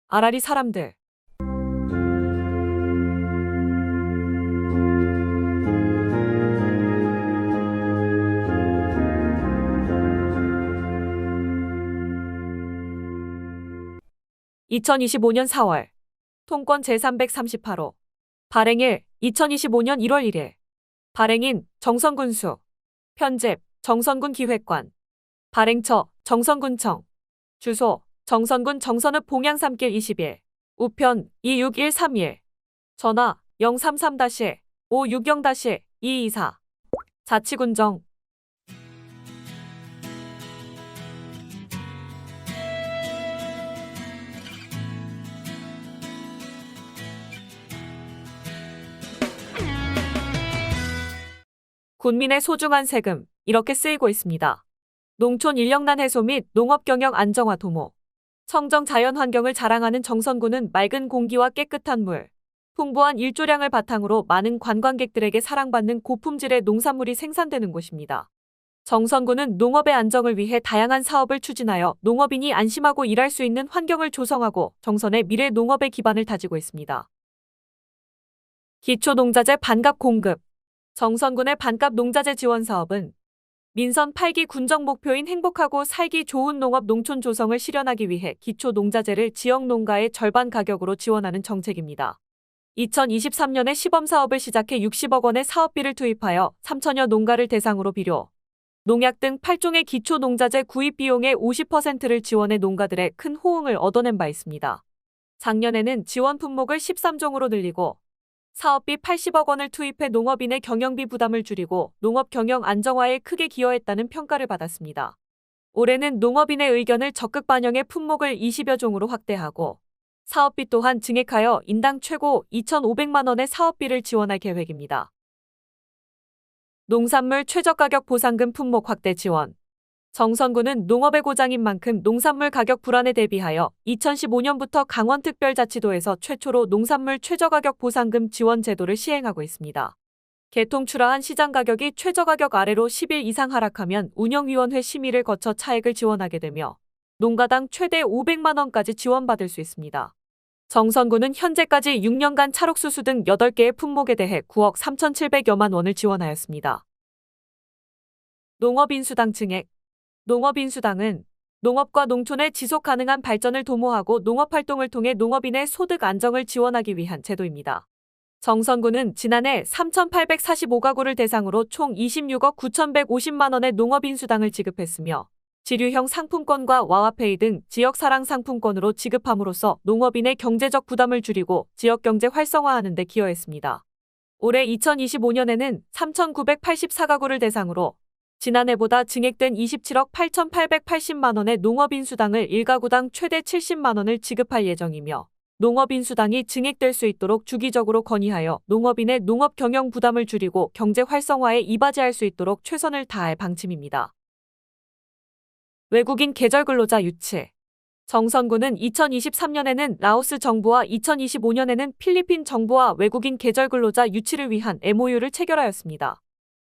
아라리 사람들. (2025년 4월) 통권 제338호 발행일 2025년 1월 1일 발행인 정선군수 편집 정선군 기획관 발행처 정선군청 주소 정선군 정선읍 봉양삼길 21 우편 26131 전화 033-560-224 자치군정. 국민의 소중한 세금 이렇게 쓰이고 있습니다. 농촌 인력난 해소 및 농업경영 안정화 도모 청정 자연환경을 자랑하는 정선군은 맑은 공기와 깨끗한 물, 풍부한 일조량을 바탕으로 많은 관광객들에게 사랑받는 고품질의 농산물이 생산되는 곳입니다. 정선군은 농업의 안정을 위해 다양한 사업을 추진하여 농업인이 안심하고 일할 수 있는 환경을 조성하고 정선의 미래 농업의 기반을 다지고 있습니다. 기초농자재 반값 공급 정선군의 반값 농자재 지원 사업은 민선 8기 군정 목표인 행복하고 살기 좋은 농업 농촌 조성을 실현하기 위해 기초 농자재를 지역 농가의 절반 가격으로 지원하는 정책입니다. 2023년에 시범사업을 시작해 60억 원의 사업비를 투입하여 3천여 농가를 대상으로 비료, 농약 등 8종의 기초 농자재 구입 비용의 50%를 지원해 농가들의 큰 호응을 얻어낸 바 있습니다. 작년에는 지원 품목을 13종으로 늘리고 사업비 80억 원을 투입해 농업인의 경영비 부담을 줄이고 농업 경영 안정화에 크게 기여했다는 평가를 받았습니다. 올해는 농업인의 의견을 적극 반영해 품목을 20여 종으로 확대하고 사업비 또한 증액하여 인당 최고 2,500만 원의 사업비를 지원할 계획입니다. 농산물 최저가격 보상금 품목 확대 지원 정선군은 농업의 고장인 만큼 농산물 가격 불안에 대비하여 2015년부터 강원특별자치도에서 최초로 농산물 최저가격 보상금 지원 제도를 시행하고 있습니다. 개통출하한 시장 가격이 최저가격 아래로 10일 이상 하락하면 운영위원회 심의를 거쳐 차액을 지원하게 되며 농가당 최대 500만 원까지 지원받을 수 있습니다. 정선군은 현재까지 6년간 찰옥수수 등 8개의 품목에 대해 9억 3,700여만 원을 지원하였습니다. 농업인수당 증액 농업인수당은 농업과 농촌의 지속가능한 발전을 도모하고 농업활동을 통해 농업인의 소득 안정을 지원하기 위한 제도입니다. 정선군은 지난해 3,845가구를 대상으로 총 26억 9,150만 원의 농업인수당을 지급했으며 지류형 상품권과 와와페이 등 지역사랑 상품권으로 지급함으로써 농업인의 경제적 부담을 줄이고 지역경제 활성화하는 데 기여했습니다. 올해 2025년에는 3,984가구를 대상으로 지난해보다 증액된 27억 8,880만 원의 농업인수당을 1가구당 최대 70만 원을 지급할 예정이며 농업인수당이 증액될 수 있도록 주기적으로 건의하여 농업인의 농업 경영 부담을 줄이고 경제 활성화에 이바지할 수 있도록 최선을 다할 방침입니다. 외국인 계절근로자 유치 정선군은 2023년에는 라오스 정부와 2025년에는 필리핀 정부와 외국인 계절근로자 유치를 위한 MOU를 체결하였습니다.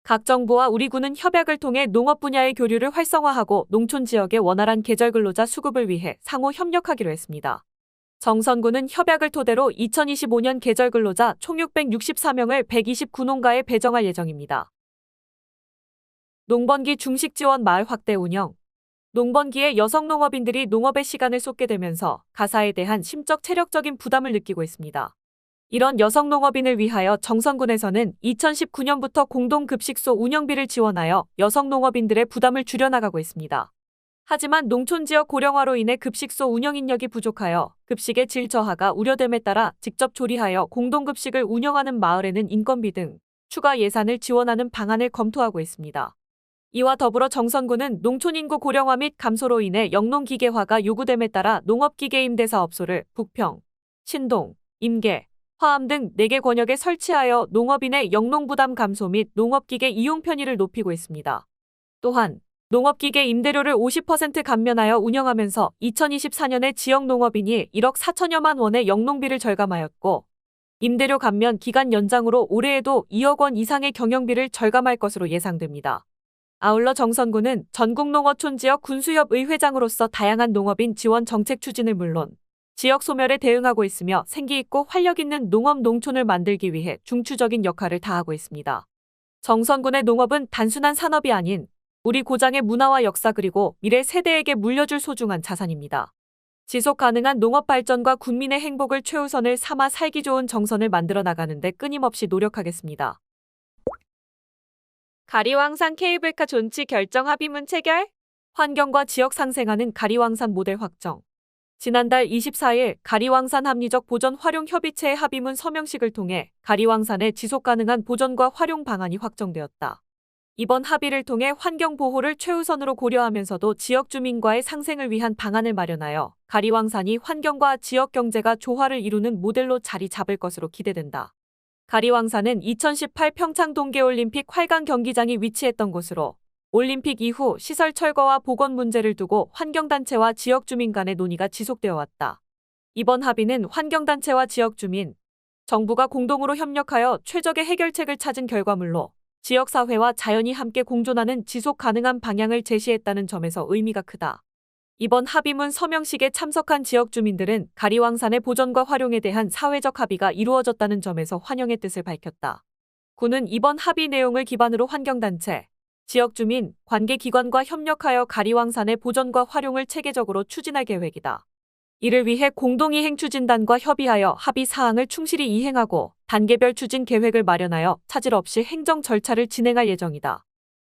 각 정부와 우리 군은 협약을 통해 농업 분야의 교류를 활성화하고 농촌 지역의 원활한 계절근로자 수급을 위해 상호 협력하기로 했습니다. 정선군은 협약을 토대로 2025년 계절근로자 총 664명을 129농가에 배정할 예정입니다. 농번기 중식 지원 마을 확대 운영 농번기에 여성 농업인들이 농업에 시간을 쏟게 되면서 가사에 대한 심적 체력적인 부담을 느끼고 있습니다. 이런 여성 농업인을 위하여 정선군에서는 2019년부터 공동급식소 운영비를 지원하여 여성 농업인들의 부담을 줄여나가고 있습니다. 하지만 농촌 지역 고령화로 인해 급식소 운영 인력이 부족하여 급식의 질 저하가 우려됨에 따라 직접 조리하여 공동급식을 운영하는 마을에는 인건비 등 추가 예산을 지원하는 방안을 검토하고 있습니다. 이와 더불어 정선군은 농촌 인구 고령화 및 감소로 인해 영농기계화가 요구됨에 따라 농업기계 임대사업소를 부평, 신동, 임계, 화암 등 4개 권역에 설치하여 농업인의 영농부담 감소 및 농업기계 이용 편의를 높이고 있습니다. 또한 농업기계 임대료를 50% 감면하여 운영하면서 2024년에 지역 농업인이 1억 4천여만 원의 영농비를 절감하였고 임대료 감면 기간 연장으로 올해에도 2억 원 이상의 경영비를 절감할 것으로 예상됩니다. 아울러 정선군은 전국농어촌 지역 군수협의 회장으로서 다양한 농업인 지원 정책 추진을 물론 지역 소멸에 대응하고 있으며 생기 있고 활력 있는 농업 농촌을 만들기 위해 중추적인 역할을 다하고 있습니다. 정선군의 농업은 단순한 산업이 아닌 우리 고장의 문화와 역사 그리고 미래 세대에게 물려줄 소중한 자산입니다. 지속 가능한 농업 발전과 국민의 행복을 최우선을 삼아 살기 좋은 정선을 만들어 나가는데 끊임없이 노력하겠습니다. 가리왕산 케이블카 존치 결정 합의문 체결? 환경과 지역 상생하는 가리왕산 모델 확정. 지난달 24일 가리왕산 합리적 보전 활용 협의체의 합의문 서명식을 통해 가리왕산의 지속 가능한 보전과 활용 방안이 확정되었다. 이번 합의를 통해 환경 보호를 최우선으로 고려하면서도 지역 주민과의 상생을 위한 방안을 마련하여 가리왕산이 환경과 지역 경제가 조화를 이루는 모델로 자리 잡을 것으로 기대된다. 가리왕산은 2018 평창 동계올림픽 활강 경기장이 위치했던 곳으로 올림픽 이후 시설 철거와 복원 문제를 두고 환경단체와 지역 주민 간의 논의가 지속되어 왔다. 이번 합의는 환경단체와 지역 주민, 정부가 공동으로 협력하여 최적의 해결책을 찾은 결과물로 지역사회와 자연이 함께 공존하는 지속 가능한 방향을 제시했다는 점에서 의미가 크다. 이번 합의문 서명식에 참석한 지역 주민들은 가리왕산의 보전과 활용에 대한 사회적 합의가 이루어졌다는 점에서 환영의 뜻을 밝혔다. 군은 이번 합의 내용을 기반으로 환경단체, 지역 주민, 관계기관과 협력하여 가리왕산의 보전과 활용을 체계적으로 추진할 계획이다. 이를 위해 공동이행 추진단과 협의하여 합의 사항을 충실히 이행하고 단계별 추진 계획을 마련하여 차질 없이 행정 절차를 진행할 예정이다.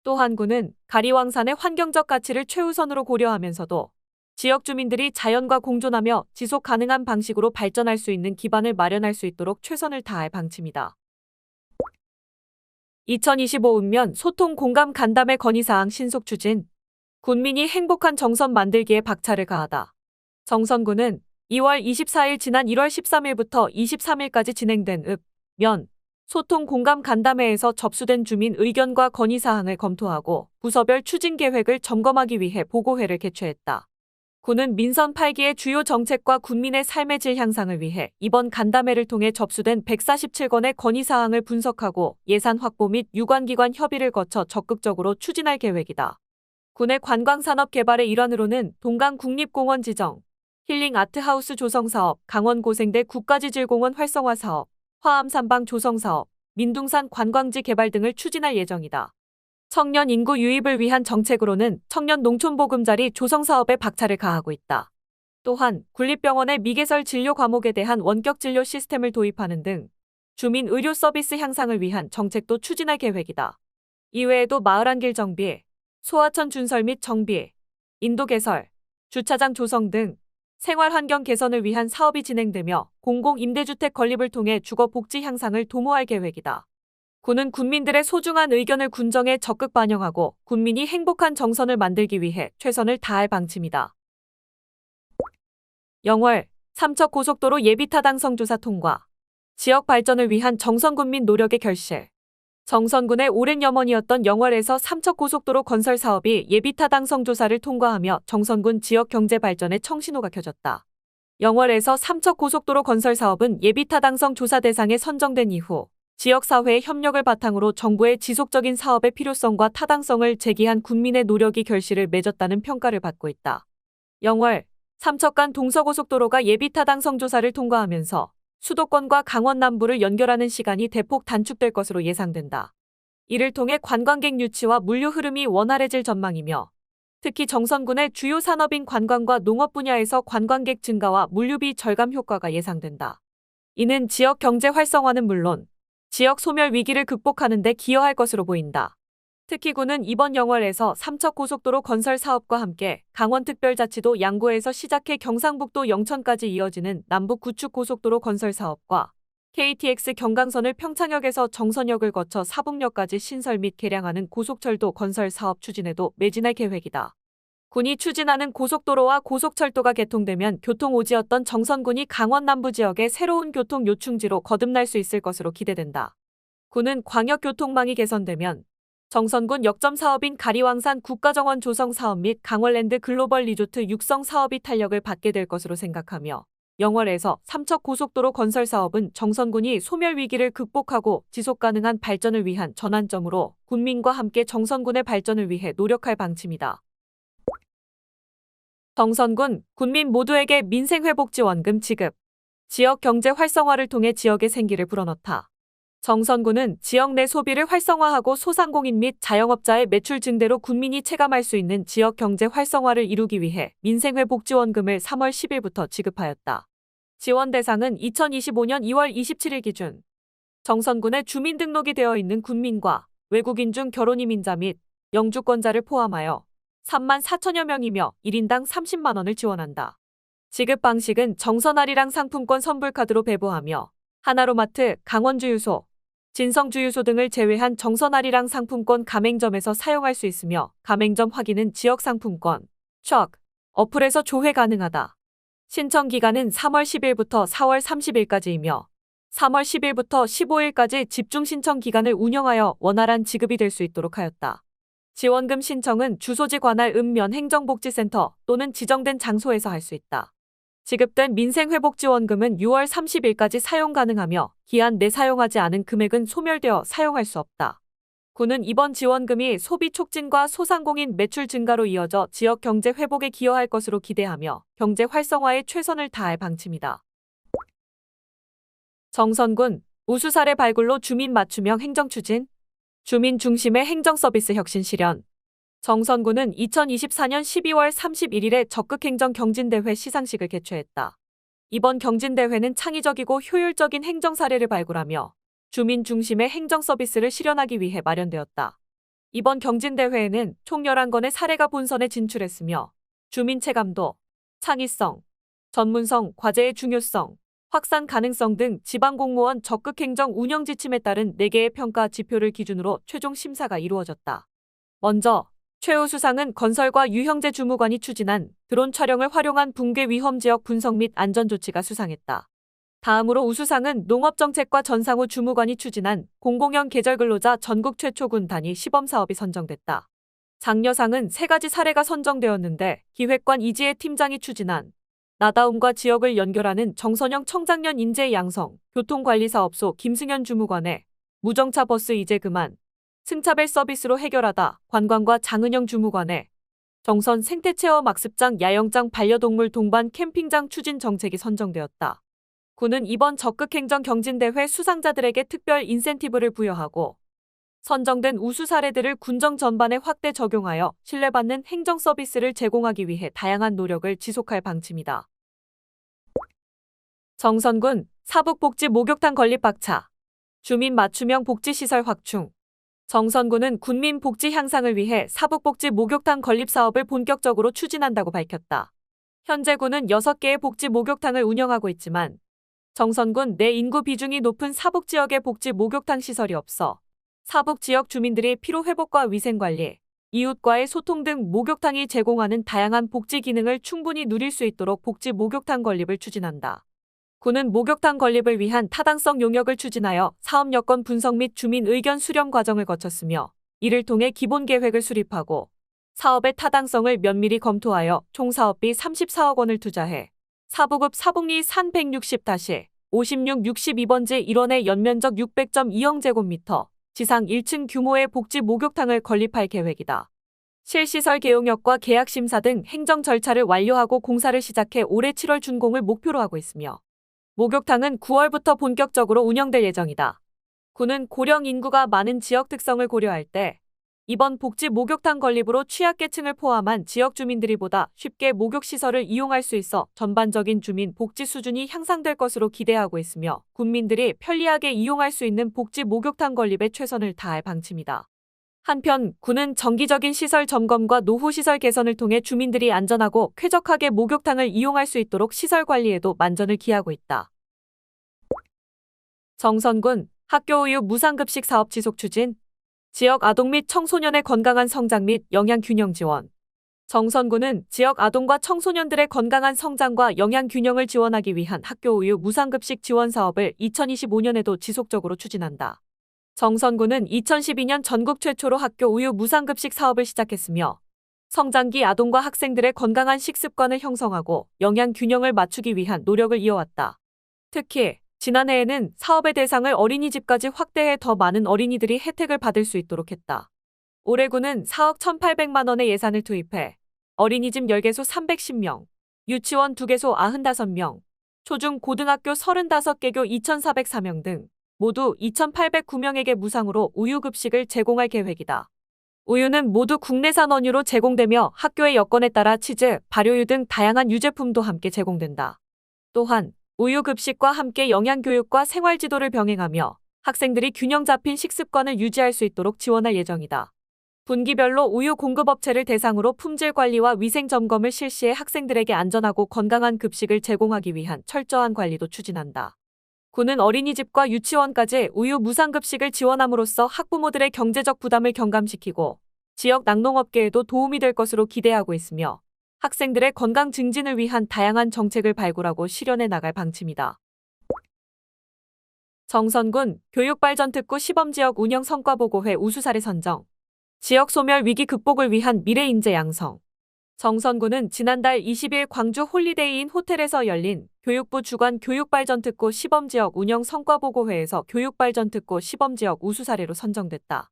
또한 군은 가리왕산의 환경적 가치를 최우선으로 고려하면서도 지역 주민들이 자연과 공존하며 지속 가능한 방식으로 발전할 수 있는 기반을 마련할 수 있도록 최선을 다할 방침이다. 2025 읍면 소통 공감 간담회 건의사항 신속 추진. 군민이 행복한 정선 만들기에 박차를 가하다. 정선군은 2월 24일 지난 1월 13일부터 23일까지 진행된 읍, 면, 소통 공감 간담회에서 접수된 주민 의견과 건의사항을 검토하고 부서별 추진 계획을 점검하기 위해 보고회를 개최했다. 군은 민선 8기의 주요 정책과 군민의 삶의 질 향상을 위해 이번 간담회를 통해 접수된 147건의 건의사항을 분석하고 예산 확보 및 유관기관 협의를 거쳐 적극적으로 추진할 계획이다. 군의 관광산업 개발의 일환으로는 동강 국립공원 지정, 힐링 아트하우스 조성사업, 강원 고생대 국가지질공원 활성화사업, 화암산방 조성사업, 민둥산 관광지 개발 등을 추진할 예정이다. 청년 인구 유입을 위한 정책으로는 청년 농촌보금자리 조성사업에 박차를 가하고 있다. 또한 군립병원의 미개설 진료 과목에 대한 원격 진료 시스템을 도입하는 등 주민 의료 서비스 향상을 위한 정책도 추진할 계획이다. 이외에도 마을 안길 정비, 소하천 준설 및 정비, 인도 개설, 주차장 조성 등 생활환경 개선을 위한 사업이 진행되며 공공임대주택 건립을 통해 주거 복지 향상을 도모할 계획이다. 군은 군민들의 소중한 의견을 군정에 적극 반영하고 군민이 행복한 정선을 만들기 위해 최선을 다할 방침이다. 영월 삼척고속도로 예비타당성 조사 통과. 지역 발전을 위한 정선군민 노력의 결실. 정선군의 오랜 염원이었던 영월에서 삼척고속도로 건설 사업이 예비타당성 조사를 통과하며 정선군 지역 경제 발전에 청신호가 켜졌다. 영월에서 삼척고속도로 건설 사업은 예비타당성 조사 대상에 선정된 이후 지역사회의 협력을 바탕으로 정부의 지속적인 사업의 필요성과 타당성을 제기한 군민의 노력이 결실을 맺었다는 평가를 받고 있다. 영월, 삼척 간 동서고속도로가 예비타당성 조사를 통과하면서 수도권과 강원 남부를 연결하는 시간이 대폭 단축될 것으로 예상된다. 이를 통해 관광객 유치와 물류 흐름이 원활해질 전망이며 특히 정선군의 주요 산업인 관광과 농업 분야에서 관광객 증가와 물류비 절감 효과가 예상된다. 이는 지역 경제 활성화는 물론 지역 소멸 위기를 극복하는 데 기여할 것으로 보인다. 특히 군은 이번 영월에서 삼척고속도로 건설 사업과 함께 강원특별자치도 양구에서 시작해 경상북도 영천까지 이어지는 남북구축고속도로 건설 사업과 KTX 경강선을 평창역에서 정선역을 거쳐 사북역까지 신설 및 개량하는 고속철도 건설 사업 추진에도 매진할 계획이다. 군이 추진하는 고속도로와 고속철도가 개통되면 교통오지였던 정선군이 강원 남부 지역의 새로운 교통 요충지로 거듭날 수 있을 것으로 기대된다. 군은 광역교통망이 개선되면 정선군 역점 사업인 가리왕산 국가정원 조성 사업 및 강월랜드 글로벌 리조트 육성 사업이 탄력을 받게 될 것으로 생각하며 영월에서 삼척고속도로 건설 사업은 정선군이 소멸 위기를 극복하고 지속가능한 발전을 위한 전환점으로 군민과 함께 정선군의 발전을 위해 노력할 방침이다. 정선군, 군민 모두에게 민생회복지원금 지급. 지역 경제 활성화를 통해 지역의 생기를 불어넣다. 정선군은 지역 내 소비를 활성화하고 소상공인 및 자영업자의 매출 증대로 군민이 체감할 수 있는 지역 경제 활성화를 이루기 위해 민생회복지원금을 3월 10일부터 지급하였다. 지원 대상은 2025년 2월 27일 기준 정선군에 주민등록이 되어 있는 군민과 외국인 중 결혼 이민자 및 영주권자를 포함하여 3만 4천여 명이며 1인당 30만 원을 지원한다. 지급 방식은 정선아리랑 상품권 선불카드로 배부하며 하나로마트, 강원주유소, 진성주유소 등을 제외한 정선아리랑 상품권 가맹점에서 사용할 수 있으며 가맹점 확인은 지역상품권, 척, 어플에서 조회 가능하다. 신청 기간은 3월 10일부터 4월 30일까지이며 3월 10일부터 15일까지 집중 신청 기간을 운영하여 원활한 지급이 될 수 있도록 하였다. 지원금 신청은 주소지 관할 읍면 행정복지센터 또는 지정된 장소에서 할 수 있다. 지급된 민생회복지원금은 6월 30일까지 사용 가능하며 기한 내 사용하지 않은 금액은 소멸되어 사용할 수 없다. 군은 이번 지원금이 소비 촉진과 소상공인 매출 증가로 이어져 지역 경제 회복에 기여할 것으로 기대하며 경제 활성화에 최선을 다할 방침이다. 정선군, 우수 사례 발굴로 주민 맞춤형 행정 추진, 주민 중심의 행정 서비스 혁신 실현. 정선군은 2024년 12월 31일에 적극행정 경진대회 시상식을 개최했다. 이번 경진대회는 창의적이고 효율적인 행정 사례를 발굴하며 주민 중심의 행정 서비스를 실현하기 위해 마련되었다. 이번 경진대회에는 총 11건의 사례가 본선에 진출했으며 주민 체감도, 창의성, 전문성, 과제의 중요성, 확산 가능성 등 지방공무원 적극행정 운영 지침에 따른 4개의 평가 지표를 기준으로 최종 심사가 이루어졌다. 먼저 최우수상은 건설과 유형재 주무관이 추진한 드론 촬영을 활용한 붕괴 위험 지역 분석 및 안전조치가 수상했다. 다음으로 우수상은 농업정책과 전상우 주무관이 추진한 공공형 계절근로자 전국 최초 군 단위 시범사업이 선정됐다. 장려상은 3가지 사례가 선정되었는데 기획관 이지혜 팀장이 추진한 나다움과 지역을 연결하는 정선영 청장년 인재 양성, 교통관리사업소 김승현 주무관의 무정차 버스 이제 그만, 승차벨 서비스로 해결하다 관광과 장은영 주무관의 정선 생태체험 학습장 야영장 반려동물 동반 캠핑장 추진 정책이 선정되었다. 군은 이번 적극행정 경진대회 수상자들에게 특별 인센티브를 부여하고 선정된 우수 사례들을 군정 전반에 확대 적용하여 신뢰받는 행정 서비스를 제공하기 위해 다양한 노력을 지속할 방침이다. 정선군, 사북복지 목욕탕 건립 박차. 주민 맞춤형 복지시설 확충. 정선군은 군민 복지 향상을 위해 사북복지 목욕탕 건립 사업을 본격적으로 추진한다고 밝혔다. 현재 군은 6개의 복지 목욕탕을 운영하고 있지만 정선군 내 인구 비중이 높은 사북지역에 복지 목욕탕 시설이 없어 사북지역 주민들이 피로회복과 위생관리, 이웃과의 소통 등 목욕탕이 제공하는 다양한 복지 기능을 충분히 누릴 수 있도록 복지 목욕탕 건립을 추진한다. 군은 목욕탕 건립을 위한 타당성 용역을 추진하여 사업 여건 분석 및 주민 의견 수렴 과정을 거쳤으며 이를 통해 기본 계획을 수립하고 사업의 타당성을 면밀히 검토하여 총 사업비 34억 원을 투자해 사북읍 사북리 산 160-56-62번지 1원의 연면적 600.2영제곱미터, 지상 1층 규모의 복지 목욕탕을 건립할 계획이다. 실시설 개용역과 계약 심사 등 행정 절차를 완료하고 공사를 시작해 올해 7월 준공을 목표로 하고 있으며 목욕탕은 9월부터 본격적으로 운영될 예정이다. 군은 고령 인구가 많은 지역 특성을 고려할 때 이번 복지 목욕탕 건립으로 취약계층을 포함한 지역 주민들이 보다 쉽게 목욕시설을 이용할 수 있어 전반적인 주민 복지 수준이 향상될 것으로 기대하고 있으며 군민들이 편리하게 이용할 수 있는 복지 목욕탕 건립에 최선을 다할 방침이다. 한편 군은 정기적인 시설 점검과 노후시설 개선을 통해 주민들이 안전하고 쾌적하게 목욕탕을 이용할 수 있도록 시설 관리에도 만전을 기하고 있다. 정선군, 학교우유 무상급식 사업 지속 추진. 지역 아동 및 청소년의 건강한 성장 및 영양균형 지원. 정선군은 지역 아동과 청소년들의 건강한 성장과 영양균형을 지원하기 위한 학교우유 무상급식 지원 사업을 2025년에도 지속적으로 추진한다. 정선군은 2012년 전국 최초로 학교 우유 무상급식 사업을 시작했으며 성장기 아동과 학생들의 건강한 식습관을 형성하고 영양 균형을 맞추기 위한 노력을 이어왔다. 특히 지난해에는 사업의 대상을 어린이집까지 확대해 더 많은 어린이들이 혜택을 받을 수 있도록 했다. 올해 군은 4억 1,800만 원의 예산을 투입해 어린이집 10개소 310명, 유치원 2개소 95명, 초중 고등학교 35개교 2,404명 등 모두 2,809명에게 무상으로 우유급식을 제공할 계획이다. 우유는 모두 국내산 원유로 제공되며 학교의 여건에 따라 치즈, 발효유 등 다양한 유제품도 함께 제공된다. 또한 우유급식과 함께 영양교육과 생활지도를 병행하며 학생들이 균형 잡힌 식습관을 유지할 수 있도록 지원할 예정이다. 분기별로 우유 공급업체를 대상으로 품질 관리와 위생 점검을 실시해 학생들에게 안전하고 건강한 급식을 제공하기 위한 철저한 관리도 추진한다. 구는 어린이집과 유치원까지 우유 무상급식을 지원함으로써 학부모들의 경제적 부담을 경감시키고 지역 낙농업계에도 도움이 될 것으로 기대하고 있으며 학생들의 건강 증진을 위한 다양한 정책을 발굴하고 실현해 나갈 방침이다. 정선군 교육발전특구 시범지역 운영 성과보고회 우수사례 선정. 지역 소멸 위기 극복을 위한 미래인재 양성. 정선군은 지난달 20일 광주 홀리데이인 호텔에서 열린 교육부 주관 교육발전특구 시범지역 운영 성과보고회에서 교육발전특구 시범지역 우수사례로 선정됐다.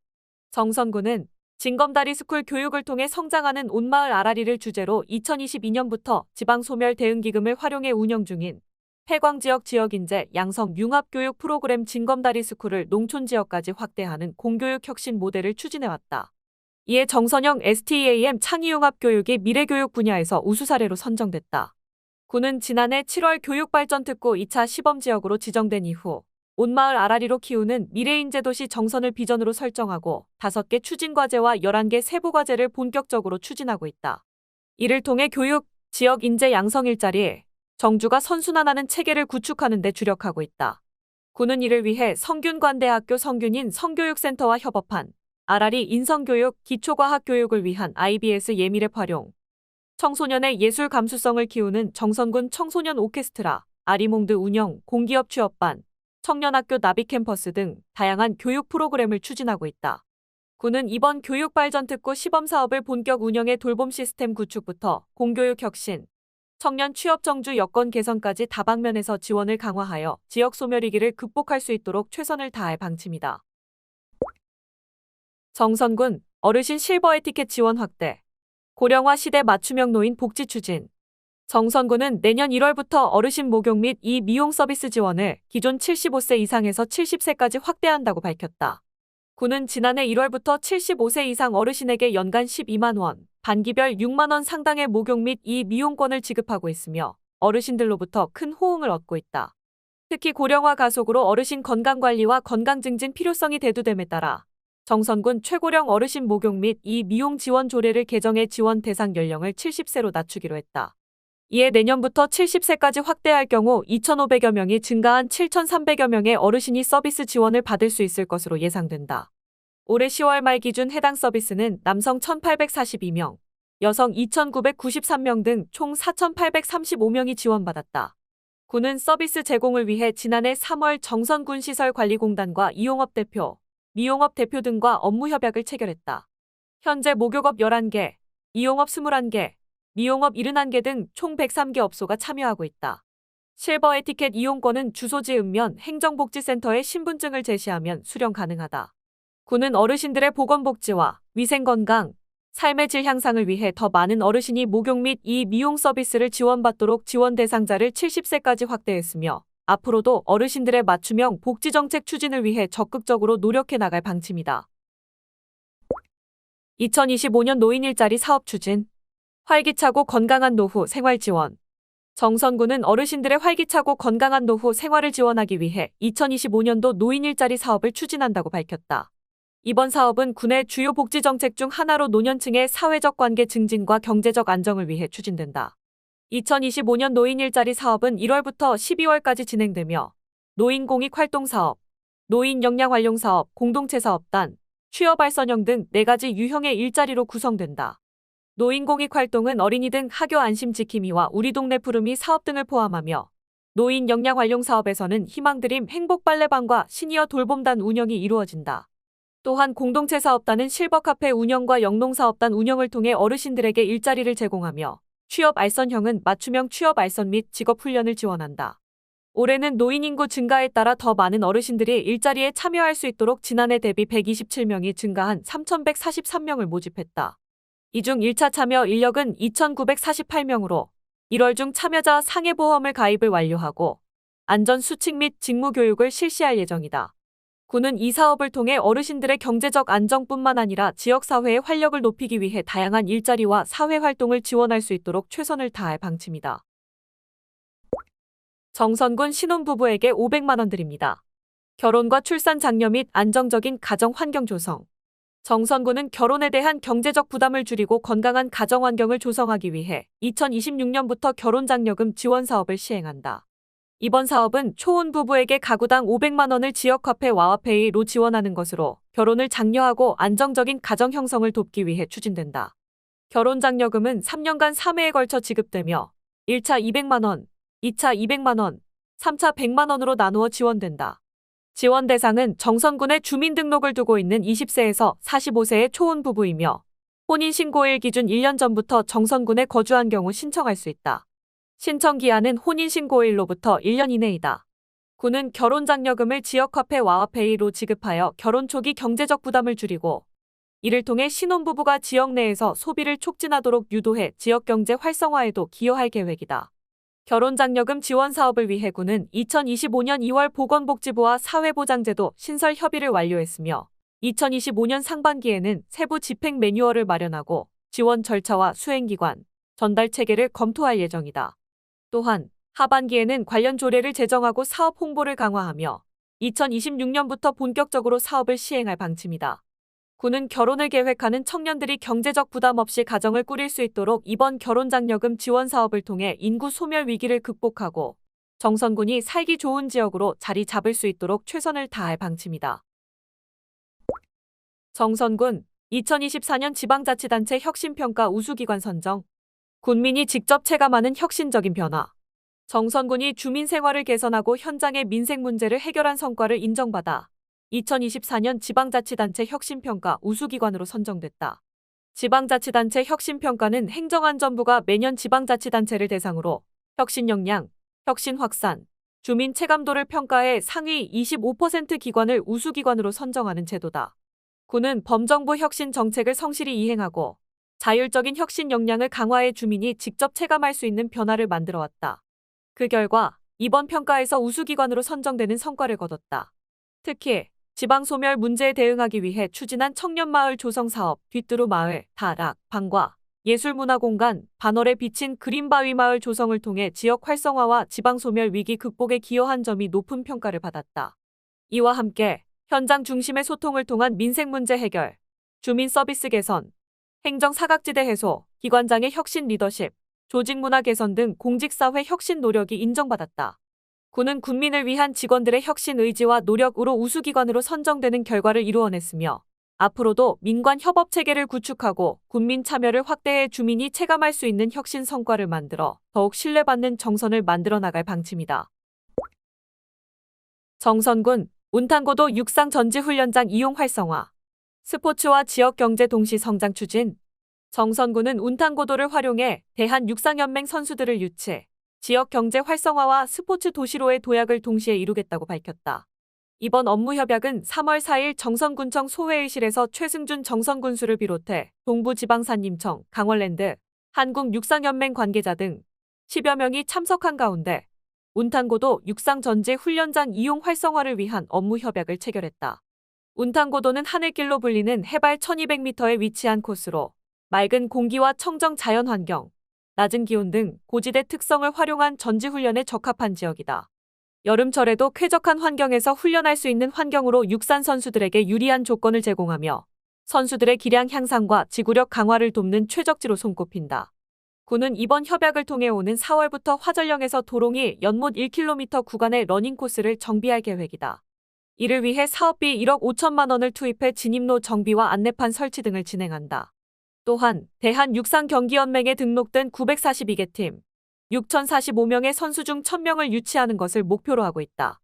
정선군은 진검다리 스쿨 교육을 통해 성장하는 온마을 아라리를 주제로 2022년부터 지방소멸 대응기금을 활용해 운영 중인 폐광지역 지역인재 양성 융합교육 프로그램 진검다리 스쿨을 농촌지역까지 확대하는 공교육 혁신 모델을 추진해왔다. 이에 정선영 STEAM 창의융합교육이 미래교육 분야에서 우수사례로 선정됐다. 구는 지난해 7월 교육발전특구 2차 시범지역으로 지정된 이후 온마을 아라리로 키우는 미래인재 도시 정선을 비전으로 설정하고 5개 추진과제와 11개 세부과제를 본격적으로 추진하고 있다. 이를 통해 교육, 지역 인재 양성 일자리, 정주가 선순환하는 체계를 구축하는 데 주력하고 있다. 구는 이를 위해 성균관대학교 성균인 성교육센터와 협업한 아라리 인성교육, 기초과학교육을 위한 IBS 예미랩 활용, 청소년의 예술 감수성을 키우는 정선군 청소년 오케스트라, 아리몽드 운영, 공기업 취업반, 청년학교 나비캠퍼스 등 다양한 교육 프로그램을 추진하고 있다. 구는 이번 교육발전특구 시범사업을 본격 운영해 돌봄 시스템 구축부터 공교육 혁신, 청년 취업 정주 여건 개선까지 다방면에서 지원을 강화하여 지역 소멸위기를 극복할 수 있도록 최선을 다할 방침이다. 정선군 어르신 실버 에티켓 지원 확대. 고령화 시대 맞춤형 노인 복지 추진. 정선군은 내년 1월부터 어르신 목욕 및 이 미용 서비스 지원을 기존 75세 이상에서 70세까지 확대한다고 밝혔다. 구는 지난해 1월부터 75세 이상 어르신에게 연간 12만 원, 반기별 6만 원 상당의 목욕 및 이 미용권을 지급하고 있으며 어르신들로부터 큰 호응을 얻고 있다. 특히 고령화 가속으로 어르신 건강관리와 건강증진 필요성이 대두됨에 따라 정선군 최고령 어르신 목욕 및 이 미용 지원 조례를 개정해 지원 대상 연령을 70세로 낮추기로 했다. 이에 내년부터 70세까지 확대할 경우 2,500여 명이 증가한 7,300여 명의 어르신이 서비스 지원을 받을 수 있을 것으로 예상된다. 올해 10월 말 기준 해당 서비스는 남성 1,842명, 여성 2,993명 등 총 4,835명이 지원받았다. 구는 서비스 제공을 위해 지난해 3월 정선군 시설관리공단과 이용업 대표, 미용업 대표 등과 업무 협약을 체결했다. 현재 목욕업 11개, 이용업 21개, 미용업 71개 등 총 103개 업소가 참여하고 있다. 실버 에티켓 이용권은 주소지 읍면 행정복지센터에 신분증을 제시하면 수령 가능하다. 구는 어르신들의 보건복지와 위생건강, 삶의 질 향상을 위해 더 많은 어르신이 목욕 및 이 미용 서비스를 지원받도록 지원 대상자를 70세까지 확대했으며 앞으로도 어르신들의 맞춤형 복지정책 추진을 위해 적극적으로 노력해 나갈 방침이다. 2025년 노인 일자리 사업 추진. 활기차고 건강한 노후 생활 지원. 정선군은 어르신들의 활기차고 건강한 노후 생활을 지원하기 위해 2025년도 노인 일자리 사업을 추진한다고 밝혔다. 이번 사업은 군의 주요 복지정책 중 하나로 노년층의 사회적 관계 증진과 경제적 안정을 위해 추진된다. 2025년 노인 일자리 사업은 1월부터 12월까지 진행되며 노인 공익 활동 사업, 노인 역량 활용 사업, 공동체 사업단, 취업 알선형 등 4가지 유형의 일자리로 구성된다. 노인 공익 활동은 어린이 등 학교 안심 지킴이와 우리 동네 푸름이 사업 등을 포함하며 노인 역량 활용 사업에서는 희망드림 행복 빨래방과 시니어 돌봄단 운영이 이루어진다. 또한 공동체 사업단은 실버 카페 운영과 영농 사업단 운영을 통해 어르신들에게 일자리를 제공하며 취업 알선형은 맞춤형 취업 알선 및 직업 훈련을 지원한다. 올해는 노인 인구 증가에 따라 더 많은 어르신들이 일자리에 참여할 수 있도록 지난해 대비 127명이 증가한 3,143명을 모집했다. 이 중 1차 참여 인력은 2,948명으로 1월 중 참여자 상해보험을 가입을 완료하고 안전수칙 및 직무교육을 실시할 예정이다. 군은 이 사업을 통해 어르신들의 경제적 안정뿐만 아니라 지역사회의 활력을 높이기 위해 다양한 일자리와 사회활동을 지원할 수 있도록 최선을 다할 방침이다. 정선군 신혼부부에게 500만 원 드립니다. 결혼과 출산 장려 및 안정적인 가정 환경 조성. 정선군은 결혼에 대한 경제적 부담을 줄이고 건강한 가정 환경을 조성하기 위해 2026년부터 결혼장려금 지원 사업을 시행한다. 이번 사업은 초혼 부부에게 가구당 500만 원을 지역화폐 와와페이로 지원하는 것으로 결혼을 장려하고 안정적인 가정 형성을 돕기 위해 추진된다. 결혼장려금은 3년간 3회에 걸쳐 지급되며 1차 200만 원, 2차 200만 원, 3차 100만 원으로 나누어 지원된다. 지원 대상은 정선군에 주민등록을 두고 있는 20세에서 45세의 초혼 부부이며 혼인신고일 기준 1년 전부터 정선군에 거주한 경우 신청할 수 있다. 신청 기한은 혼인신고일로부터 1년 이내이다. 군은 결혼장려금을 지역화폐 와와페이로 지급하여 결혼 초기 경제적 부담을 줄이고 이를 통해 신혼부부가 지역 내에서 소비를 촉진하도록 유도해 지역경제 활성화에도 기여할 계획이다. 결혼장려금 지원 사업을 위해 군은 2025년 2월 보건복지부와 사회보장제도 신설 협의를 완료했으며 2025년 상반기에는 세부 집행 매뉴얼을 마련하고 지원 절차와 수행기관, 전달 체계를 검토할 예정이다. 또한 하반기에는 관련 조례를 제정하고 사업 홍보를 강화하며 2026년부터 본격적으로 사업을 시행할 방침이다. 군은 결혼을 계획하는 청년들이 경제적 부담 없이 가정을 꾸릴 수 있도록 이번 결혼장려금 지원 사업을 통해 인구 소멸 위기를 극복하고 정선군이 살기 좋은 지역으로 자리 잡을 수 있도록 최선을 다할 방침이다. 정선군 2024년 지방자치단체 혁신평가 우수기관 선정. 군민이 직접 체감하는 혁신적인 변화. 정선군이 주민 생활을 개선하고 현장의 민생 문제를 해결한 성과를 인정받아 2024년 지방자치단체 혁신평가 우수기관으로 선정됐다. 지방자치단체 혁신평가는 행정안전부가 매년 지방자치단체를 대상으로 혁신 역량, 혁신 확산, 주민 체감도를 평가해 상위 25% 기관을 우수기관으로 선정하는 제도다. 군은 범정부 혁신 정책을 성실히 이행하고 자율적인 혁신 역량을 강화해 주민이 직접 체감할 수 있는 변화를 만들어왔다. 그 결과 이번 평가에서 우수기관으로 선정되는 성과를 거뒀다. 특히 지방 소멸 문제에 대응하기 위해 추진한 청년마을 조성사업, 뒤뚜루 마을, 다락, 방과, 예술문화공간, 반월에 비친 그린바위 마을 조성을 통해 지역 활성화와 지방 소멸 위기 극복에 기여한 점이 높은 평가를 받았다. 이와 함께 현장 중심의 소통을 통한 민생 문제 해결, 주민 서비스 개선, 행정 사각지대 해소, 기관장의 혁신 리더십, 조직 문화 개선 등 공직사회 혁신 노력이 인정받았다. 군은 군민을 위한 직원들의 혁신 의지와 노력으로 우수기관으로 선정되는 결과를 이루어냈으며 앞으로도 민관 협업 체계를 구축하고 군민 참여를 확대해 주민이 체감할 수 있는 혁신 성과를 만들어 더욱 신뢰받는 정선을 만들어 나갈 방침이다. 정선군 운탄고도 육상 전지훈련장 이용 활성화. 스포츠와 지역경제 동시 성장 추진. 정선군은 운탄고도를 활용해 대한육상연맹 선수들을 유치, 지역경제 활성화와 스포츠 도시로의 도약을 동시에 이루겠다고 밝혔다. 이번 업무 협약은 3월 4일 정선군청 소회의실에서 최승준 정선군수를 비롯해 동부지방산림청, 강원랜드, 한국육상연맹 관계자 등 10여 명이 참석한 가운데 운탄고도 육상전지 훈련장 이용 활성화를 위한 업무 협약을 체결했다. 운탄고도는 하늘길로 불리는 해발 1200m에 위치한 코스로 맑은 공기와 청정 자연환경, 낮은 기온 등 고지대 특성을 활용한 전지훈련에 적합한 지역이다. 여름철에도 쾌적한 환경에서 훈련할 수 있는 환경으로 육산 선수들에게 유리한 조건을 제공하며 선수들의 기량 향상과 지구력 강화를 돕는 최적지로 손꼽힌다. 군은 이번 협약을 통해 오는 4월부터 화전령에서 도롱이 연못 1km 구간의 러닝 코스를 정비할 계획이다. 이를 위해 사업비 1억 5천만 원을 투입해 진입로 정비와 안내판 설치 등을 진행한다. 또한 대한육상경기연맹에 등록된 942개 팀, 6,045명의 선수 중 1,000명을 유치하는 것을 목표로 하고 있다.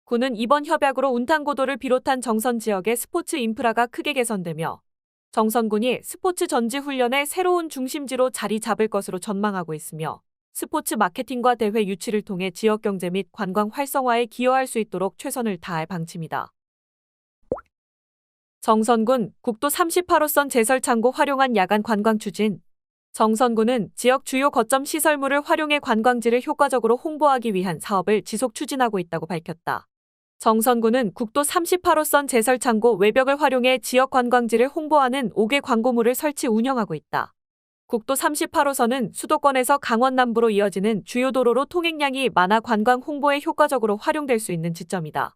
군은 이번 협약으로 운탄고도를 비롯한 정선 지역의 스포츠 인프라가 크게 개선되며 정선군이 스포츠 전지 훈련의 새로운 중심지로 자리 잡을 것으로 전망하고 있으며 스포츠 마케팅과 대회 유치를 통해 지역 경제 및 관광 활성화에 기여할 수 있도록 최선을 다할 방침이다. 정선군 국도 38호선 제설창고 활용한 야간 관광 추진. 정선군은 지역 주요 거점 시설물을 활용해 관광지를 효과적으로 홍보하기 위한 사업을 지속 추진하고 있다고 밝혔다. 정선군은 국도 38호선 제설창고 외벽을 활용해 지역 관광지를 홍보하는 5개 광고물을 설치 운영하고 있다. 국도 38호선은 수도권에서 강원 남부로 이어지는 주요 도로로 통행량이 많아 관광 홍보에 효과적으로 활용될 수 있는 지점이다.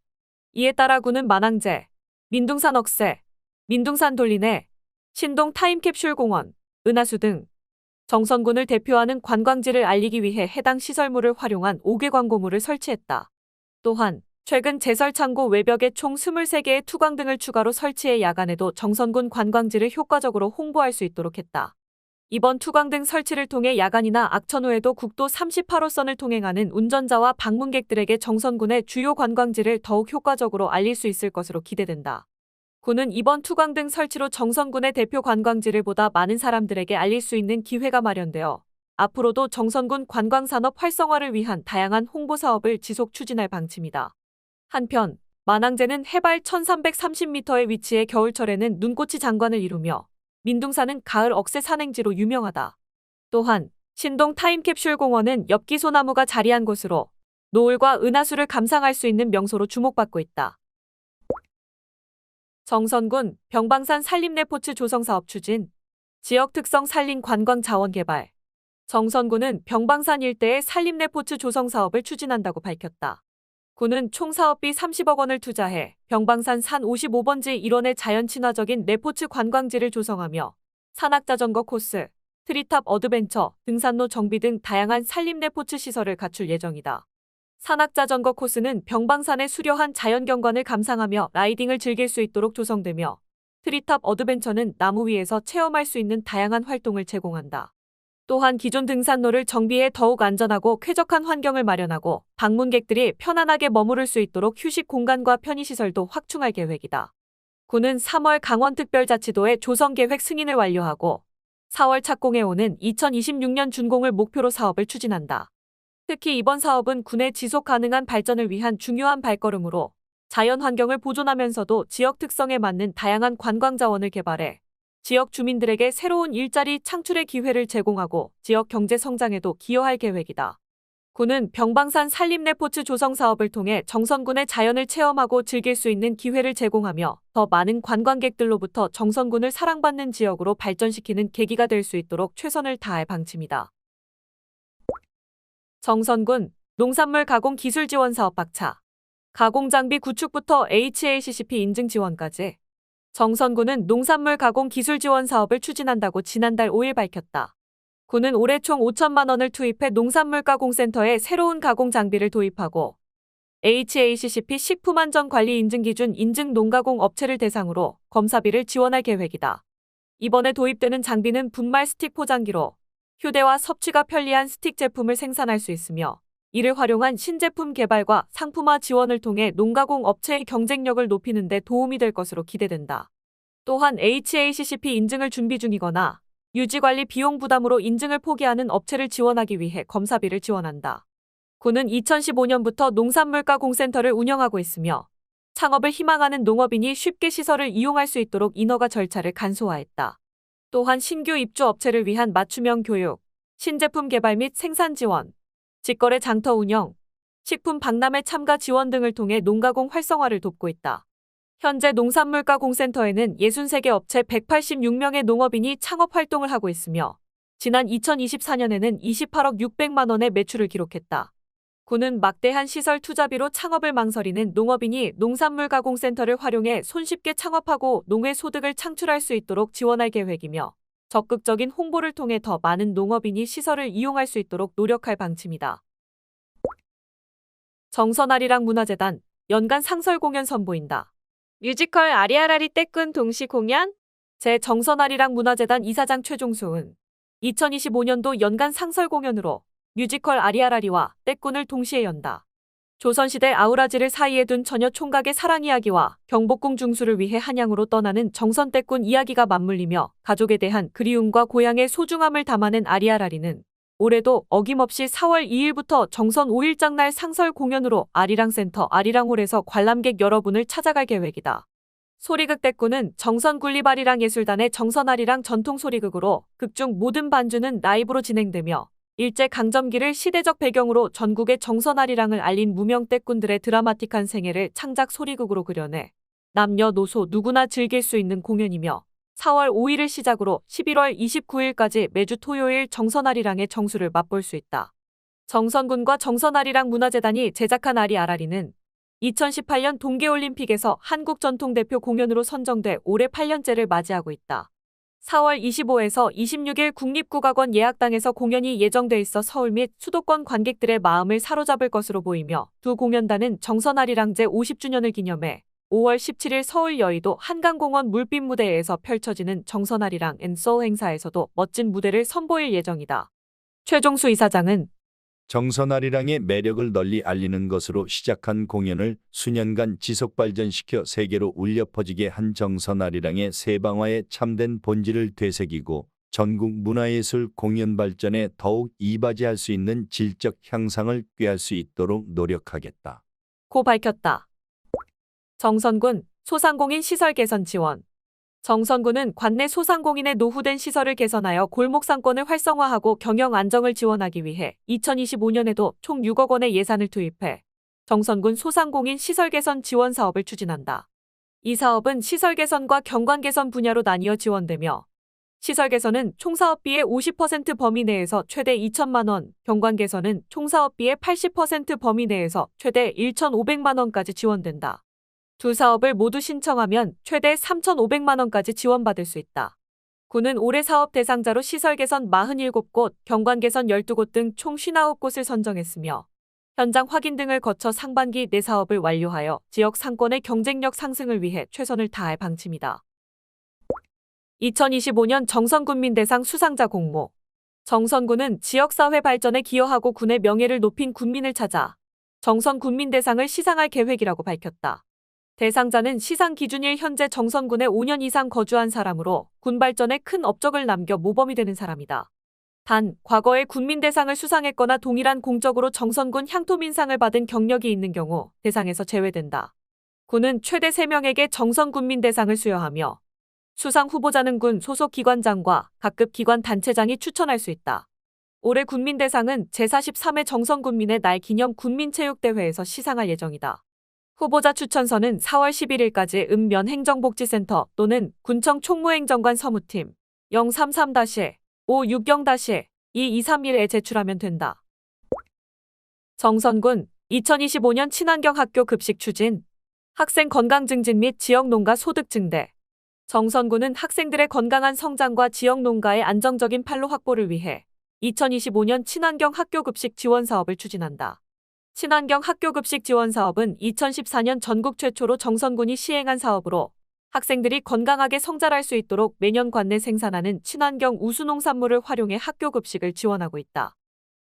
이에 따라 군은 만항제, 민둥산 억새, 민둥산 돌리내, 신동 타임캡슐 공원, 은하수 등 정선군을 대표하는 관광지를 알리기 위해 해당 시설물을 활용한 5개 광고물을 설치했다. 또한 최근 제설창고 외벽에 총 23개의 투광등을 추가로 설치해 야간에도 정선군 관광지를 효과적으로 홍보할 수 있도록 했다. 이번 투광등 설치를 통해 야간이나 악천 후에도 국도 38호선을 통행하는 운전자와 방문객들에게 정선군의 주요 관광지를 더욱 효과적으로 알릴 수 있을 것으로 기대된다. 군은 이번 투광등 설치로 정선군의 대표 관광지를 보다 많은 사람들에게 알릴 수 있는 기회가 마련되어 앞으로도 정선군 관광산업 활성화를 위한 다양한 홍보 사업을 지속 추진할 방침이다. 한편 만항제는 해발 1330m에 위치해 겨울철에는 눈꽃이 장관을 이루며 민둥산은 가을 억새 산행지로 유명하다. 또한 신동 타임캡슐 공원은 엽기 소나무가 자리한 곳으로 노을과 은하수를 감상할 수 있는 명소로 주목받고 있다. 정선군 병방산 산림레포츠 조성사업 추진. 지역 특성 산림 관광 자원 개발. 정선군은 병방산 일대의 산림레포츠 조성사업을 추진한다고 밝혔다. 군은 총 사업비 30억 원을 투자해 병방산 산 55번지 일원의 자연 친화적인 레포츠 관광지를 조성하며 산악자전거 코스, 트리탑 어드벤처, 등산로 정비 등 다양한 산림 레포츠 시설을 갖출 예정이다. 산악자전거 코스는 병방산의 수려한 자연경관을 감상하며 라이딩을 즐길 수 있도록 조성되며 트리탑 어드벤처는 나무 위에서 체험할 수 있는 다양한 활동을 제공한다. 또한 기존 등산로를 정비해 더욱 안전하고 쾌적한 환경을 마련하고 방문객들이 편안하게 머무를 수 있도록 휴식 공간과 편의시설도 확충할 계획이다. 군은 3월 강원특별자치도의 조성계획 승인을 완료하고 4월 착공해 오는 2026년 준공을 목표로 사업을 추진한다. 특히 이번 사업은 군의 지속 가능한 발전을 위한 중요한 발걸음으로 자연 환경을 보존하면서도 지역 특성에 맞는 다양한 관광 자원을 개발해 지역 주민들에게 새로운 일자리 창출의 기회를 제공하고 지역 경제 성장에도 기여할 계획이다. 군은 병방산 산림레포츠 조성 사업을 통해 정선군의 자연을 체험하고 즐길 수 있는 기회를 제공하며 더 많은 관광객들로부터 정선군을 사랑받는 지역으로 발전시키는 계기가 될 수 있도록 최선을 다할 방침이다. 정선군 농산물 가공 기술 지원 사업 박차. 가공장비 구축부터 HACCP 인증 지원까지. 정선군은 농산물 가공 기술 지원 사업을 추진한다고 지난달 5일 밝혔다. 군은 올해 총 5천만 원을 투입해 농산물 가공센터에 새로운 가공 장비를 도입하고 HACCP 식품안전관리 인증기준 인증 농가공 업체를 대상으로 검사비를 지원할 계획이다. 이번에 도입되는 장비는 분말 스틱 포장기로 휴대와 섭취가 편리한 스틱 제품을 생산할 수 있으며 이를 활용한 신제품 개발과 상품화 지원을 통해 농가공 업체의 경쟁력을 높이는 데 도움이 될 것으로 기대된다. 또한 HACCP 인증을 준비 중이거나 유지관리 비용 부담으로 인증을 포기하는 업체를 지원하기 위해 검사비를 지원한다. 군은 2015년부터 농산물 가공센터를 운영하고 있으며 창업을 희망하는 농업인이 쉽게 시설을 이용할 수 있도록 인허가 절차를 간소화했다. 또한 신규 입주 업체를 위한 맞춤형 교육, 신제품 개발 및 생산 지원, 직거래 장터 운영, 식품 박람회 참가 지원 등을 통해 농가공 활성화를 돕고 있다. 현재 농산물 가공센터에는 63개 업체 186명의 농업인이 창업 활동을 하고 있으며 지난 2024년에는 28억 600만 원의 매출을 기록했다. 군은 막대한 시설 투자비로 창업을 망설이는 농업인이 농산물 가공센터를 활용해 손쉽게 창업하고 농해 소득을 창출할 수 있도록 지원할 계획이며 적극적인 홍보를 통해 더 많은 농업인이 시설을 이용할 수 있도록 노력할 방침이다. 정선아리랑 문화재단 연간 상설 공연 선보인다. 뮤지컬 아리아라리 떼꾼 동시 공연? 정선아리랑 문화재단 이사장 최종수은 2025년도 연간 상설 공연으로 뮤지컬 아리아라리와 떼꾼을 동시에 연다. 조선시대 아우라지를 사이에 둔 처녀 총각의 사랑 이야기와 경복궁 중수를 위해 한양으로 떠나는 정선 떼꾼 이야기가 맞물리며 가족에 대한 그리움과 고향의 소중함을 담아낸 아리아라리는 올해도 어김없이 4월 2일부터 정선 5일장날 상설 공연으로 아리랑센터 아리랑홀에서 관람객 여러분을 찾아갈 계획이다. 소리극대꾸는 정선군리발이랑 예술단의 정선아리랑 전통소리극으로 극중 모든 반주는 라이브로 진행되며 일제강점기를 시대적 배경으로 전국의 정선아리랑을 알린 무명대꾼들의 드라마틱한 생애를 창작 소리극으로 그려내 남녀노소 누구나 즐길 수 있는 공연이며 4월 5일을 시작으로 11월 29일까지 매주 토요일 정선아리랑의 정수를 맛볼 수 있다. 정선군과 정선아리랑 문화재단이 제작한 아리아라리는 2018년 동계올림픽에서 한국 전통대표 공연으로 선정돼 올해 8년째를 맞이하고 있다. 4월 25에서 26일 국립국악원 예약당에서 공연이 예정돼 있어 서울 및 수도권 관객들의 마음을 사로잡을 것으로 보이며 두 공연단은 정선아리랑 제50주년을 기념해 5월 17일 서울 여의도 한강공원 물빛무대에서 펼쳐지는 정선아리랑 앤 소울 행사에서도 멋진 무대를 선보일 예정이다. 최종수 이사장은 정선아리랑의 매력을 널리 알리는 것으로 시작한 공연을 수년간 지속 발전시켜 세계로 울려 퍼지게 한 정선아리랑의 세방화의 참된 본질을 되새기고 전국 문화예술 공연 발전에 더욱 이바지할 수 있는 질적 향상을 꾀할 수 있도록 노력하겠다. 고 밝혔다. 정선군 소상공인 시설 개선 지원. 정선군은 관내 소상공인의 노후된 시설을 개선하여 골목 상권을 활성화하고 경영 안정을 지원하기 위해 2025년에도 총 6억 원의 예산을 투입해 정선군 소상공인 시설 개선 지원 사업을 추진한다. 이 사업은 시설 개선과 경관 개선 분야로 나뉘어 지원되며 시설 개선은 총사업비의 50% 범위 내에서 최대 2천만 원, 경관 개선은 총사업비의 80% 범위 내에서 최대 1,500만 원까지 지원된다. 두 사업을 모두 신청하면 최대 3,500만 원까지 지원받을 수 있다. 군은 올해 사업 대상자로 시설 개선 47곳, 경관 개선 12곳 등 총 59곳을 선정했으며 현장 확인 등을 거쳐 상반기 내 사업을 완료하여 지역 상권의 경쟁력 상승을 위해 최선을 다할 방침이다. 2025년 정선군민대상 수상자 공모. 정선군은 지역사회 발전에 기여하고 군의 명예를 높인 군민을 찾아 정선군민대상을 시상할 계획이라고 밝혔다. 대상자는 시상 기준일 현재 정선군에 5년 이상 거주한 사람으로 군 발전에 큰 업적을 남겨 모범이 되는 사람이다. 단, 과거에 군민대상을 수상했거나 동일한 공적으로 정선군 향토민상을 받은 경력이 있는 경우 대상에서 제외된다. 군은 최대 3명에게 정선군민대상을 수여하며 수상 후보자는 군 소속 기관장과 각급 기관 단체장이 추천할 수 있다. 올해 군민대상은 제43회 정선군민의 날 기념 군민체육대회에서 시상할 예정이다. 후보자 추천서는 4월 11일까지 읍면 행정복지센터 또는 군청 총무행정관 서무팀 033-560-2231에 제출하면 된다. 정선군 2025년 친환경 학교 급식 추진, 학생 건강 증진 및 지역 농가 소득 증대. 정선군은 학생들의 건강한 성장과 지역 농가의 안정적인 판로 확보를 위해 2025년 친환경 학교 급식 지원 사업을 추진한다. 친환경 학교급식 지원 사업은 2014년 전국 최초로 정선군이 시행한 사업으로 학생들이 건강하게 성장할 수 있도록 매년 관내 생산하는 친환경 우수농산물을 활용해 학교급식을 지원하고 있다.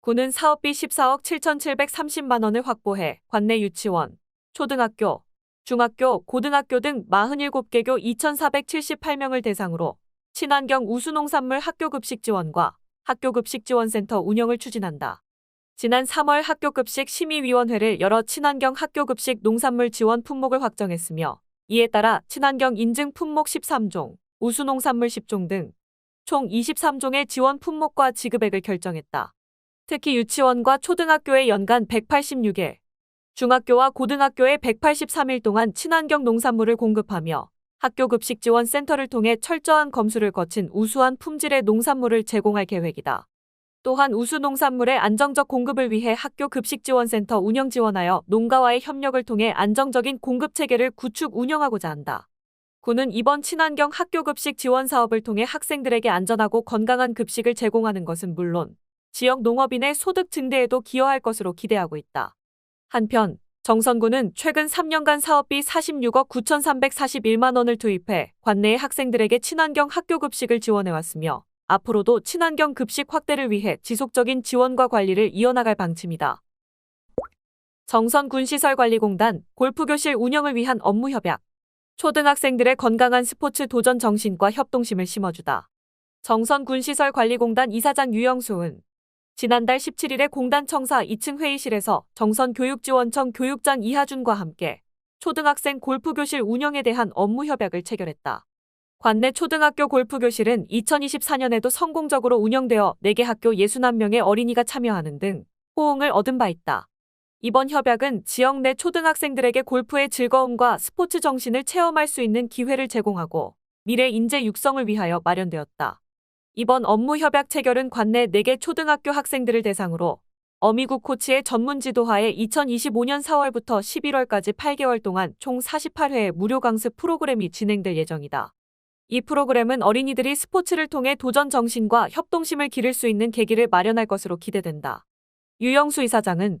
군은 사업비 14억 7,730만 원을 확보해 관내 유치원, 초등학교, 중학교, 고등학교 등 47개교 2,478명을 대상으로 친환경 우수농산물 학교급식 지원과 학교급식 지원센터 운영을 추진한다. 지난 3월 학교급식 심의위원회를 열어 친환경 학교급식 농산물 지원 품목을 확정했으며 이에 따라 친환경 인증 품목 13종, 우수농산물 10종 등 총 23종의 지원 품목과 지급액을 결정했다. 특히 유치원과 초등학교에 연간 186일, 중학교와 고등학교에 183일 동안 친환경 농산물을 공급하며 학교급식 지원센터를 통해 철저한 검수를 거친 우수한 품질의 농산물을 제공할 계획이다. 또한 우수농산물의 안정적 공급을 위해 학교급식지원센터 운영 지원하여 농가와의 협력을 통해 안정적인 공급체계를 구축 운영하고자 한다. 군은 이번 친환경 학교급식 지원 사업을 통해 학생들에게 안전하고 건강한 급식을 제공하는 것은 물론 지역 농업인의 소득 증대에도 기여할 것으로 기대하고 있다. 한편 정선군은 최근 3년간 사업비 46억 9,341만 원을 투입해 관내의 학생들에게 친환경 학교급식을 지원해왔으며 앞으로도 친환경 급식 확대를 위해 지속적인 지원과 관리를 이어나갈 방침이다. 정선군시설관리공단 골프교실 운영을 위한 업무 협약. 초등학생들의 건강한 스포츠 도전 정신과 협동심을 심어주다. 정선군시설관리공단 이사장 유영수은 지난달 17일에 공단 청사 2층 회의실에서 정선교육지원청 교육장 이하준과 함께 초등학생 골프교실 운영에 대한 업무 협약을 체결했다. 관내 초등학교 골프교실은 2024년에도 성공적으로 운영되어 4개 학교 61명의 어린이가 참여하는 등 호응을 얻은 바 있다. 이번 협약은 지역 내 초등학생들에게 골프의 즐거움과 스포츠 정신을 체험할 수 있는 기회를 제공하고 미래 인재 육성을 위하여 마련되었다. 이번 업무 협약 체결은 관내 4개 초등학교 학생들을 대상으로 어미국 코치의 전문 지도하에 2025년 4월부터 11월까지 8개월 동안 총 48회의 무료 강습 프로그램이 진행될 예정이다. 이 프로그램은 어린이들이 스포츠를 통해 도전 정신과 협동심을 기를 수 있는 계기를 마련할 것으로 기대된다. 유영수 이사장은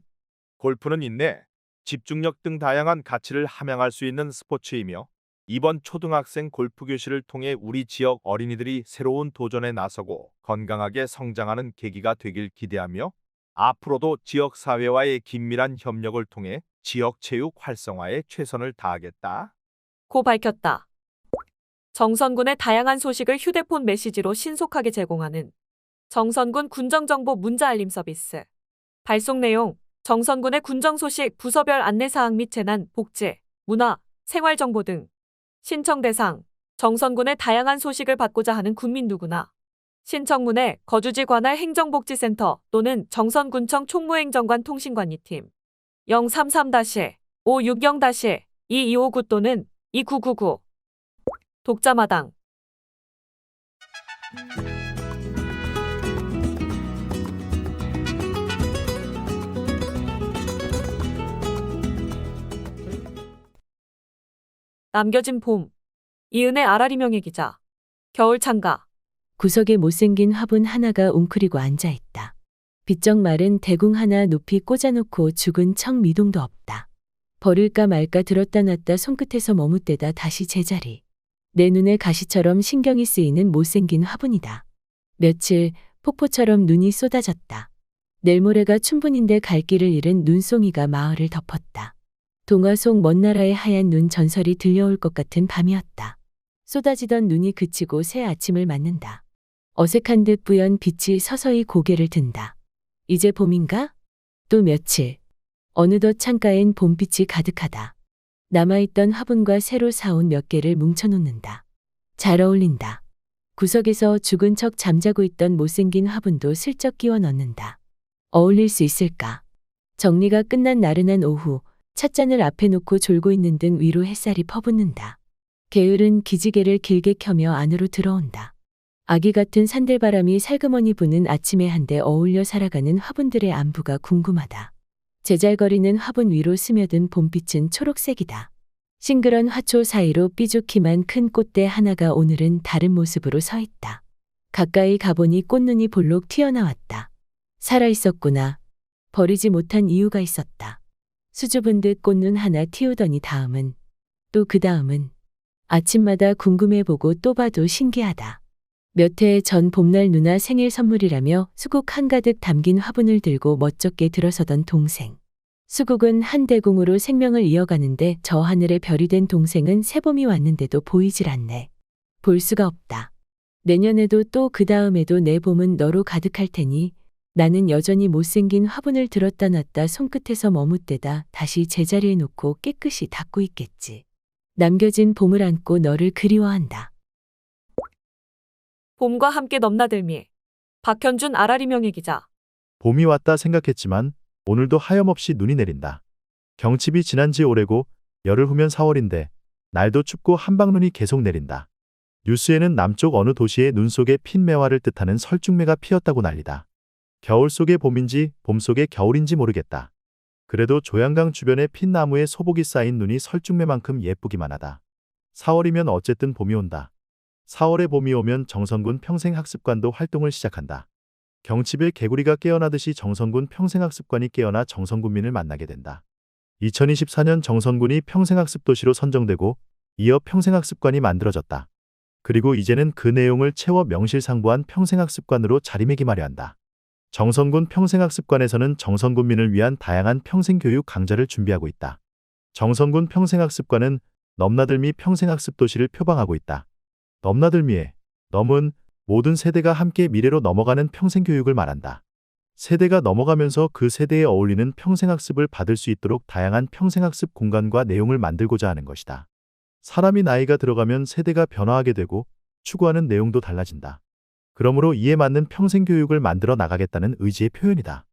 골프는 인내, 집중력 등 다양한 가치를 함양할 수 있는 스포츠이며 이번 초등학생 골프 교실을 통해 우리 지역 어린이들이 새로운 도전에 나서고 건강하게 성장하는 계기가 되길 기대하며 앞으로도 지역 사회와의 긴밀한 협력을 통해 지역 체육 활성화에 최선을 다하겠다. 고 밝혔다. 정선군의 다양한 소식을 휴대폰 메시지로 신속하게 제공하는 정선군 군정정보 문자 알림 서비스. 발송 내용: 정선군의 군정 소식, 부서별 안내사항 및 재난, 복지, 문화, 생활정보 등. 신청 대상: 정선군의 다양한 소식을 받고자 하는 국민 누구나. 신청문에 거주지 관할 행정복지센터 또는 정선군청 총무행정관 통신관리팀 033-560-2259 또는 2999. 독자마당. 남겨진 봄. 이은혜 아라리명예 기자. 겨울 창가. 구석에 못생긴 화분 하나가 웅크리고 앉아있다. 비쩍 마른 대궁 하나 높이 꽂아놓고 죽은 척 미동도 없다. 버릴까 말까 들었다 놨다 손끝에서 머뭇대다 다시 제자리. 내 눈에 가시처럼 신경이 쓰이는 못생긴 화분이다. 며칠 폭포처럼 눈이 쏟아졌다. 내일 모레가 춘분인데 갈 길을 잃은 눈송이가 마을을 덮었다. 동화 속 먼 나라의 하얀 눈 전설이 들려올 것 같은 밤이었다. 쏟아지던 눈이 그치고 새 아침을 맞는다. 어색한 듯 뿌연 빛이 서서히 고개를 든다. 이제 봄인가? 또 며칠. 어느덧 창가엔 봄빛이 가득하다. 남아있던 화분과 새로 사온 몇 개를 뭉쳐놓는다. 잘 어울린다. 구석에서 죽은 척 잠자고 있던 못생긴 화분도 슬쩍 끼워 넣는다. 어울릴 수 있을까? 정리가 끝난 나른한 오후, 찻잔을 앞에 놓고 졸고 있는 등 위로 햇살이 퍼붓는다. 게으른 기지개를 길게 켜며 안으로 들어온다. 아기 같은 산들바람이 살그머니 부는 아침에 한데 어울려 살아가는 화분들의 안부가 궁금하다. 제잘거리는 화분 위로 스며든 봄빛은 초록색이다. 싱그런 화초 사이로 삐죽히만 큰 꽃대 하나가 오늘은 다른 모습으로 서 있다. 가까이 가보니 꽃눈이 볼록 튀어나왔다. 살아있었구나. 버리지 못한 이유가 있었다. 수줍은 듯 꽃눈 하나 틔우더니 다음은, 또 그 다음은, 아침마다 궁금해보고 또 봐도 신기하다. 몇 해 전 봄날 누나 생일 선물이라며 수국 한가득 담긴 화분을 들고 멋쩍게 들어서던 동생. 수국은 한 대궁으로 생명을 이어가는데 저 하늘에 별이 된 동생은 새봄이 왔는데도 보이질 않네. 볼 수가 없다. 내년에도 또 그 다음에도 내 봄은 너로 가득할 테니 나는 여전히 못생긴 화분을 들었다 놨다 손끝에서 머뭇대다 다시 제자리에 놓고 깨끗이 닦고 있겠지. 남겨진 봄을 안고 너를 그리워한다. 봄과 함께 넘나들미. 박현준 아라리명예 기자. 봄이 왔다 생각했지만 오늘도 하염없이 눈이 내린다. 경칩이 지난 지 오래고 열흘 후면 4월인데 날도 춥고 한방눈이 계속 내린다. 뉴스에는 남쪽 어느 도시의 눈 속에 핀 매화를 뜻하는 설중매가 피었다고 난리다. 겨울 속의 봄인지 봄 속의 겨울인지 모르겠다. 그래도 조양강 주변에 핀 나무에 소복이 쌓인 눈이 설중매만큼 예쁘기만 하다. 4월이면 어쨌든 봄이 온다. 4월에 봄이 오면 정선군 평생학습관도 활동을 시작한다. 경칩에 개구리가 깨어나듯이 정선군 평생학습관이 깨어나 정선군민을 만나게 된다. 2024년 정선군이 평생학습도시로 선정되고 이어 평생학습관이 만들어졌다. 그리고 이제는 그 내용을 채워 명실상부한 평생학습관으로 자리매김하려 한다. 정선군 평생학습관에서는 정선군민을 위한 다양한 평생교육 강좌를 준비하고 있다. 정선군 평생학습관은 넘나들미 평생학습도시를 표방하고 있다. 넘나들미의 넘은 모든 세대가 함께 미래로 넘어가는 평생교육을 말한다. 세대가 넘어가면서 그 세대에 어울리는 평생학습을 받을 수 있도록 다양한 평생학습 공간과 내용을 만들고자 하는 것이다. 사람이 나이가 들어가면 세대가 변화하게 되고 추구하는 내용도 달라진다. 그러므로 이에 맞는 평생교육을 만들어 나가겠다는 의지의 표현이다.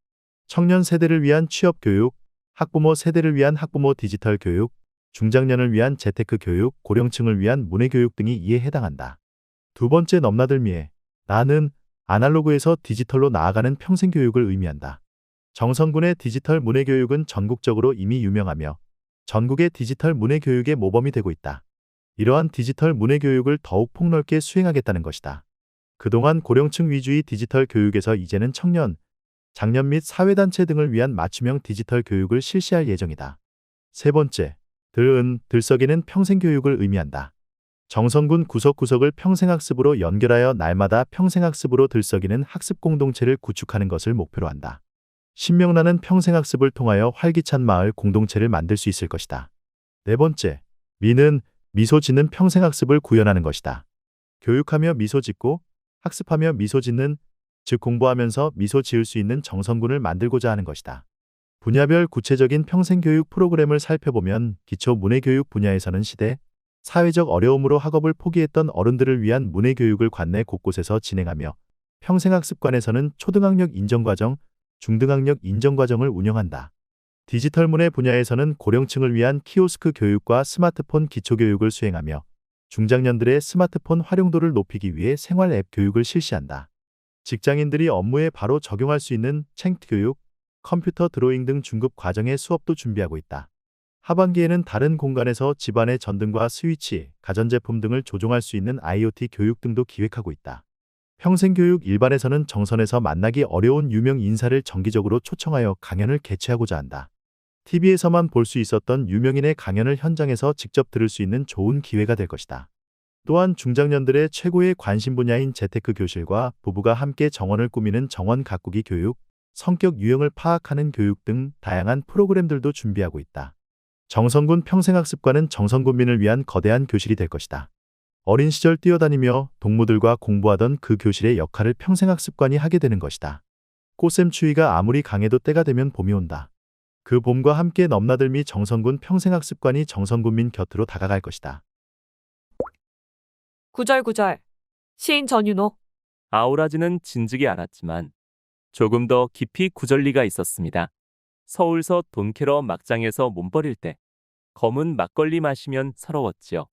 청년 세대를 위한 취업교육, 학부모 세대를 위한 학부모 디지털 교육, 중장년을 위한 재테크 교육, 고령층을 위한 문해교육 등이 이에 해당한다. 두 번째 넘나들미에 나는 아날로그에서 디지털로 나아가는 평생교육을 의미한다. 정성군의 디지털 문해교육은 전국적으로 이미 유명하며 전국의 디지털 문해교육의 모범이 되고 있다. 이러한 디지털 문해교육을 더욱 폭넓게 수행하겠다는 것이다. 그동안 고령층 위주의 디지털 교육에서 이제는 청년, 장년 및 사회단체 등을 위한 맞춤형 디지털 교육을 실시할 예정이다. 세 번째, 들썩이는 평생교육을 의미한다. 정성군 구석구석을 평생학습으로 연결하여 날마다 평생학습으로 들썩이는 학습 공동체를 구축하는 것을 목표로 한다. 신명나는 평생학습을 통하여 활기찬 마을 공동체를 만들 수 있을 것이다. 네 번째, 미는 미소 짓는 평생학습을 구현하는 것이다. 교육하며 미소 짓고 학습하며 미소 짓는, 즉 공부하면서 미소 지을 수 있는 정성군을 만들고자 하는 것이다. 분야별 구체적인 평생교육 프로그램을 살펴보면 기초 문해교육 분야에서는 시대, 사회적 어려움으로 학업을 포기했던 어른들을 위한 문해교육을 관내 곳곳에서 진행하며 평생학습관에서는 초등학력 인정과정, 중등학력 인정과정을 운영한다. 디지털 문해 분야에서는 고령층을 위한 키오스크 교육과 스마트폰 기초교육을 수행하며 중장년들의 스마트폰 활용도를 높이기 위해 생활 앱 교육을 실시한다. 직장인들이 업무에 바로 적용할 수 있는 챙트 교육, 컴퓨터 드로잉 등 중급 과정의 수업도 준비하고 있다. 하반기에는 다른 공간에서 집안의 전등과 스위치, 가전제품 등을 조종할 수 있는 IoT 교육 등도 기획하고 있다. 평생교육 일반에서는 정선에서 만나기 어려운 유명 인사를 정기적으로 초청하여 강연을 개최하고자 한다. TV에서만 볼 수 있었던 유명인의 강연을 현장에서 직접 들을 수 있는 좋은 기회가 될 것이다. 또한 중장년들의 최고의 관심 분야인 재테크 교실과 부부가 함께 정원을 꾸미는 정원 가꾸기 교육, 성격 유형을 파악하는 교육 등 다양한 프로그램들도 준비하고 있다. 정성군 평생학습관은 정성군민을 위한 거대한 교실이 될 것이다. 어린 시절 뛰어다니며 동무들과 공부하던 그 교실의 역할을 평생학습관이 하게 되는 것이다. 꽃샘 추위가 아무리 강해도 때가 되면 봄이 온다. 그 봄과 함께 넘나들미 정성군 평생학습관이 정성군민 곁으로 다가갈 것이다. 구절구절. 시인 전윤호. 아우라지는 진즉이 알았지만 조금 더 깊이 구절리가 있었습니다. 서울서 돈 캐러 막장에서 몸 버릴 때 검은 막걸리 마시면 서러웠지요.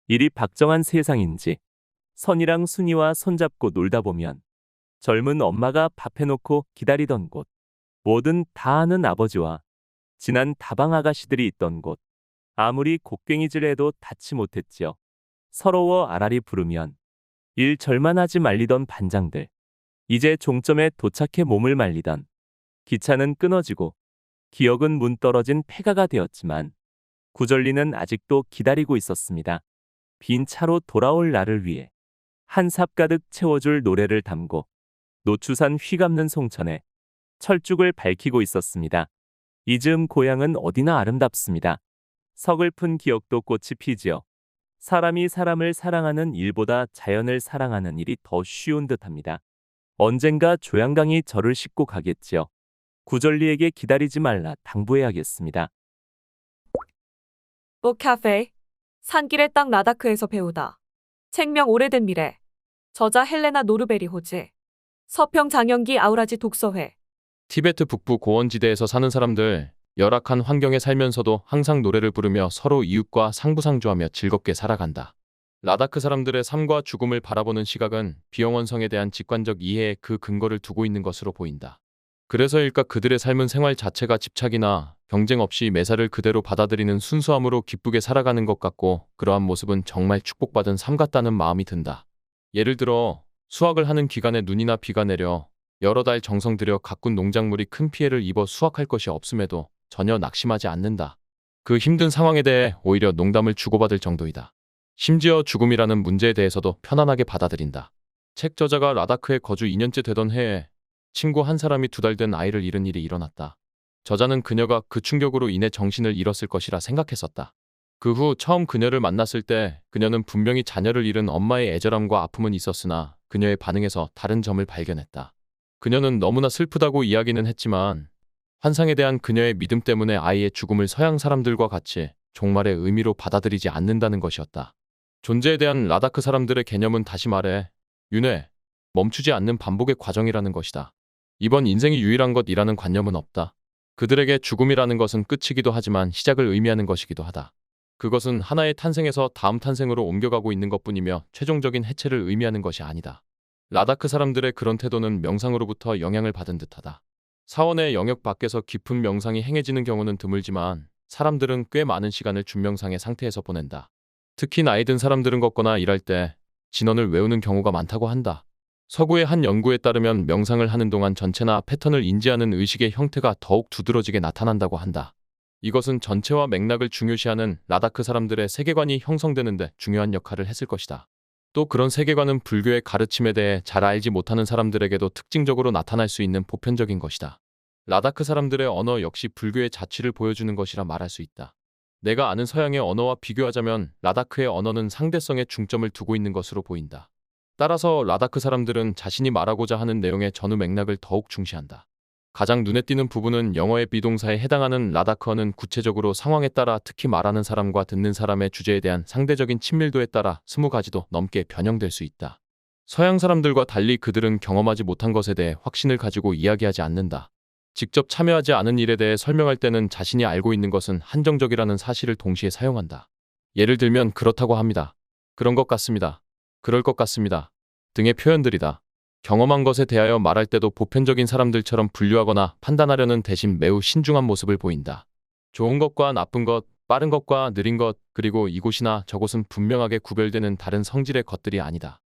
일이 박정한 세상인지 선이랑 순이와 손잡고 놀다 보면 젊은 엄마가 밥 해놓고 기다리던 곳, 뭐든 다 아는 아버지와 지난 다방 아가씨들이 있던 곳, 아무리 곡괭이질해도 닿지 못했지요. 서러워 아라리 부르면 일 절만하지 말리던 반장들, 이제 종점에 도착해 몸을 말리던 기차는 끊어지고 기억은 문 떨어진 폐가가 되었지만 구절리는 아직도 기다리고 있었습니다. 빈 차로 돌아올 나를 위해 한 삽 가득 채워줄 노래를 담고 노추산 휘감는 송천에 철쭉을 밝히고 있었습니다. 이 즈음 고향은 어디나 아름답습니다. 서글픈 기억도 꽃이 피지요. 사람이 사람을 사랑하는 일보다 자연을 사랑하는 일이 더 쉬운 듯합니다. 언젠가 조양강이 저를 싣고 가겠지요. 구절리에게 기다리지 말라 당부해야겠습니다. 북카페. 산길의 땅 라다크에서 배우다. 책명 오래된 미래. 저자 헬레나 노르베리 호즈. 서평 장영기 아우라지 독서회. 티베트 북부 고원지대에서 사는 사람들, 열악한 환경에 살면서도 항상 노래를 부르며 서로 이웃과 상부상조하며 즐겁게 살아간다. 라다크 사람들의 삶과 죽음을 바라보는 시각은 비영원성에 대한 직관적 이해에 그 근거를 두고 있는 것으로 보인다. 그래서일까 그들의 삶은 생활 자체가 집착이나 경쟁 없이 매사를 그대로 받아들이는 순수함으로 기쁘게 살아가는 것 같고, 그러한 모습은 정말 축복받은 삶 같다는 마음이 든다. 예를 들어 수확을 하는 기간에 눈이나 비가 내려 여러 달 정성 들여 가꾼 농작물이 큰 피해를 입어 수확할 것이 없음에도 전혀 낙심하지 않는다. 그 힘든 상황에 대해 오히려 농담을 주고받을 정도이다. 심지어 죽음이라는 문제에 대해서도 편안하게 받아들인다. 책 저자가 라다크에 거주 2년째 되던 해에 친구 한 사람이 2달 된 아이를 잃은 일이 일어났다. 저자는 그녀가 그 충격으로 인해 정신을 잃었을 것이라 생각했었다. 그 후 처음 그녀를 만났을 때 그녀는 분명히 자녀를 잃은 엄마의 애절함과 아픔은 있었으나 그녀의 반응에서 다른 점을 발견했다. 그녀는 너무나 슬프다고 이야기는 했지만 환상에 대한 그녀의 믿음 때문에 아이의 죽음을 서양 사람들과 같이 종말의 의미로 받아들이지 않는다는 것이었다. 존재에 대한 라다크 사람들의 개념은 다시 말해 윤회, 멈추지 않는 반복의 과정이라는 것이다. 이번 인생이 유일한 것이라는 관념은 없다. 그들에게 죽음이라는 것은 끝이기도 하지만 시작을 의미하는 것이기도 하다. 그것은 하나의 탄생에서 다음 탄생으로 옮겨가고 있는 것뿐이며 최종적인 해체를 의미하는 것이 아니다. 라다크 사람들의 그런 태도는 명상으로부터 영향을 받은 듯하다. 사원의 영역 밖에서 깊은 명상이 행해지는 경우는 드물지만 사람들은 꽤 많은 시간을 준명상의 상태에서 보낸다. 특히 나이 든 사람들은 걷거나 일할 때 진언을 외우는 경우가 많다고 한다. 서구의 한 연구에 따르면 명상을 하는 동안 전체나 패턴을 인지하는 의식의 형태가 더욱 두드러지게 나타난다고 한다. 이것은 전체와 맥락을 중요시하는 라다크 사람들의 세계관이 형성되는 데 중요한 역할을 했을 것이다. 또 그런 세계관은 불교의 가르침에 대해 잘 알지 못하는 사람들에게도 특징적으로 나타날 수 있는 보편적인 것이다. 라다크 사람들의 언어 역시 불교의 자취를 보여주는 것이라 말할 수 있다. 내가 아는 서양의 언어와 비교하자면 라다크의 언어는 상대성에 중점을 두고 있는 것으로 보인다. 따라서 라다크 사람들은 자신이 말하고자 하는 내용의 전후 맥락을 더욱 중시한다. 가장 눈에 띄는 부분은 영어의 비동사에 해당하는 라다크어는 구체적으로 상황에 따라 특히 말하는 사람과 듣는 사람의 주제에 대한 상대적인 친밀도에 따라 20가지도 넘게 변형될 수 있다. 서양 사람들과 달리 그들은 경험하지 못한 것에 대해 확신을 가지고 이야기하지 않는다. 직접 참여하지 않은 일에 대해 설명할 때는 자신이 알고 있는 것은 한정적이라는 사실을 동시에 사용한다. 예를 들면 그렇다고 합니다. 그런 것 같습니다. 그럴 것 같습니다. 등의 표현들이다. 경험한 것에 대하여 말할 때도 보편적인 사람들처럼 분류하거나 판단하려는 대신 매우 신중한 모습을 보인다. 좋은 것과 나쁜 것, 빠른 것과 느린 것, 그리고 이곳이나 저곳은 분명하게 구별되는 다른 성질의 것들이 아니다.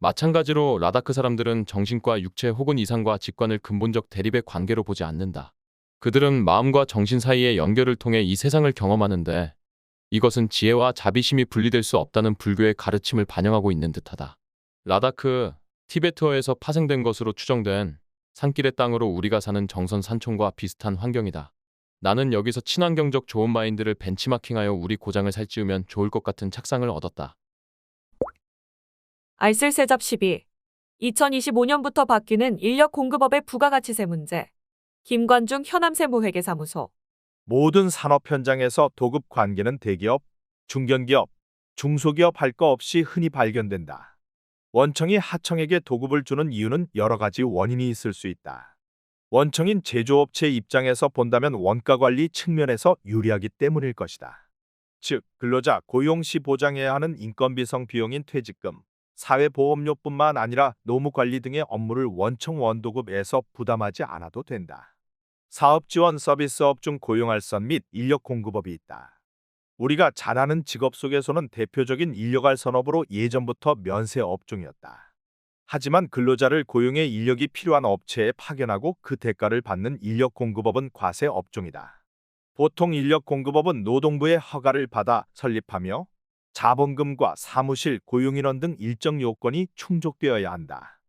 마찬가지로 라다크 사람들은 정신과 육체 혹은 이상과 직관을 근본적 대립의 관계로 보지 않는다. 그들은 마음과 정신 사이의 연결을 통해 이 세상을 경험하는데 이것은 지혜와 자비심이 분리될 수 없다는 불교의 가르침을 반영하고 있는 듯하다. 라다크, 티베트어에서 파생된 것으로 추정된 산길의 땅으로 우리가 사는 정선 산촌과 비슷한 환경이다. 나는 여기서 친환경적 좋은 마인드를 벤치마킹하여 우리 고장을 살찌우면 좋을 것 같은 착상을 얻었다. 알쓸세잡 12. 2025년부터 바뀌는 인력 공급업의 부가가치세 문제. 김관중 현암세무회계사무소. 모든 산업 현장에서 도급 관계는 대기업, 중견기업, 중소기업 할 거 없이 흔히 발견된다. 원청이 하청에게 도급을 주는 이유는 여러 가지 원인이 있을 수 있다. 원청인 제조업체 입장에서 본다면 원가 관리 측면에서 유리하기 때문일 것이다. 즉, 근로자 고용 시 보장해야 하는 인건비성 비용인 퇴직금, 사회보험료뿐만 아니라 노무관리 등의 업무를 원청 원도급에서 부담하지 않아도 된다. 사업지원 서비스업 중 고용알선 및 인력공급업이 있다. 우리가 잘 아는 직업 속에서는 대표적인 인력알 선업으로 예전부터 면세 업종이었다. 하지만 근로자를 고용해 인력이 필요한 업체에 파견하고 그 대가를 받는 인력공급업은 과세 업종이다. 보통 인력공급업은 노동부의 허가를 받아 설립하며 자본금과 사무실, 고용인원 등 일정 요건이 충족되어야 한다.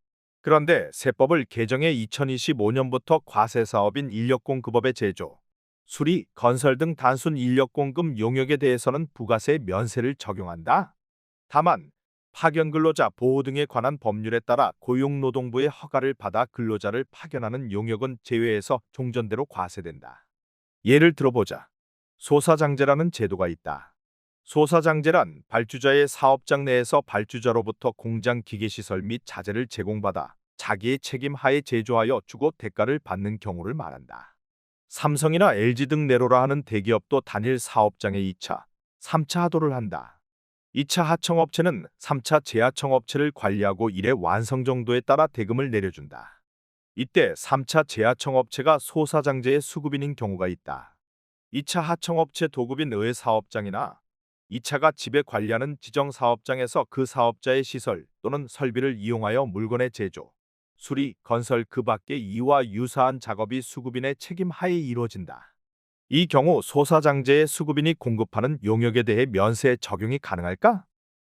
그런데 세법을 개정해 2025년부터 과세사업인 인력공급업의 제조, 수리, 건설 등 단순 인력공급 용역에 대해서는 부가세 면세를 적용한다. 다만 파견 근로자 보호 등에 관한 법률에 따라 고용노동부의 허가를 받아 근로자를 파견하는 용역은 제외해서 종전대로 과세된다. 예를 들어보자. 소사장제라는 제도가 있다. 소사장제란 발주자의 사업장 내에서 발주자로부터 공장 기계시설 및 자재를 제공받아 자기의 책임 하에 제조하여 주고 대가를 받는 경우를 말한다. 삼성이나 LG 등 내로라 하는 대기업도 단일 사업장에 2차, 3차 하도를 한다. 2차 하청업체는 3차 재하청업체를 관리하고 일의 완성 정도에 따라 대금을 내려준다. 이때 3차 재하청업체가 소사장제의 수급인인 경우가 있다. 2차 하청업체 도급인 의 사업장이나 2차가 지배 관리하는 지정 사업장에서 그 사업자의 시설 또는 설비를 이용하여 물건의 제조, 수리, 건설 그 밖의 이와 유사한 작업이 수급인의 책임 하에 이루어진다. 이 경우 소사장제의 수급인이 공급하는 용역에 대해 면세 적용이 가능할까?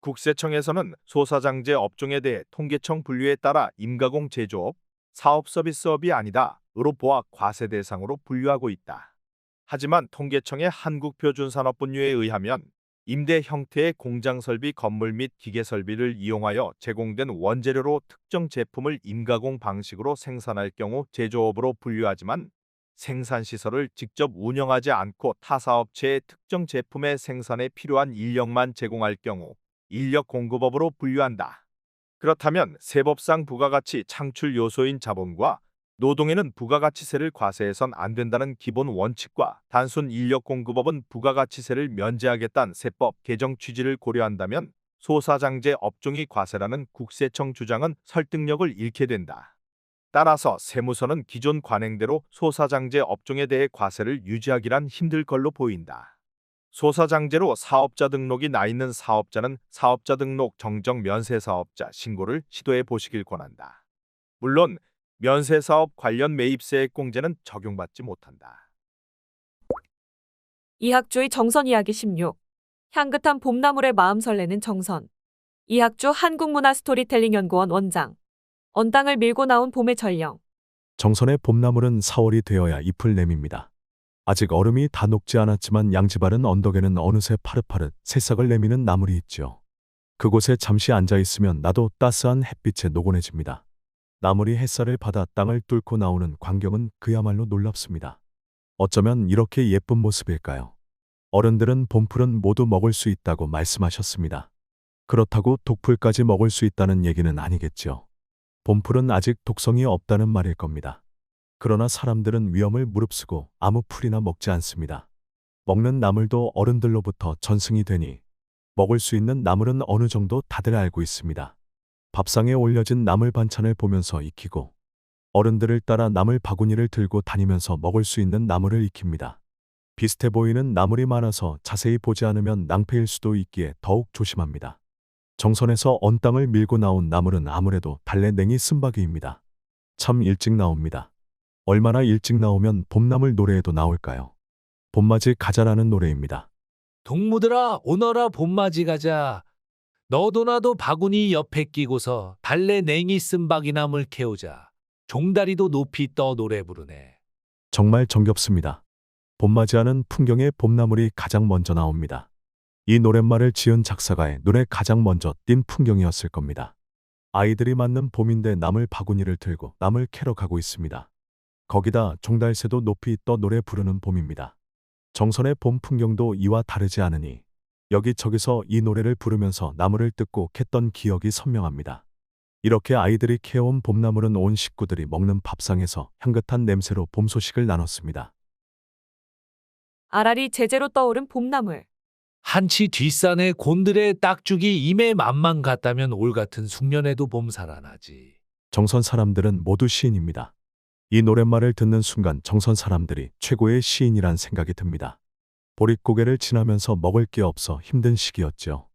국세청에서는 소사장제 업종에 대해 통계청 분류에 따라 임가공 제조업, 사업 서비스업이 아니다 으로 보아 과세 대상으로 분류하고 있다. 하지만 통계청의 한국표준산업분류에 의하면 임대 형태의 공장 설비 건물 및 기계 설비를 이용하여 제공된 원재료로 특정 제품을 임가공 방식으로 생산할 경우 제조업으로 분류하지만 생산시설을 직접 운영하지 않고 타사업체의 특정 제품의 생산에 필요한 인력만 제공할 경우 인력 공급업으로 분류한다. 그렇다면 세법상 부가가치 창출 요소인 자본과 노동에는 부가가치세를 과세해선 안 된다는 기본 원칙과 단순 인력 공급업은 부가가치세를 면제하겠다는 세법 개정 취지를 고려한다면 소사장제 업종이 과세라는 국세청 주장은 설득력을 잃게 된다. 따라서 세무서는 기존 관행대로 소사장제 업종에 대해 과세를 유지하기란 힘들 걸로 보인다. 소사장제로 사업자 등록이 나 있는 사업자는 사업자 등록 정정 면세사업자 신고를 시도해 보시길 권한다. 물론 면세사업 관련 매입세액 공제는 적용받지 못한다. 이학주의 정선 이야기 16. 향긋한 봄나물에 마음 설레는 정선. 이학주 한국문화스토리텔링연구원 원장. 언땅을 밀고 나온 봄의 전령. 정선의 봄나물은 4월이 되어야 잎을 내밉니다. 아직 얼음이 다 녹지 않았지만 양지바른 언덕에는 어느새 파릇파릇 새싹을 내미는 나물이 있죠. 그곳에 잠시 앉아 있으면 나도 따스한 햇빛에 노곤해집니다. 나물이 햇살을 받아 땅을 뚫고 나오는 광경은 그야말로 놀랍습니다. 어쩌면 이렇게 예쁜 모습일까요? 어른들은 봄풀은 모두 먹을 수 있다고 말씀하셨습니다. 그렇다고 독풀까지 먹을 수 있다는 얘기는 아니겠죠. 봄풀은 아직 독성이 없다는 말일 겁니다. 그러나 사람들은 위험을 무릅쓰고 아무 풀이나 먹지 않습니다. 먹는 나물도 어른들로부터 전승이 되니 먹을 수 있는 나물은 어느 정도 다들 알고 있습니다. 밥상에 올려진 나물 반찬을 보면서 익히고 어른들을 따라 나물 바구니를 들고 다니면서 먹을 수 있는 나물을 익힙니다. 비슷해 보이는 나물이 많아서 자세히 보지 않으면 낭패일 수도 있기에 더욱 조심합니다. 정선에서 언 땅을 밀고 나온 나물은 아무래도 달래냉이 쓴바귀입니다. 참 일찍 나옵니다. 얼마나 일찍 나오면 봄나물 노래에도 나올까요? 봄맞이 가자라는 노래입니다. 동무들아 오너라 봄맞이 가자. 너도 나도 바구니 옆에 끼고서 달래 냉이 쓴박이나물 캐오자. 종다리도 높이 떠 노래 부르네. 정말 정겹습니다. 봄맞이하는 풍경에 봄나물이 가장 먼저 나옵니다. 이 노랫말을 지은 작사가의 눈에 가장 먼저 띈 풍경이었을 겁니다. 아이들이 맞는 봄인데 나물 바구니를 들고 나물 캐러 가고 있습니다. 거기다 종달새도 높이 떠 노래 부르는 봄입니다. 정선의 봄 풍경도 이와 다르지 않으니 여기저기서 이 노래를 부르면서 나물을 뜯고 캤던 기억이 선명합니다. 이렇게 아이들이 캐온 봄나물은 온 식구들이 먹는 밥상에서 향긋한 냄새로 봄 소식을 나눴습니다. 아라리 제제로 떠오른 봄나물. 한치 뒷산에 곤드레 딱죽이 임의 맘만 같다면 올 같은 숙련에도 봄 살아나지. 정선 사람들은 모두 시인입니다. 이 노랫말을 듣는 순간 정선 사람들이 최고의 시인이란 생각이 듭니다. 보릿고개를 지나면서 먹을 게 없어 힘든 시기였죠.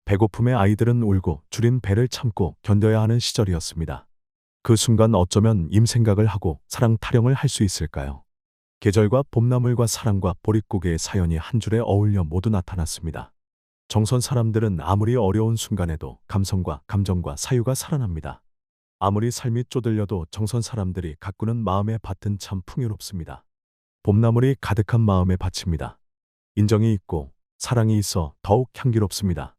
배고픔에 아이들은 울고 줄인 배를 참고 견뎌야 하는 시절이었습니다. 그 순간 어쩌면 임생각을 하고 사랑 타령을 할 수 있을까요? 계절과 봄나물과 사랑과 보릿고개의 사연이 한 줄에 어울려 모두 나타났습니다. 정선 사람들은 아무리 어려운 순간에도 감성과 감정과 사유가 살아납니다. 아무리 삶이 쪼들려도 정선 사람들이 가꾸는 마음의 밭은 참 풍요롭습니다. 봄나물이 가득한 마음의 밭입니다. 인정이 있고 사랑이 있어 더욱 향기롭습니다.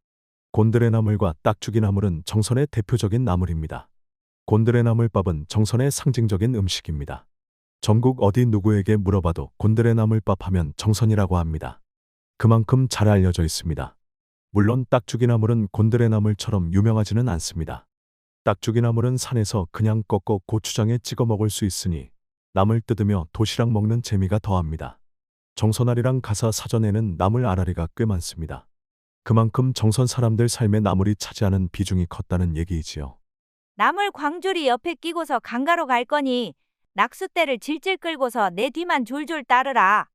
곤드레 나물과 딱죽이 나물은 정선의 대표적인 나물입니다. 곤드레 나물밥은 정선의 상징적인 음식입니다. 전국 어디 누구에게 물어봐도 곤드레 나물밥 하면 정선이라고 합니다. 그만큼 잘 알려져 있습니다. 물론 딱죽이 나물은 곤드레 나물처럼 유명하지는 않습니다. 딱죽이 나물은 산에서 그냥 꺾어 고추장에 찍어 먹을 수 있으니 나물 뜯으며 도시락 먹는 재미가 더합니다. 정선아리랑 가사 사전에는 나물 아라리가 꽤 많습니다. 그만큼 정선 사람들 삶에 나물이 차지하는 비중이 컸다는 얘기이지요. 나물 광줄이 옆에 끼고서 강가로 갈 거니 낙수대를 질질 끌고서 내 뒤만 졸졸 따르라.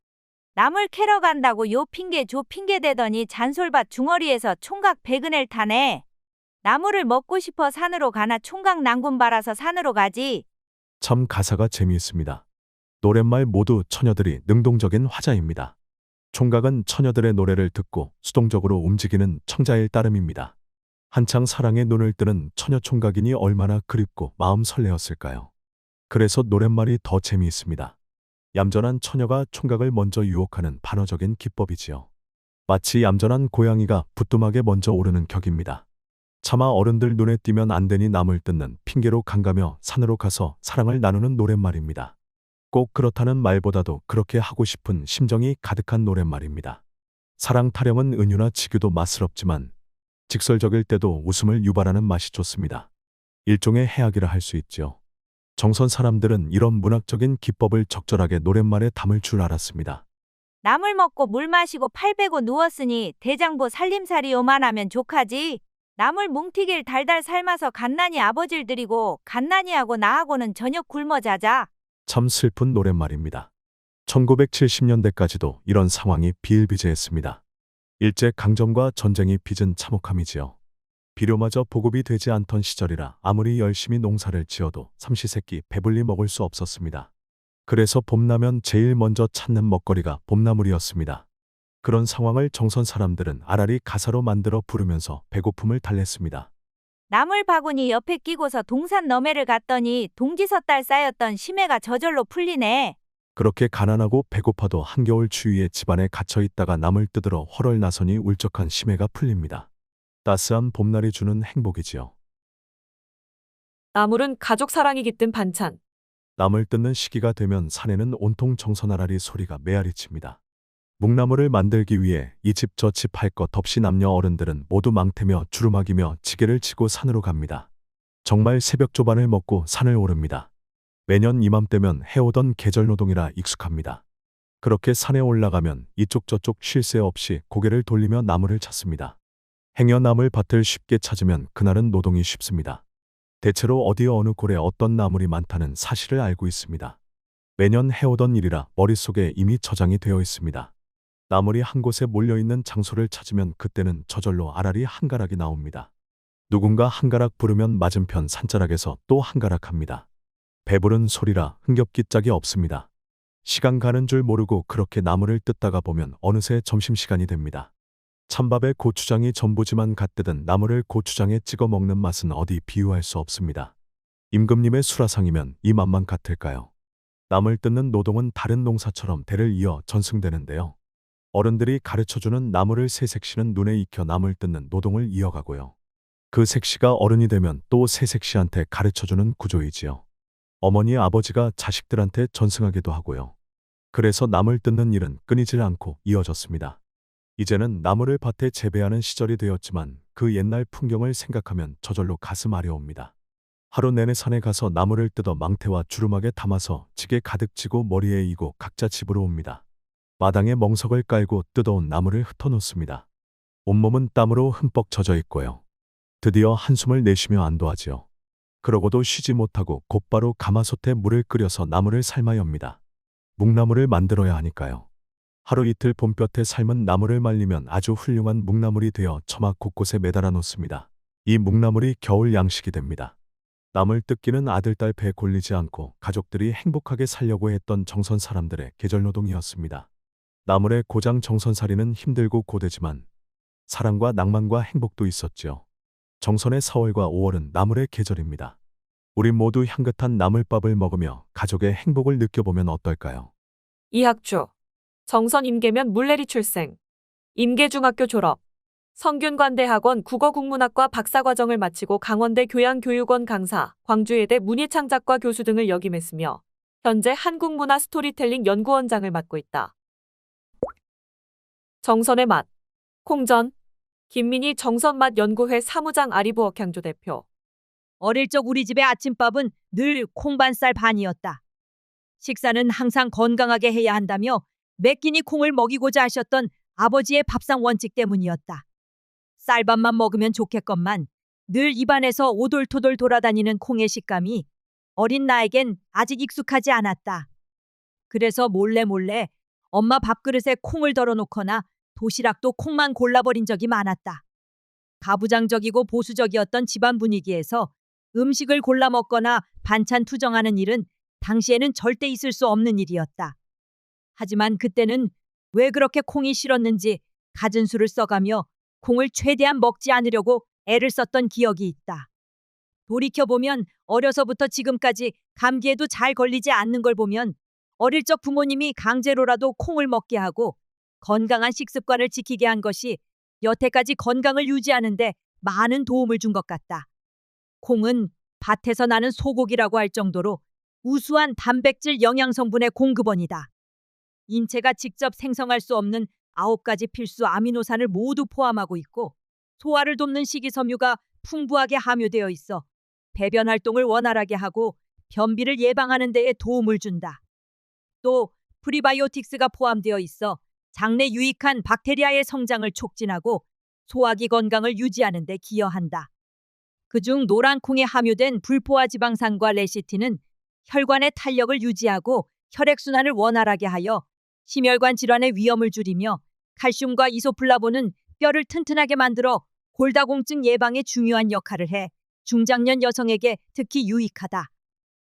나물 캐러 간다고 요 핑계 저 핑계 대더니 잔솔밭 중어리에서 총각 배그넬 타네. 나물을 먹고 싶어 산으로 가나 총각 난군 바라서 산으로 가지. 참 가사가 재미있습니다. 노랫말 모두 처녀들이 능동적인 화자입니다. 총각은 처녀들의 노래를 듣고 수동적으로 움직이는 청자일 따름입니다. 한창 사랑에 눈을 뜨는 처녀 총각이니 얼마나 그립고 마음 설레었을까요? 그래서 노랫말이 더 재미있습니다. 얌전한 처녀가 총각을 먼저 유혹하는 반어적인 기법이지요. 마치 얌전한 고양이가 부뚜막에 먼저 오르는 격입니다. 차마 어른들 눈에 띄면 안 되니 남을 뜯는 핑계로 강가며 산으로 가서 사랑을 나누는 노랫말입니다. 꼭 그렇다는 말보다도 그렇게 하고 싶은 심정이 가득한 노랫말입니다. 사랑 타령은 은유나 치규도 맛스럽지만 직설적일 때도 웃음을 유발하는 맛이 좋습니다. 일종의 해악이라 할 수 있죠. 정선 사람들은 이런 문학적인 기법을 적절하게 노랫말에 담을 줄 알았습니다. 나물 먹고 물 마시고 팔 베고 누웠으니 대장부 살림살이 요만하면 족하지. 나물 뭉티길 달달 삶아서 갓난이 아버지를 드리고 갓난이하고 나하고는 저녁 굶어 자자. 참 슬픈 노랫말입니다. 1970년대까지도 이런 상황이 비일비재했습니다. 일제 강점과 전쟁이 빚은 참혹함이지요. 비료마저 보급이 되지 않던 시절이라 아무리 열심히 농사를 지어도 삼시세끼 배불리 먹을 수 없었습니다. 그래서 봄나면 제일 먼저 찾는 먹거리가 봄나물이었습니다. 그런 상황을 정선 사람들은 아라리 가사로 만들어 부르면서 배고픔을 달랬습니다. 나물 바구니 옆에 끼고서 동산 너매를 갔더니 동지섣달 쌓였던 심해가 저절로 풀리네. 그렇게 가난하고 배고파도 한겨울 추위에 집안에 갇혀 있다가 남을 뜯으러 헐헐 나서니 울적한 심해가 풀립니다. 따스한 봄날이 주는 행복이지요. 나물은 가족 사랑이 깃든 반찬. 남을 뜯는 시기가 되면 산에는 온통 정선아라리 소리가 메아리칩니다. 묵나물을 만들기 위해 이 집 저 집 할 것 없이 남녀 어른들은 모두 망태며 주루마기며 지게를 치고 산으로 갑니다. 정말 새벽 조반을 먹고 산을 오릅니다. 매년 이맘때면 해오던 계절 노동이라 익숙합니다. 그렇게 산에 올라가면 이쪽 저쪽 쉴 새 없이 고개를 돌리며 나무를 찾습니다. 행여 나물 밭을 쉽게 찾으면 그날은 노동이 쉽습니다. 대체로 어디 어느 골에 어떤 나물이 많다는 사실을 알고 있습니다. 매년 해오던 일이라 머릿속에 이미 저장이 되어 있습니다. 나물이 한 곳에 몰려있는 장소를 찾으면 그때는 저절로 아라리 한 가락이 나옵니다. 누군가 한 가락 부르면 맞은편 산자락에서 또 한 가락 합니다. 배부른 소리라 흥겹기 짝이 없습니다. 시간 가는 줄 모르고 그렇게 나물을 뜯다가 보면 어느새 점심시간이 됩니다. 찬밥에 고추장이 전부지만 갓 뜯은 나물을 고추장에 찍어 먹는 맛은 어디 비유할 수 없습니다. 임금님의 수라상이면 이 맛만 같을까요? 나물 뜯는 노동은 다른 농사처럼 대를 이어 전승되는데요. 어른들이 가르쳐주는 나물을 새 색시는 눈에 익혀 나물 뜯는 노동을 이어가고요. 그 색시가 어른이 되면 또 새 색시한테 가르쳐주는 구조이지요. 어머니 아버지가 자식들한테 전승하기도 하고요. 그래서 나물 뜯는 일은 끊이질 않고 이어졌습니다. 이제는 나물을 밭에 재배하는 시절이 되었지만 그 옛날 풍경을 생각하면 저절로 가슴 아려옵니다. 하루 내내 산에 가서 나물을 뜯어 망태와 주루막에 담아서 지게 가득 지고 머리에 이고 각자 집으로 옵니다. 마당에 멍석을 깔고 뜯어온 나물을 흩어놓습니다. 온몸은 땀으로 흠뻑 젖어 있고요. 드디어 한숨을 내쉬며 안도하지요. 그러고도 쉬지 못하고 곧바로 가마솥에 물을 끓여서 나물을 삶아 엽니다. 묵나물을 만들어야 하니까요. 하루 이틀 봄볕에 삶은 나물을 말리면 아주 훌륭한 묵나물이 되어 처막 곳곳에 매달아 놓습니다. 이 묵나물이 겨울 양식이 됩니다. 나물 뜯기는 아들, 딸 배 골리지 않고 가족들이 행복하게 살려고 했던 정선 사람들의 계절노동이었습니다. 나물의 고장 정선살이는 힘들고 고되지만 사랑과 낭만과 행복도 있었죠. 정선의 4월과 5월은 나물의 계절입니다. 우리 모두 향긋한 나물밥을 먹으며 가족의 행복을 느껴보면 어떨까요? 이학주. 정선 임계면 물내리 출생. 임계중학교 졸업. 성균관대학원 국어국문학과 박사과정을 마치고 강원대 교양교육원 강사, 광주예대 문예창작과 교수 등을 역임했으며 현재 한국문화 스토리텔링 연구원장을 맡고 있다. 정선의 맛. 콩전. 김민희 정선맛 연구회 사무장 아리부억향조 대표. 어릴 적 우리 집의 아침밥은 늘 콩반쌀 반이었다. 식사는 항상 건강하게 해야 한다며 매 끼니 콩을 먹이고자 하셨던 아버지의 밥상 원칙 때문이었다. 쌀밥만 먹으면 좋겠건만 늘 입안에서 오돌토돌 돌아다니는 콩의 식감이 어린 나에겐 아직 익숙하지 않았다. 그래서 몰래 엄마 밥그릇에 콩을 덜어놓거나 도시락도 콩만 골라버린 적이 많았다. 가부장적이고 보수적이었던 집안 분위기에서 음식을 골라 먹거나 반찬 투정하는 일은 당시에는 절대 있을 수 없는 일이었다. 하지만 그때는 왜 그렇게 콩이 싫었는지 갖은 수를 써가며 콩을 최대한 먹지 않으려고 애를 썼던 기억이 있다. 돌이켜보면 어려서부터 지금까지 감기에도 잘 걸리지 않는 걸 보면 어릴 적 부모님이 강제로라도 콩을 먹게 하고 건강한 식습관을 지키게 한 것이 여태까지 건강을 유지하는데 많은 도움을 준 것 같다. 콩은 밭에서 나는 소고기라고 할 정도로 우수한 단백질 영양 성분의 공급원이다. 인체가 직접 생성할 수 없는 9가지 필수 아미노산을 모두 포함하고 있고 소화를 돕는 식이섬유가 풍부하게 함유되어 있어 배변 활동을 원활하게 하고 변비를 예방하는 데에 도움을 준다. 또 프리바이오틱스가 포함되어 있어 장내 유익한 박테리아의 성장을 촉진하고 소화기 건강을 유지하는 데 기여한다. 그중 노란 콩에 함유된 불포화 지방산과 레시틴은 혈관의 탄력을 유지하고 혈액순환을 원활하게 하여 심혈관 질환의 위험을 줄이며 칼슘과 이소플라본은 뼈를 튼튼하게 만들어 골다공증 예방에 중요한 역할을 해 중장년 여성에게 특히 유익하다.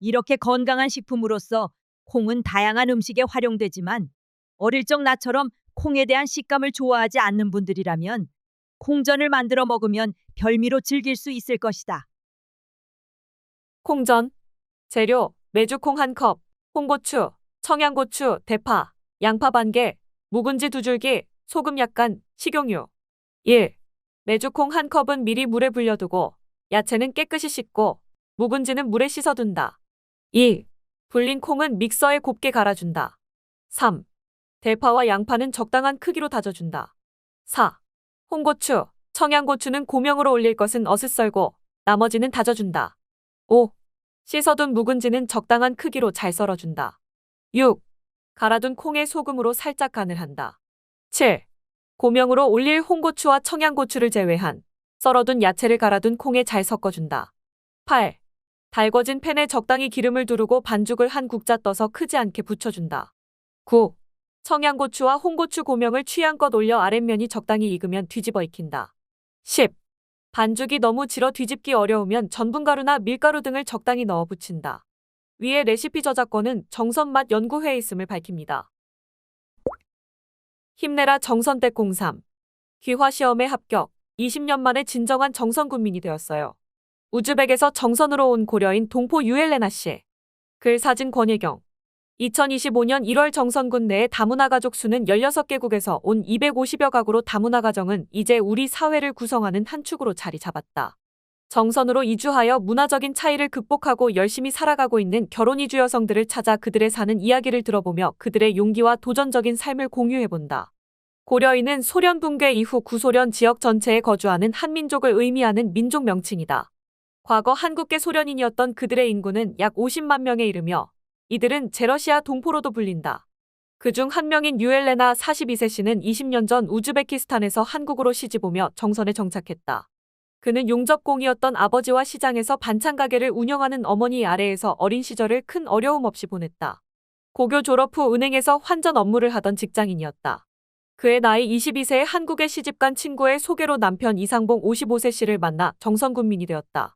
이렇게 건강한 식품으로서 콩은 다양한 음식에 활용되지만 어릴 적 나처럼 콩에 대한 식감을 좋아하지 않는 분들이라면 콩전을 만들어 먹으면 별미로 즐길 수 있을 것이다. 콩전. 재료: 메주콩 1컵, 홍고추, 청양고추, 대파, 양파 반개, 묵은지 2줄기, 소금 약간, 식용유. 1. 메주콩 1컵은 미리 물에 불려두고 야채는 깨끗이 씻고 묵은지는 물에 씻어둔다. 2. 불린 콩은 믹서에 곱게 갈아준다. 3. 대파와 양파는 적당한 크기로 다져준다. 4. 홍고추, 청양고추는 고명으로 올릴 것은 어슷 썰고 나머지는 다져준다. 5. 씻어둔 묵은지는 적당한 크기로 잘 썰어준다. 6. 갈아둔 콩에 소금으로 살짝 간을 한다. 7. 고명으로 올릴 홍고추와 청양고추를 제외한 썰어둔 야채를 갈아둔 콩에 잘 섞어준다. 8. 달궈진 팬에 적당히 기름을 두르고 반죽을 한 국자 떠서 크지 않게 붙여준다. 9. 청양고추와 홍고추 고명을 취향껏 올려 아랫면이 적당히 익으면 뒤집어 익힌다. 10. 반죽이 너무 질어 뒤집기 어려우면 전분가루나 밀가루 등을 적당히 넣어 붙인다. 위의 레시피 저작권은 정선맛 연구회에 있음을 밝힙니다. 힘내라 정선댁 03. 귀화시험에 합격. 20년 만에 진정한 정선 군민이 되었어요. 우즈벡에서 정선으로 온 고려인 동포 유엘레나 씨. 글 사진 권혜경. 2025년 1월 정선군 내의 다문화 가족 수는 16개국에서 온 250여 가구로 다문화 가정은 이제 우리 사회를 구성하는 한 축으로 자리 잡았다. 정선으로 이주하여 문화적인 차이를 극복하고 열심히 살아가고 있는 결혼 이주 여성들을 찾아 그들의 사는 이야기를 들어보며 그들의 용기와 도전적인 삶을 공유해본다. 고려인은 소련 붕괴 이후 구소련 지역 전체에 거주하는 한민족을 의미하는 민족 명칭이다. 과거 한국계 소련인이었던 그들의 인구는 약 50만 명에 이르며 이들은 제러시아 동포로도 불린다. 그중 한 명인 유엘레나 42세 씨는 20년 전 우즈베키스탄에서 한국으로 시집오며 정선에 정착했다. 그는 용접공이었던 아버지와 시장에서 반찬 가게를 운영하는 어머니 아래에서 어린 시절을 큰 어려움 없이 보냈다. 고교 졸업 후 은행에서 환전 업무를 하던 직장인이었다. 그의 나이 22세에 한국에 시집간 친구의 소개로 남편 이상봉 55세 씨를 만나 정선군민이 되었다.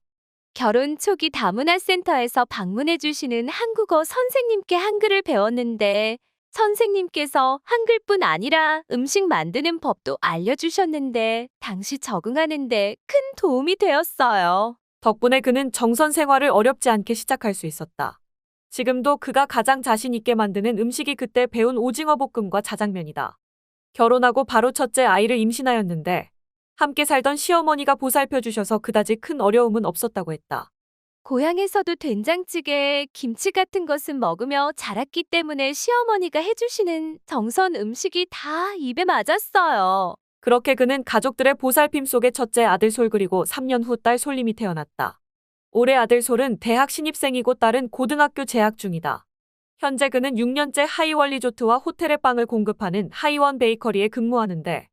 결혼 초기 다문화 센터에서 방문해 주시는 한국어 선생님께 한글을 배웠는데 선생님께서 한글뿐 아니라 음식 만드는 법도 알려주셨는데 당시 적응하는데 큰 도움이 되었어요. 덕분에 그는 정선 생활을 어렵지 않게 시작할 수 있었다. 지금도 그가 가장 자신 있게 만드는 음식이 그때 배운 오징어 볶음과 자장면이다. 결혼하고 바로 첫째 아이를 임신하였는데 함께 살던 시어머니가 보살펴 주셔서 그다지 큰 어려움은 없었다고 했다. 고향에서도 된장찌개, 김치 같은 것은 먹으며 자랐기 때문에 시어머니가 해주시는 정선 음식이 다 입에 맞았어요. 그렇게 그는 가족들의 보살핌 속에 첫째 아들 솔 그리고 3년 후 딸 솔림이 태어났다. 올해 아들 솔은 대학 신입생이고 딸은 고등학교 재학 중이다. 현재 그는 6년째 하이원 리조트와 호텔의 빵을 공급하는 하이원 베이커리에 근무하는데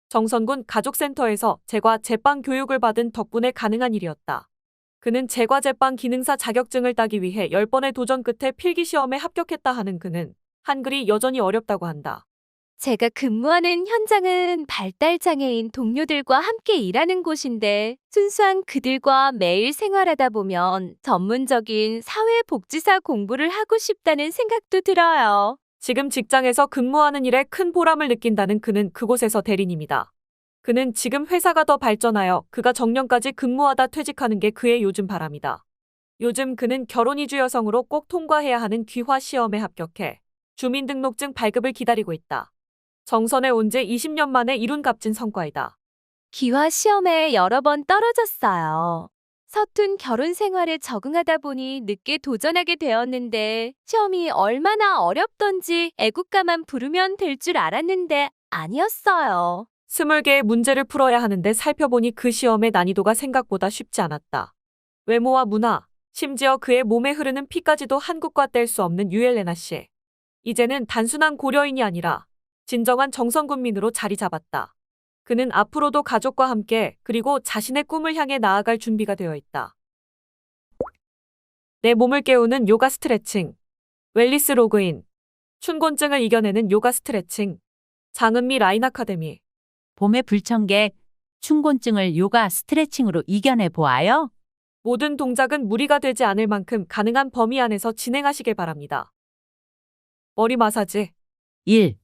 정선군 가족센터에서 제과 제빵 교육을 받은 덕분에 가능한 일이었다. 그는 제과 제빵 기능사 자격증을 따기 위해 10번의 도전 끝에 필기시험에 합격했다 하는 그는 한글이 여전히 어렵다고 한다. 제가 근무하는 현장은 발달장애인 동료들과 함께 일하는 곳인데 순수한 그들과 매일 생활하다 보면 전문적인 사회복지사 공부를 하고 싶다는 생각도 들어요. 지금 직장에서 근무하는 일에 큰 보람을 느낀다는 그는 그곳에서 대리님이다. 그는 지금 회사가 더 발전하여 그가 정년까지 근무하다 퇴직하는 게 그의 요즘 바람이다. 요즘 그는 결혼 이주 여성으로 꼭 통과해야 하는 귀화 시험에 합격해 주민등록증 발급을 기다리고 있다. 정선에 온 지 20년 만에 이룬 값진 성과이다. 기화 시험에 여러 번 떨어졌어요. 서툰 결혼 생활에 적응하다 보니 늦게 도전하게 되었는데 시험이 얼마나 어렵던지 애국가만 부르면 될 줄 알았는데 아니었어요. 20개의 문제를 풀어야 하는데 살펴보니 그 시험의 난이도가 생각보다 쉽지 않았다. 외모와 문화, 심지어 그의 몸에 흐르는 피까지도 한국과 뗄 수 없는 유엘레나 씨. 이제는 단순한 고려인이 아니라 진정한 정선군민으로 자리 잡았다. 그는 앞으로도 가족과 함께 그리고 자신의 꿈을 향해 나아갈 준비가 되어 있다. 내 몸을 깨우는 요가 스트레칭. 웰리스 로그인. 춘곤증을 이겨내는 요가 스트레칭. 장은미 라인 아카데미. 봄의 불청객, 춘곤증을 요가 스트레칭으로 이겨내 보아요. 모든 동작은 무리가 되지 않을 만큼 가능한 범위 안에서 진행하시길 바랍니다. 머리 마사지. 1.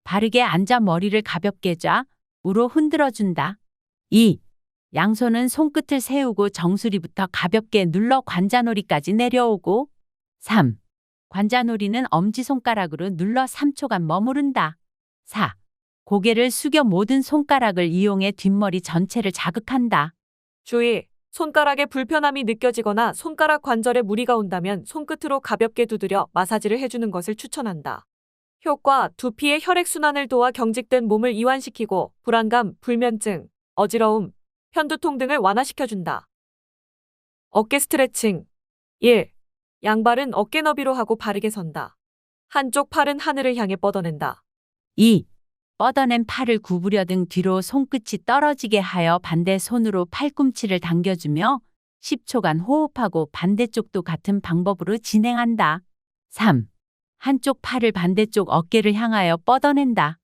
바르게 앉아 머리를 가볍게 좌우로 흔들어준다. 2. 양손은 손끝을 세우고 정수리부터 가볍게 눌러 관자놀이까지 내려오고. 3. 관자놀이는 엄지손가락으로 눌러 3초간 머무른다. 4. 고개를 숙여 모든 손가락을 이용해 뒷머리 전체를 자극한다. 주의! 손가락에 불편함이 느껴지거나 손가락 관절에 무리가 온다면 손끝으로 가볍게 두드려 마사지를 해주는 것을 추천한다. 효과, 두피의 혈액순환을 도와 경직된 몸을 이완시키고 불안감, 불면증, 어지러움, 편두통 등을 완화시켜준다. 어깨 스트레칭. 1. 양발은 어깨 너비로 하고 바르게 선다. 한쪽 팔은 하늘을 향해 뻗어낸다. 2. 뻗어낸 팔을 구부려 등 뒤로 손끝이 떨어지게 하여 반대 손으로 팔꿈치를 당겨주며 10초간 호흡하고 반대쪽도 같은 방법으로 진행한다. 3. 한쪽 팔을 반대쪽 어깨를 향하여 뻗어낸다.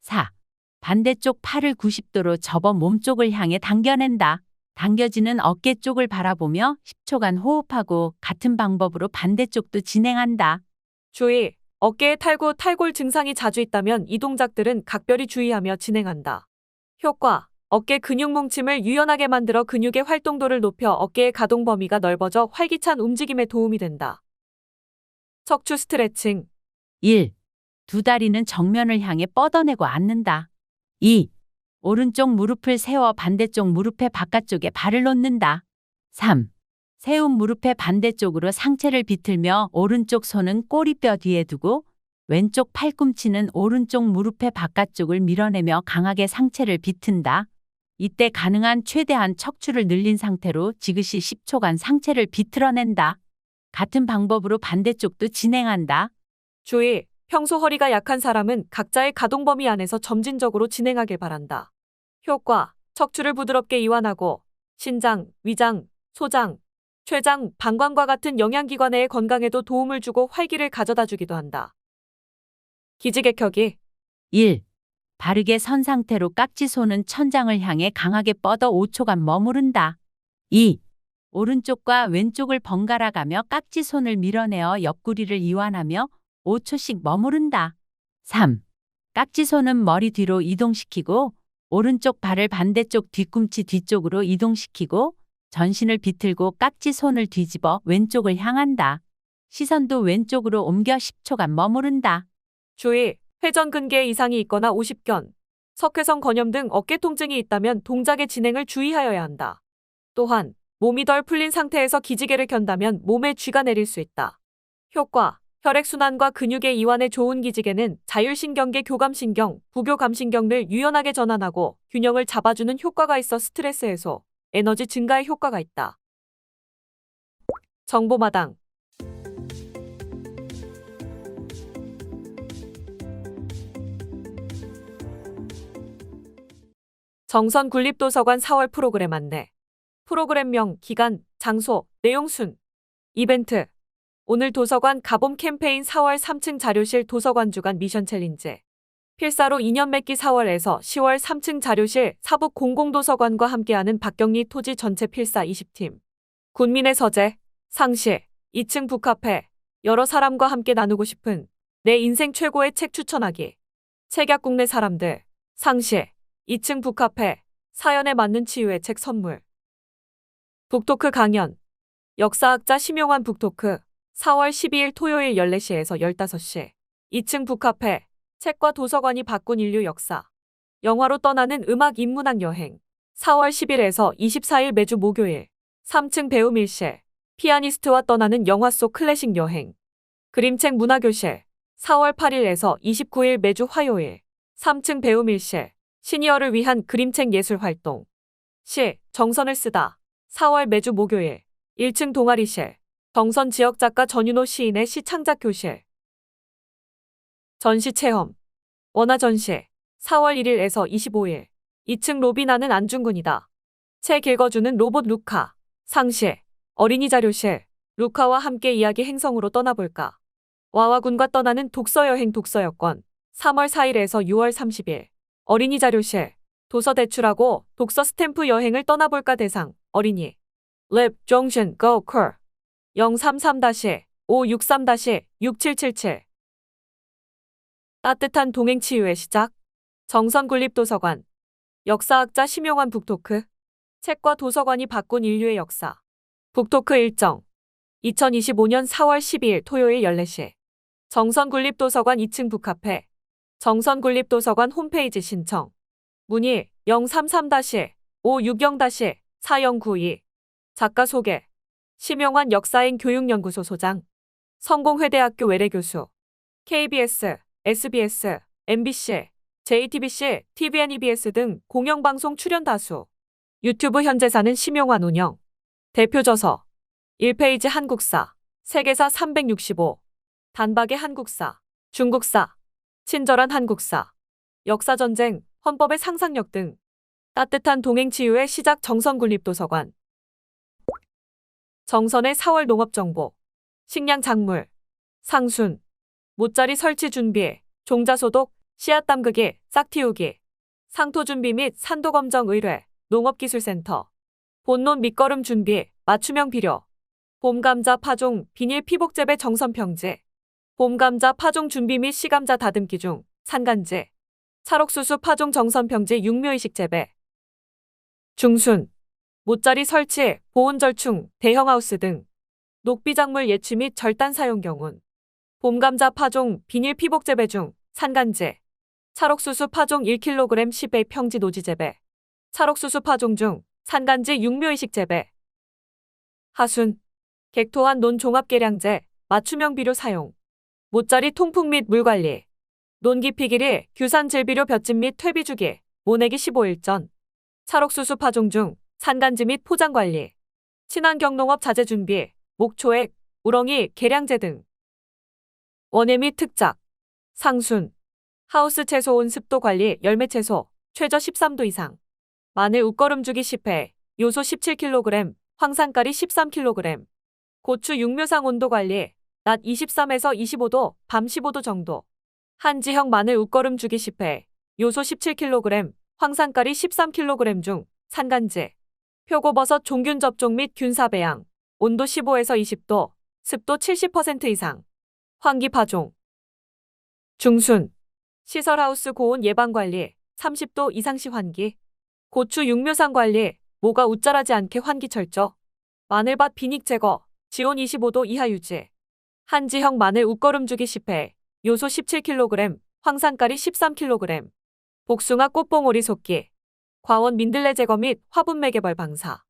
4. 반대쪽 팔을 90도로 접어 몸쪽을 향해 당겨낸다. 당겨지는 어깨 쪽을 바라보며 10초간 호흡하고 같은 방법으로 반대쪽도 진행한다. 주의! 어깨에 탈구, 탈골 증상이 자주 있다면 이 동작들은 각별히 주의하며 진행한다. 효과, 어깨 근육 뭉침을 유연하게 만들어 근육의 활동도를 높여 어깨의 가동 범위가 넓어져 활기찬 움직임에 도움이 된다. 척추 스트레칭. 1. 두 다리는 정면을 향해 뻗어내고 앉는다. 2. 오른쪽 무릎을 세워 반대쪽 무릎의 바깥쪽에 발을 놓는다. 3. 세운 무릎의 반대쪽으로 상체를 비틀며 오른쪽 손은 꼬리뼈 뒤에 두고 왼쪽 팔꿈치는 오른쪽 무릎의 바깥쪽을 밀어내며 강하게 상체를 비튼다. 이때 가능한 최대한 척추를 늘린 상태로 지그시 10초간 상체를 비틀어낸다. 같은 방법으로 반대쪽도 진행한다. 주의! 평소 허리가 약한 사람은 각자의 가동 범위 안에서 점진적으로 진행하길 바란다. 효과, 척추를 부드럽게 이완하고 신장, 위장, 소장, 췌장, 방광과 같은 영양기관의 건강에도 도움을 주고 활기를 가져다 주기도 한다. 기지개켜기. 1. 바르게 선 상태로 깍지손은 천장을 향해 강하게 뻗어 5초간 머무른다. 2. 오른쪽과 왼쪽을 번갈아 가며 깍지손을 밀어내어 옆구리를 이완하며 5초씩 머무른다. 3. 깍지손은 머리 뒤로 이동시키고 오른쪽 발을 반대쪽 뒤꿈치 뒤쪽으로 이동시키고 전신을 비틀고 깍지손을 뒤집어 왼쪽을 향한다. 시선도 왼쪽으로 옮겨 10초간 머무른다. 주의! 회전근개 이상이 있거나 50견, 석회성 건염 등 어깨 통증이 있다면 동작의 진행을 주의하여야 한다. 또한 몸이 덜 풀린 상태에서 기지개를 켠다면 몸에 쥐가 내릴 수 있다. 효과, 혈액순환과 근육의 이완에 좋은 기지개는 자율신경계 교감신경, 부교감신경을 유연하게 전환하고 균형을 잡아주는 효과가 있어 스트레스 해소, 에너지 증가에 효과가 있다. 정보마당. 정선군립도서관 4월 프로그램 안내. 프로그램명, 기간, 장소, 내용 순. 이벤트. 오늘 도서관 가봄 캠페인 4월 3층 자료실 도서관 주간 미션 챌린지. 필사로 2년 맺기 4월에서 10월 3층 자료실 사북 공공도서관과 함께하는 박경리 토지 전체 필사 20팀. 군민의 서재, 상시, 2층 북카페. 여러 사람과 함께 나누고 싶은 내 인생 최고의 책 추천하기. 책약 국내 사람들. 상시, 2층 북카페. 사연에 맞는 치유의 책 선물. 북토크 강연. 역사학자 심용환 북토크. 4월 12일 토요일 14시에서 15시. 2층 북카페. 책과 도서관이 바꾼 인류 역사. 영화로 떠나는 음악 인문학 여행. 4월 10일에서 24일 매주 목요일. 3층 배우 밀실. 피아니스트와 떠나는 영화 속 클래식 여행. 그림책 문화교실. 4월 8일에서 29일 매주 화요일. 3층 배우 밀실. 시니어를 위한 그림책 예술 활동. 시, 정선을 쓰다. 4월 매주 목요일. 1층 동아리실. 정선 지역 작가 전윤호 시인의 시 창작 교실. 전시 체험. 원화 전시. 4월 1일에서 25일. 2층 로비나는 안중근이다. 책 읽어주는 로봇 루카. 상시. 어린이 자료실. 루카와 함께 이야기 행성으로 떠나볼까. 와와군과 떠나는 독서여행 독서여권. 3월 4일에서 6월 30일. 어린이 자료실. 도서 대출하고 독서 스탬프 여행을 떠나볼까 대상. 어린이. Lip, Junction, Go, Cur. 033-563-6777. 따뜻한 동행 치유의 시작. 정선군립도서관. 역사학자 심용환 북토크. 책과 도서관이 바꾼 인류의 역사. 북토크 일정. 2025년 4월 12일 토요일 14시. 정선군립도서관 2층 북카페. 정선군립도서관 홈페이지 신청. 문의 033-560-4092. 작가 소개. 심용환 역사인 교육연구소 소장. 성공회대학교 외래교수. KBS, SBS, MBC, JTBC, TVN, EBS 등 공영방송 출연 다수. 유튜브 현재사는 심용환 운영. 대표저서. 1페이지 한국사. 세계사 365. 단박의 한국사. 중국사. 친절한 한국사. 역사전쟁, 헌법의 상상력 등. 따뜻한 동행치유의 시작 정선군립도서관. 정선의 4월 농업정보. 식량 작물. 상순. 모짜리 설치 준비. 종자소독. 씨앗 담그기. 싹 틔우기. 상토 준비 및 산도 검정 의뢰. 농업기술센터. 본논 밑거름 준비. 맞춤형 비료. 봄감자 파종 비닐 피복 재배 정선 평지. 봄감자 파종 준비 및 시감자 다듬기 중. 산간지. 찰옥수수 파종 정선 평지 육묘이식 재배. 중순. 모짜리 설치, 보온 절충, 대형 하우스 등. 녹비작물 예치 및 절단 사용 경운. 봄감자 파종 비닐 피복 재배 중. 산간지. 찰옥수수 파종 1kg 10배 평지 노지 재배. 찰옥수수 파종 중. 산간지 육묘이식 재배. 하순. 객토한 논 종합계량제, 맞춤형 비료 사용. 모짜리 통풍 및 물관리. 논 깊이 길이, 규산 질비료 볕집 및 퇴비주기, 모내기 15일 전. 찰옥수수 파종 중. 산간지 및 포장관리. 친환경농업 자재 준비, 목초액, 우렁이, 계량제 등. 원예 및 특작. 상순. 하우스 채소 온습도 관리, 열매 채소, 최저 13도 이상. 마늘 웃거름 주기 10회, 요소 17kg, 황산가리 13kg. 고추 육묘상 온도 관리, 낮 23에서 25도, 밤 15도 정도. 한지형 마늘 웃거름 주기 10회, 요소 17kg, 황산가리 13kg 중. 산간지. 표고버섯 종균 접종 및 균사 배양. 온도 15에서 20도, 습도 70% 이상. 환기 파종. 중순. 시설하우스 고온 예방관리, 30도 이상 시 환기. 고추 육묘상 관리, 모가 웃자라지 않게 환기 철저. 마늘밭 비닉 제거, 지온 25도 이하 유지. 한지형 마늘 웃거름 주기 10회, 요소 17kg, 황산가리 13kg. 복숭아 꽃봉오리 솟기. 과원 민들레 제거 및 화분 매개벌 방사.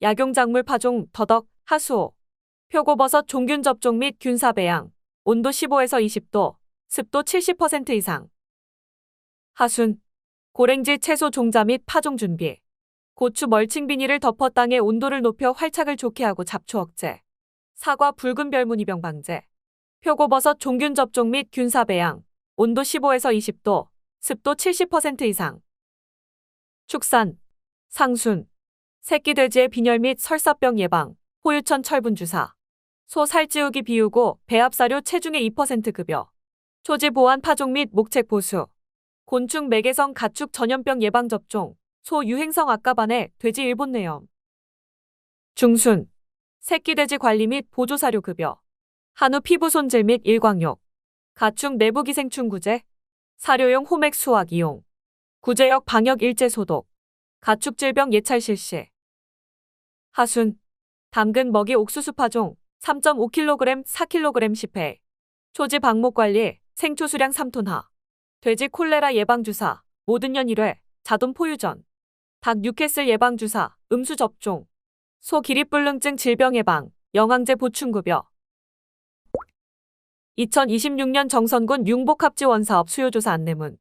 약용작물 파종 더덕, 하수오. 표고버섯 종균 접종 및 균사 배양. 온도 15에서 20도, 습도 70% 이상. 하순. 고랭지 채소 종자 및 파종 준비. 고추 멀칭 비닐을 덮어 땅의 온도를 높여 활착을 좋게 하고 잡초 억제. 사과 붉은 별무늬병 방제. 표고버섯 종균 접종 및 균사 배양. 온도 15에서 20도, 습도 70% 이상. 축산. 상순. 새끼 돼지의 빈혈 및 설사병 예방, 호유천 철분 주사. 소 살찌우기 비우고 배합사료 체중의 2% 급여. 초지 보완 파종 및 목책 보수. 곤충 매개성 가축 전염병 예방 접종, 소 유행성 악가반에 돼지 일본내염. 중순. 새끼 돼지 관리 및 보조사료 급여. 한우 피부 손질 및 일광욕. 가축 내부 기생충 구제. 사료용 호맥 수확 이용. 구제역 방역 일제 소독. 가축 질병 예찰 실시. 하순. 담근 먹이 옥수수 파종 3.5kg 4kg 10회. 초지 방목 관리 생초 수량 3톤 하. 돼지 콜레라 예방주사, 모든 년 1회, 자동 포유전. 닭 뉴캐슬 예방주사, 음수 접종. 소 기립불능증 질병 예방, 영양제 보충급여. 2026년 정선군 융복합지원사업 수요조사 안내문.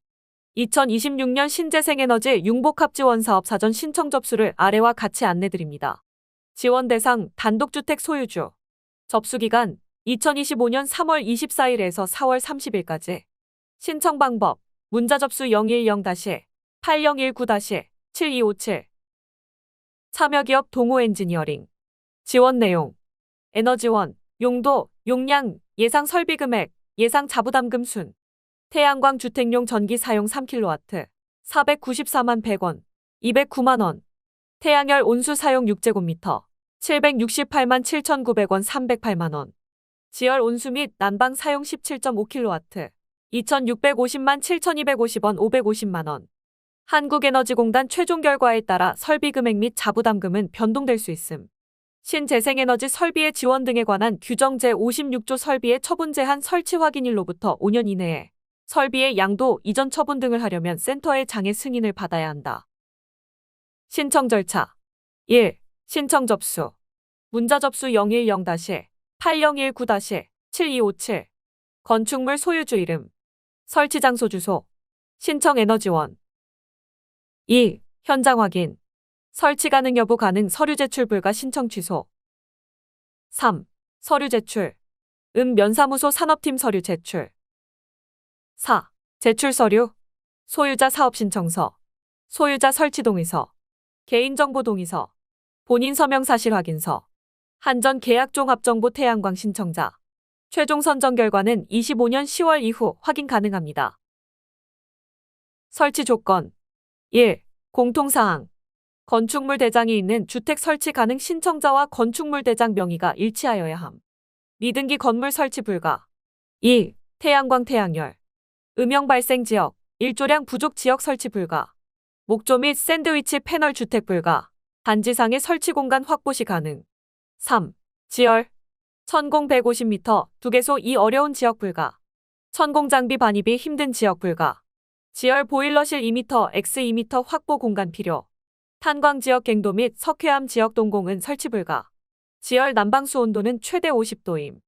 2026년 신재생에너지 융복합지원사업 사전 신청 접수를 아래와 같이 안내드립니다. 지원 대상 단독주택 소유주. 접수기간 2025년 3월 24일에서 4월 30일까지. 신청 방법 문자 접수 010-8019-7257. 참여기업 동호엔지니어링. 지원 내용 에너지원, 용도, 용량, 예상 설비 금액, 예상 자부담금 순. 태양광 주택용 전기 사용 3kW, 494만 100원, 209만 원. 태양열 온수 사용 6제곱미터, 768만 7,900원 308만 원. 지열 온수 및 난방 사용 17.5kW, 2,650만 7,250원 550만 원. 한국에너지공단 최종 결과에 따라 설비 금액 및 자부담금은 변동될 수 있음. 신재생에너지 설비의 지원 등에 관한 규정 제56조 설비의 처분 제한 설치 확인일로부터 5년 이내에 설비의 양도, 이전 처분 등을 하려면 센터의 장애 승인을 받아야 한다. 신청 절차 1. 신청 접수. 문자 접수 010-8019-7257. 건축물 소유주 이름. 설치 장소 주소. 신청 에너지원. 2. 현장 확인. 설치 가능 여부 가능 서류 제출 불가 신청 취소. 3. 서류 제출. 면사무소 산업팀 서류 제출. 4. 제출 서류. 소유자 사업 신청서. 소유자 설치 동의서. 개인정보 동의서. 본인 서명 사실 확인서. 한전 계약 종합정보 태양광 신청자. 최종 선정 결과는 25년 10월 이후 확인 가능합니다. 설치 조건 1. 공통사항. 건축물 대장이 있는 주택 설치 가능 신청자와 건축물 대장 명의가 일치하여야 함. 미등기 건물 설치 불가. 2. 태양광 태양열. 음영 발생 지역, 일조량 부족 지역 설치 불가. 목조 및 샌드위치 패널 주택 불가. 단지상의 설치 공간 확보 시 가능. 3. 지열. 천공 150m, 2개소 이 어려운 지역 불가. 천공 장비 반입이 힘든 지역 불가. 지열 보일러실 2m, x 2m 확보 공간 필요. 탄광 지역 갱도 및 석회암 지역 동공은 설치 불가. 지열 난방수 온도는 최대 50도임.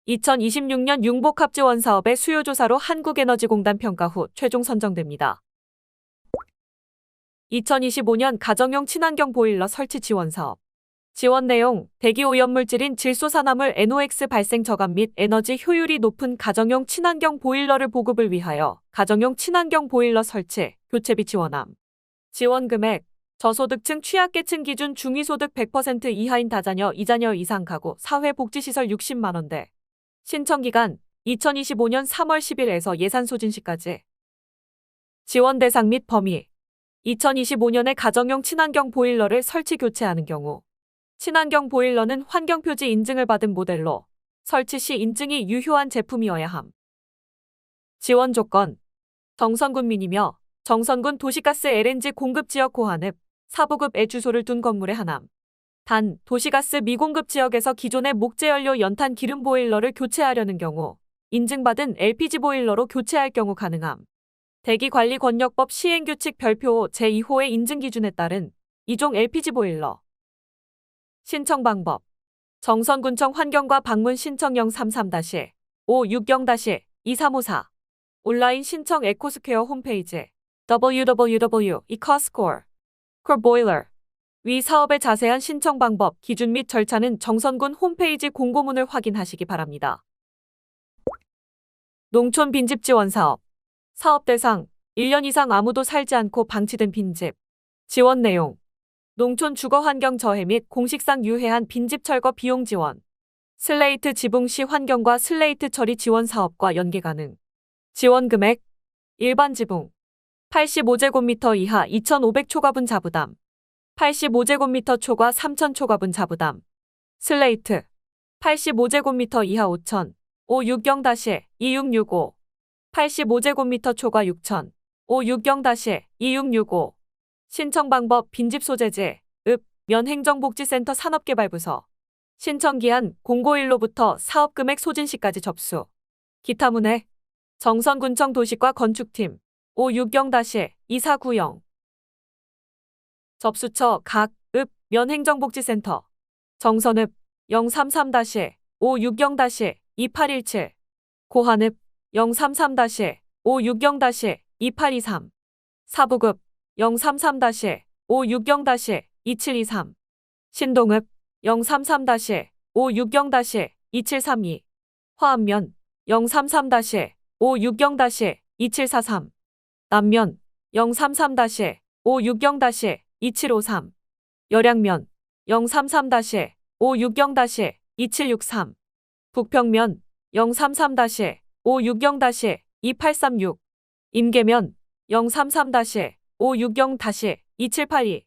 2026년 융복합지원 사업의 수요조사로 한국에너지공단 평가 후 최종 선정됩니다. 2025년 가정용 친환경 보일러 설치 지원 사업. 지원 내용, 대기 오염물질인 질소산화물 NOx 발생 저감 및 에너지 효율이 높은 가정용 친환경 보일러를 보급을 위하여 가정용 친환경 보일러 설치, 교체비 지원함. 지원 금액, 저소득층 취약계층 기준 중위소득 100% 이하인 다자녀 2자녀 이상 가구 사회복지시설 60만 원대. 신청기간 2025년 3월 10일에서 예산 소진 시까지. 지원 대상 및 범위 2025년에 가정용 친환경 보일러를 설치 교체하는 경우 친환경 보일러는 환경표지 인증을 받은 모델로 설치 시 인증이 유효한 제품이어야 함. 지원 조건 정선군민이며 정선군 도시가스 LNG 공급 지역 고한읍, 사부급에 주소를 둔 건물의 하남. 단, 도시가스 미공급 지역에서 기존의 목재연료 연탄 기름 보일러를 교체하려는 경우 인증받은 LPG 보일러로 교체할 경우 가능함. 대기관리권역법 시행규칙 별표 제2호의 인증기준에 따른 2종 LPG 보일러. 신청 방법 정선군청 환경과 방문 신청령 33-560-2354 온라인 신청 에코스퀘어 홈페이지 www.ecoscore core boiler 위 사업의 자세한 신청 방법, 기준 및 절차는 정선군 홈페이지 공고문을 확인하시기 바랍니다. 농촌 빈집 지원 사업. 사업 대상 1년 이상 아무도 살지 않고 방치된 빈집. 지원 내용 농촌 주거환경 저해 및 공식상 유해한 빈집 철거 비용 지원. 슬레이트 지붕 시 환경과 슬레이트 처리 지원 사업과 연계 가능. 지원 금액 일반 지붕 85제곱미터 이하 2,500 초과분 자부담. 85제곱미터 초과 3,000 초과분 자부담. 슬레이트 85제곱미터 이하 5,000 560-2665 85제곱미터 초과 6,000 560-2665 신청 방법 빈집 소재지 읍, 면행정복지센터 산업개발부서 신청기한 공고일로부터 사업금액 소진 시까지 접수. 기타 문의 정선군청 도시과 건축팀 560-2490 접수처 각, 읍, 면행정복지센터 정선읍 033-560-2817 고한읍 033-560-2823 사북읍 033-560-2723 신동읍 033-560-2732 화암면 033-560-2743 남면 033-560-2753 열양면 033-560-2763 북평면 033-560-2836 임계면 033-560-2782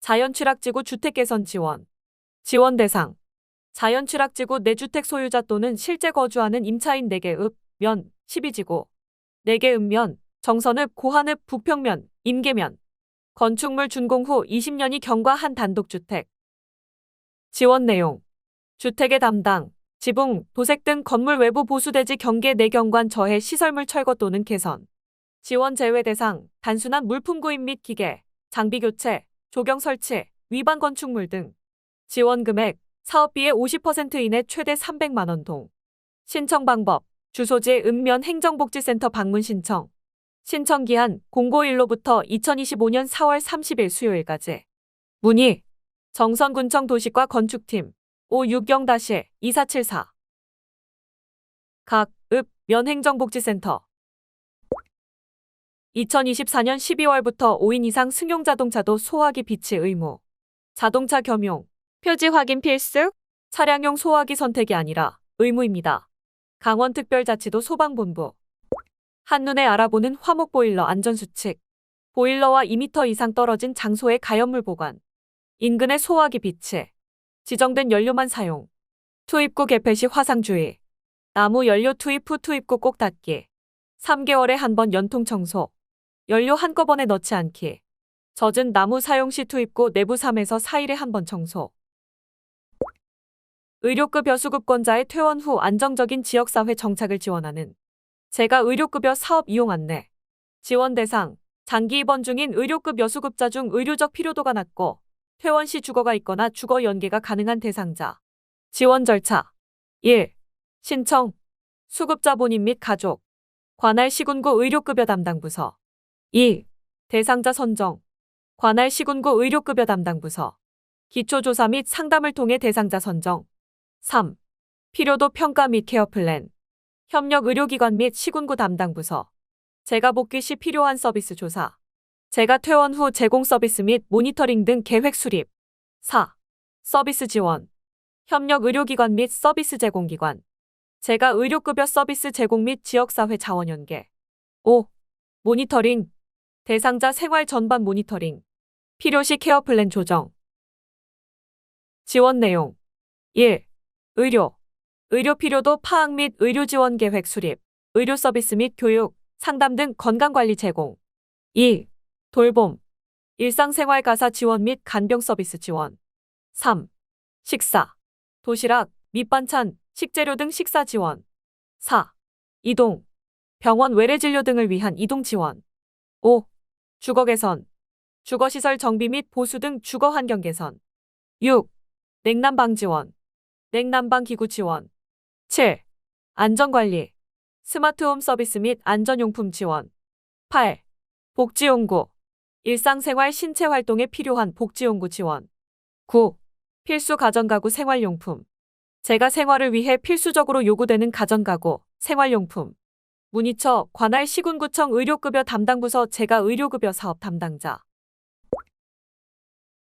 자연취락지구 주택개선 지원 지원 대상 자연취락지구 내주택 소유자 또는 실제 거주하는 임차인 4개 읍, 면, 12지구 4개 읍면, 정선읍, 고한읍, 북평면, 임계면 건축물 준공 후 20년이 경과한 단독주택 지원 내용 주택의 담당, 지붕, 도색 등 건물 외부 보수대지 경계 내경관 저해 시설물 철거 또는 개선 지원 제외 대상 단순한 물품 구입 및 기계, 장비 교체, 조경 설치, 위반 건축물 등 지원 금액 사업비의 50% 이내 최대 300만 원 동 신청 방법 주소지 읍면 행정복지센터 방문 신청 신청 기한 091로부터 2025년 4월 30일 수요일까지 문의 정선군청 도시과 건축팀 560-2474 각, 읍, 면행정복지센터 2024년 12월부터 5인 이상 승용 자동차도 소화기 비치 의무 자동차 겸용 표지 확인 필수 차량용 소화기 선택이 아니라 의무입니다. 강원특별자치도 소방본부 한눈에 알아보는 화목보일러 안전수칙 보일러와 2m 이상 떨어진 장소의 가연물 보관 인근의 소화기 비치 지정된 연료만 사용 투입구 개폐 시 화상 주의 나무 연료 투입 후 투입구 꼭 닫기 3개월에 한 번 연통 청소 연료 한꺼번에 넣지 않기 젖은 나무 사용 시 투입구 내부 3에서 4일에 한 번 청소 의료급여 수급권자의 퇴원 후 안정적인 지역사회 정착을 지원하는 재가 의료급여 사업 이용 안내 지원 대상 장기 입원 중인 의료급여 수급자 중 의료적 필요도가 낮고 퇴원 시 주거가 있거나 주거 연계가 가능한 대상자 지원 절차 1. 신청 수급자 본인 및 가족 관할 시군구 의료급여 담당 부서 2. 대상자 선정 관할 시군구 의료급여 담당 부서 기초조사 및 상담을 통해 대상자 선정 3. 필요도 평가 및 케어 플랜 협력 의료기관 및 시군구 담당 부서 재가 복귀 시 필요한 서비스 조사 재가 퇴원 후 제공 서비스 및 모니터링 등 계획 수립 4. 서비스 지원 협력 의료기관 및 서비스 제공기관 재가 의료급여 서비스 제공 및 지역사회 자원 연계 5. 모니터링 대상자 생활 전반 모니터링 필요시 케어 플랜 조정 지원 내용 1. 의료 필요도 파악 및 의료 지원 계획 수립 의료 서비스 및 교육, 상담 등 건강관리 제공 2. 돌봄 일상생활 가사 지원 및 간병 서비스 지원 3. 식사 도시락, 밑반찬, 식재료 등 식사 지원 4. 이동 병원 외래진료 등을 위한 이동 지원 5. 주거 개선 주거시설 정비 및 보수 등 주거 환경 개선 6. 냉난방 지원 냉난방 기구 지원 7. 안전관리 스마트홈 서비스 및 안전용품 지원 8. 복지용구 일상생활 신체활동에 필요한 복지용구 지원 9. 필수 가전가구 생활용품 재가 생활을 위해 필수적으로 요구되는 가전가구, 생활용품 문의처 관할 시군구청 의료급여 담당부서 재가 의료급여 사업 담당자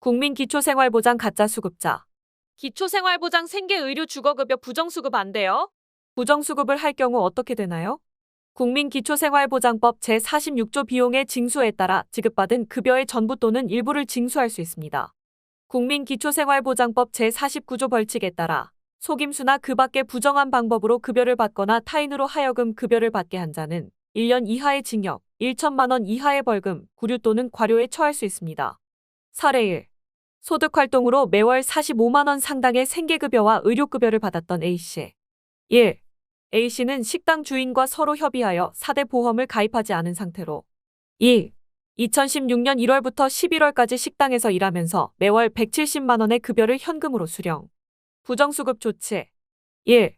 국민기초생활보장 가짜 수급자 기초생활보장 생계의료 주거급여 부정수급 안 돼요? 부정수급을 할 경우 어떻게 되나요? 국민기초생활보장법 제46조 비용의 징수에 따라 지급받은 급여의 전부 또는 일부를 징수할 수 있습니다. 국민기초생활보장법 제49조 벌칙에 따라 속임수나 그 밖의 부정한 방법으로 급여를 받거나 타인으로 하여금 급여를 받게 한 자는 1년 이하의 징역, 1천만 원 이하의 벌금, 구류 또는 과료에 처할 수 있습니다. 사례 1. 소득활동으로 매월 45만 원 상당의 생계급여와 의료급여를 받았던 A씨. 1. A씨는 식당 주인과 서로 협의하여 4대 보험을 가입하지 않은 상태로 2. 2016년 1월부터 11월까지 식당에서 일하면서 매월 170만 원의 급여를 현금으로 수령. 부정수급 조치 1.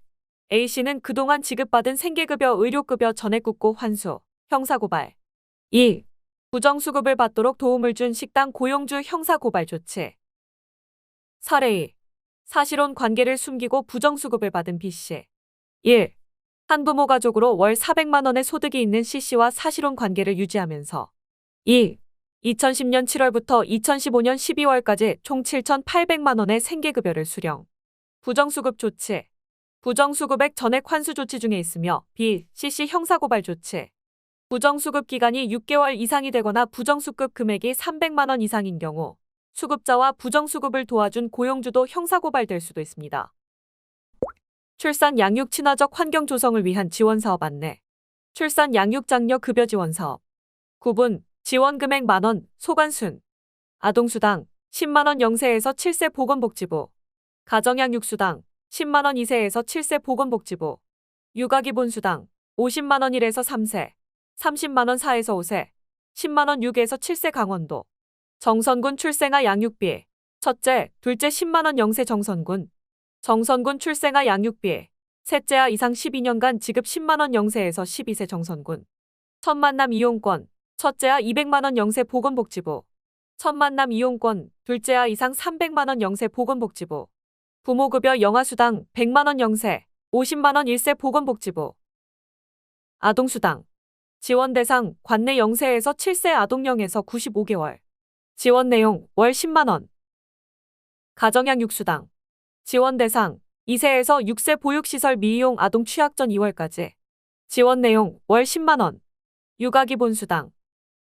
A씨는 그동안 지급받은 생계급여, 의료급여 전액 굽고 환수, 형사고발. 2. 부정수급을 받도록 도움을 준 식당 고용주 형사고발 조치. 사례 2. 사실혼 관계를 숨기고 부정수급을 받은 B씨. 1. 한부모 가족으로 월 400만 원의 소득이 있는 C씨와 사실혼 관계를 유지하면서 2. 2010년 7월부터 2015년 12월까지 총 7,800만 원의 생계급여를 수령. 부정수급 조치. 부정수급액 전액 환수 조치 중에 있으며 B, C씨 형사고발 조치. 부정수급 기간이 6개월 이상이 되거나 부정수급 금액이 300만 원 이상인 경우 수급자와 부정수급을 도와준 고용주도 형사고발될 수도 있습니다. 출산 양육 친화적 환경 조성을 위한 지원사업 안내. 출산 양육 장려 급여 지원사업. 구분, 지원금액 만원, 소관순. 아동수당, 10만원 0세에서 7세 보건복지부. 가정양육수당, 10만원 2세에서 7세 보건복지부. 육아기본수당, 50만원 1에서 3세, 30만원 4에서 5세, 10만원 6에서 7세 강원도. 정선군 출생아 양육비. 첫째, 둘째 10만원 0세 정선군. 정선군 출생아 양육비. 셋째아 이상 12년간 지급 10만원 0세에서 12세 정선군. 첫 만남 이용권. 첫째아 200만원 0세 보건복지부. 첫 만남 이용권. 둘째아 이상 300만원 0세 보건복지부. 부모급여 영아수당 100만원 0세, 50만원 1세 보건복지부. 아동수당. 지원 대상 관내 0세에서 7세 아동 0에서 95개월. 지원 내용 월 10만원. 가정양육수당. 지원 대상 2세에서 6세 보육시설 미이용 아동 취약 전 2월까지. 지원 내용 월 10만원. 육아기본수당.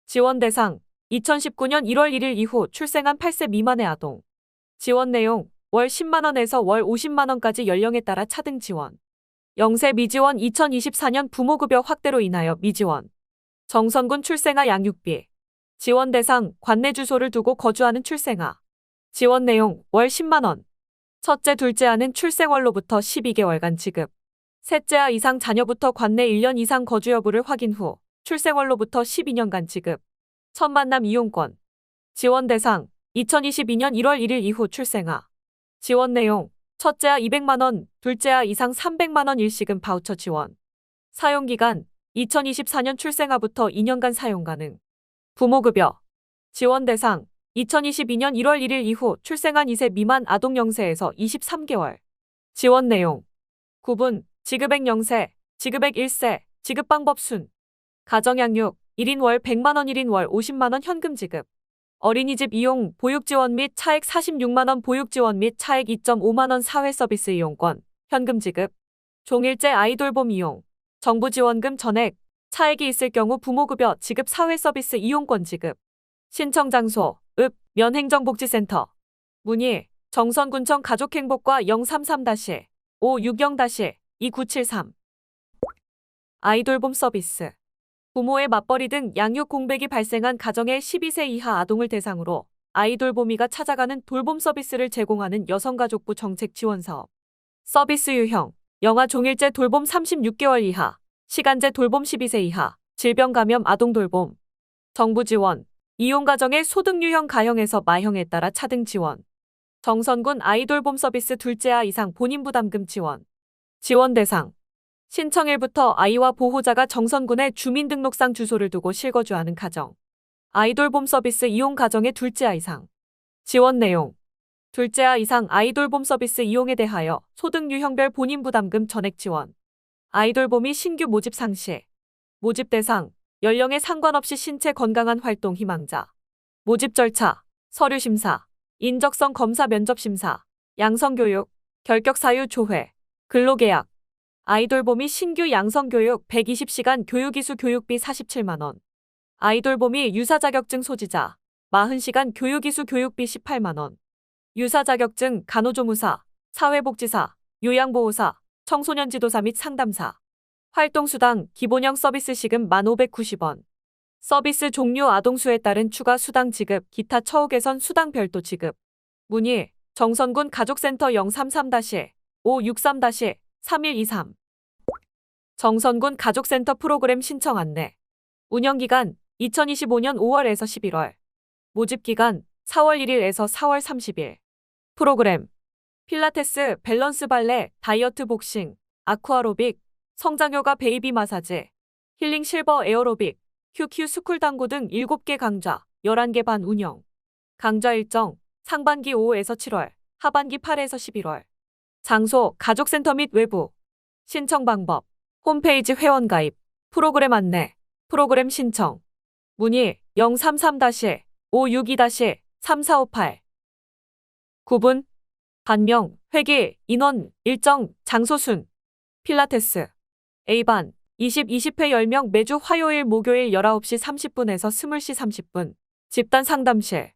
지원 대상 2019년 1월 1일 이후 출생한 8세 미만의 아동. 지원 내용 월 10만원에서 월 50만원까지 연령에 따라 차등 지원. 0세 미지원 2024년 부모급여 확대로 인하여 미지원. 정선군 출생아 양육비. 지원 대상 관내 주소를 두고 거주하는 출생아. 지원 내용 월 10만원. 첫째, 둘째아는 출생월로부터 12개월간 지급. 셋째아 이상 자녀부터 관내 1년 이상 거주 여부를 확인 후 출생월로부터 12년간 지급. 첫 만남 이용권. 지원 대상 2022년 1월 1일 이후 출생아. 지원 내용 첫째아 200만원, 둘째아 이상 300만원 일시금 바우처 지원. 사용기간 2024년 출생아부터 2년간 사용 가능. 부모급여. 지원 대상 2022년 1월 1일 이후 출생한 2세 미만 아동 0세에서 23개월. 지원 내용 구분, 지급액 0세, 지급액 1세, 지급방법 순. 가정양육 1인 월 100만원 1인 월 50만원 현금 지급. 어린이집 이용 보육지원 및 차액 46만원 보육지원 및 차액 2.5만원 사회서비스 이용권, 현금 지급. 종일제 아이돌봄 이용, 정부지원금 전액, 차액이 있을 경우 부모급여 지급 사회서비스 이용권 지급. 신청 장소, 읍, 면행정복지센터. 문의, 정선군청 가족행복과 033-560-2973. 아이돌봄 서비스. 부모의 맞벌이 등 양육 공백이 발생한 가정의 12세 이하 아동을 대상으로 아이돌봄이가 찾아가는 돌봄 서비스를 제공하는 여성가족부 정책 지원사업. 서비스 유형, 영아 종일제 돌봄 36개월 이하, 시간제 돌봄 12세 이하, 질병 감염 아동 돌봄. 정부 지원, 이용 가정의 소득 유형 가형에서 마형에 따라 차등 지원. 정선군 아이돌봄 서비스 둘째아 이상 본인 부담금 지원. 지원 대상. 신청일부터 아이와 보호자가 정선군의 주민등록상 주소를 두고 실거주하는 가정. 아이돌봄 서비스 이용 가정의 둘째아 이상. 지원 내용. 둘째아 이상 아이돌봄 서비스 이용에 대하여 소득 유형별 본인 부담금 전액 지원. 아이돌봄이 신규 모집 상시. 모집 대상. 연령에 상관없이 신체 건강한 활동 희망자. 모집 절차. 서류 심사. 인적성 검사 면접 심사. 양성교육. 결격 사유 조회. 근로계약. 아이돌봄이 신규 양성교육 120시간 교육이수 교육비 47만원. 아이돌봄이 유사자격증 소지자 40시간 교육이수 교육비 18만원. 유사자격증 간호조무사, 사회복지사, 요양보호사, 청소년 지도사 및 상담사. 활동수당 기본형 서비스 시금 1,590원. 서비스 종류 아동수에 따른 추가 수당 지급, 기타 처우 개선 수당 별도 지급. 문의 정선군 가족센터 033-563-3123. 정선군 가족센터 프로그램 신청 안내. 운영기간 2025년 5월에서 11월. 모집기간 4월 1일에서 4월 30일. 프로그램 필라테스, 밸런스 발레, 다이어트 복싱, 아쿠아로빅, 성장요가 베이비 마사지, 힐링 실버 에어로빅, QQ 스쿨 당구 등 7개 강좌, 11개 반 운영. 강좌 일정 상반기 5에서 7월, 하반기 8에서 11월. 장소 가족센터 및 외부. 신청 방법 홈페이지 회원 가입, 프로그램 안내, 프로그램 신청. 문의 033-562-3458. 구분 반명, 회계, 인원, 일정, 장소 순. 필라테스 A반 20-20회 10명 매주 화요일 목요일 19시 30분에서 20시 30분. 집단 상담실.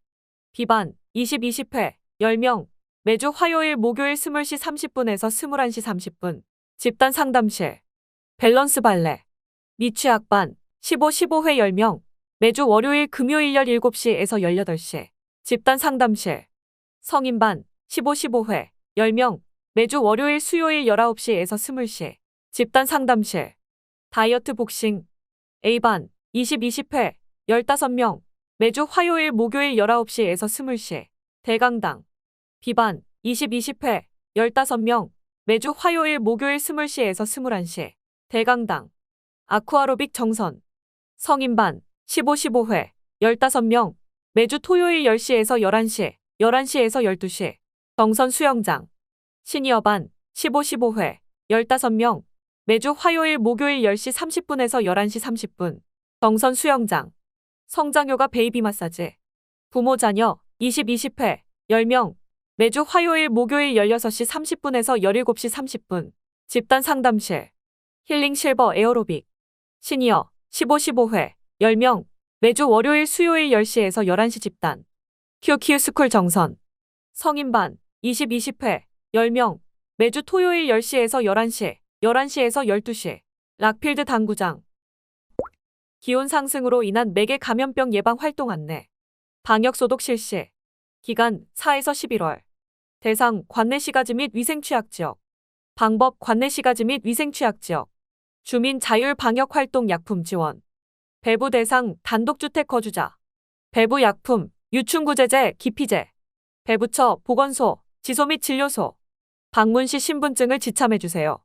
B반 20-20회 10명 매주 화요일 목요일 20시 30분에서 21시 30분. 집단 상담실. 밸런스 발레 미취학반 15-15회 10명 매주 월요일 금요일 17시에서 18시. 집단 상담실. 성인반 15-15회 10명 매주 월요일 수요일 19시에서 20시. 집단 상담실. 다이어트 복싱 A반 20-20회 15명 매주 화요일 목요일 19시에서 20시. 대강당. B반 20-20회 15명 매주 화요일 목요일 20시에서 21시. 대강당. 아쿠아로빅 정선. 성인반 15-15회 15명 매주 토요일 10시에서 11시, 11시에서 12시. 정선 수영장. 시니어반 15-15회 15명 매주 화요일 목요일 10시 30분에서 11시 30분. 정선 수영장. 성장요가 베이비 마사지. 부모 자녀 20-20회 10명 매주 화요일 목요일 16시 30분에서 17시 30분. 집단 상담실. 힐링 실버 에어로빅. 시니어 15-15회 10명 매주 월요일 수요일 10시에서 11시 집단. QQ 스쿨 정선. 성인반 20-20회 10명 매주 토요일 10시에서 11시, 11시에서 12시. 락필드 당구장. 기온 상승으로 인한 매개 감염병 예방 활동 안내. 방역 소독 실시. 기간 4에서 11월. 대상 관내 시가지 및 위생 취약 지역. 방법 관내 시가지 및 위생 취약 지역. 주민 자율 방역 활동 약품 지원. 배부 대상 단독주택 거주자. 배부 약품, 유충구제제, 기피제. 배부처, 보건소, 지소 및 진료소. 방문 시 신분증을 지참해주세요.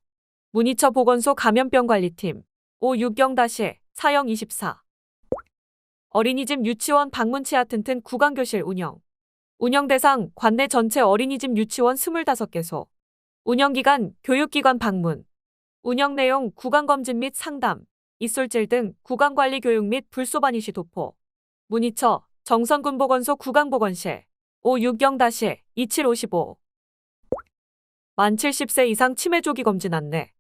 문의처 보건소 감염병관리팀 560-4024. 어린이집 유치원 방문 치아 튼튼 구강교실 운영. 운영 대상 관내 전체 어린이집 유치원 25개소. 운영기간 교육기관 방문. 운영 내용 구강검진 및 상담, 입술질 등 구강관리 교육 및 불소반이 시 도포. 문의처 정선군 보건소 구강보건실 560-2755. 만 70세 이상 치매 조기 검진 안내.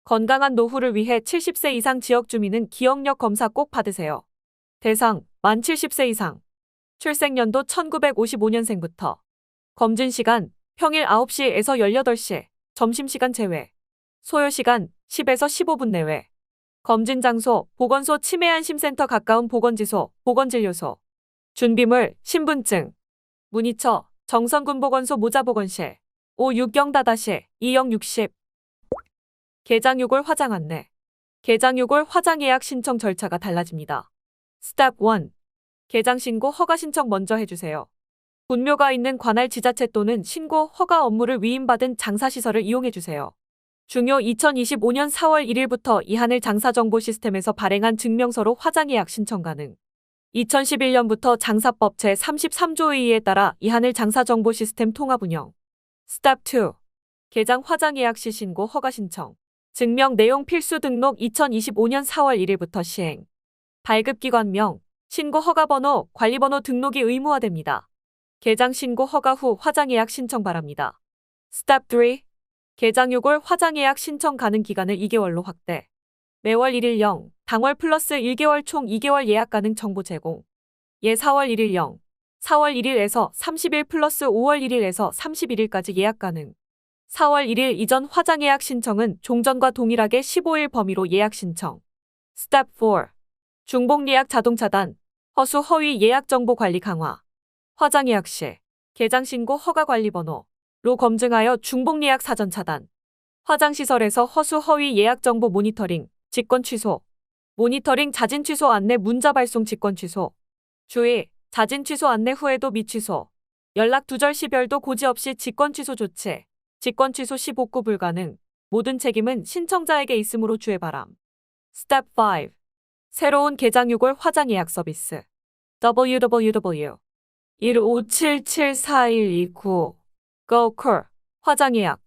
건강한 노후를 위해 70세 이상 지역 주민은 기억력 검사 꼭 받으세요. 대상 만 70세 이상. 출생연도 1955년생부터. 검진 시간 평일 9시에서 18시, 점심시간 제외. 소요시간 10에서 15분 내외. 검진 장소 보건소 치매안심센터 가까운 보건지소, 보건진료소. 준비물 신분증. 문의처 정선군 보건소 모자보건실 560-2060. 개장요골 화장 안내. 개장요골 화장 예약 신청 절차가 달라집니다. 스텝 1. 개장 신고 허가 신청 먼저 해주세요. 분묘가 있는 관할 지자체 또는 신고 허가 업무를 위임받은 장사시설을 이용해주세요. 중요 2025년 4월 1일부터 이하늘 장사정보 시스템에서 발행한 증명서로 화장 예약 신청 가능. 2011년부터 장사법 제33조 의의에 따라 이하늘 장사정보 시스템 통합 운영. 스텝 2. 개장 화장 예약 시 신고 허가 신청. 증명 내용 필수 등록 2025년 4월 1일부터 시행. 발급기관명, 신고 허가번호, 관리번호 등록이 의무화됩니다. 개장 신고 허가 후 화장 예약 신청 바랍니다. 스텝 3. 개장 요골 화장 예약 신청 가능 기간을 2개월로 확대. 매월 1일 0, 당월 플러스 1개월 총 2개월 예약 가능 정보 제공. 예 4월 1일 0, 4월 1일에서 30일 플러스 5월 1일에서 31일까지 예약 가능. 4월 1일 이전 화장 예약 신청은 종전과 동일하게 15일 범위로 예약 신청. 스텝 4. 중복 예약 자동 차단, 허수 허위 예약 정보 관리 강화. 화장 예약 시 개장 신고 허가 관리 번호로 검증하여 중복 예약 사전 차단. 화장시설에서 허수 허위 예약 정보 모니터링, 직권 취소. 모니터링 자진 취소 안내 문자 발송 직권 취소. 주의, 자진 취소 안내 후에도 미취소. 연락 두절 시 별도 고지 없이 직권 취소 조치. 직권 취소 시 복구 불가능. 모든 책임은 신청자에게 있으므로 주의 바람. Step 5. 새로운 개장 6월 화장 예약 서비스. www.15774129 Go Call 화장 예약.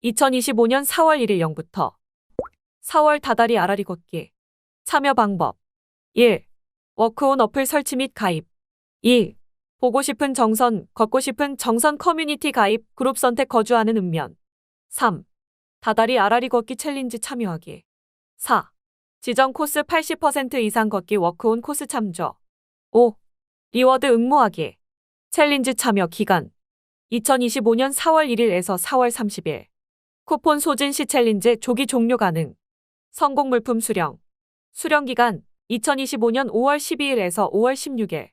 2025년 4월 1일 0부터 4월 다다리 아라리 걷기. 참여 방법. 1. 워크온 어플 설치 및 가입. 2. 보고 싶은 정선, 걷고 싶은 정선 커뮤니티 가입, 그룹 선택 거주하는 읍면. 3. 다다리 아라리 걷기 챌린지 참여하기. 4. 지정 코스 80% 이상 걷기 워크온 코스 참조. 5. 리워드 응모하기. 챌린지 참여 기간. 2025년 4월 1일에서 4월 30일. 쿠폰 소진 시 챌린지 조기 종료 가능. 성공 물품 수령. 수령 기간 2025년 5월 12일에서 5월 16일.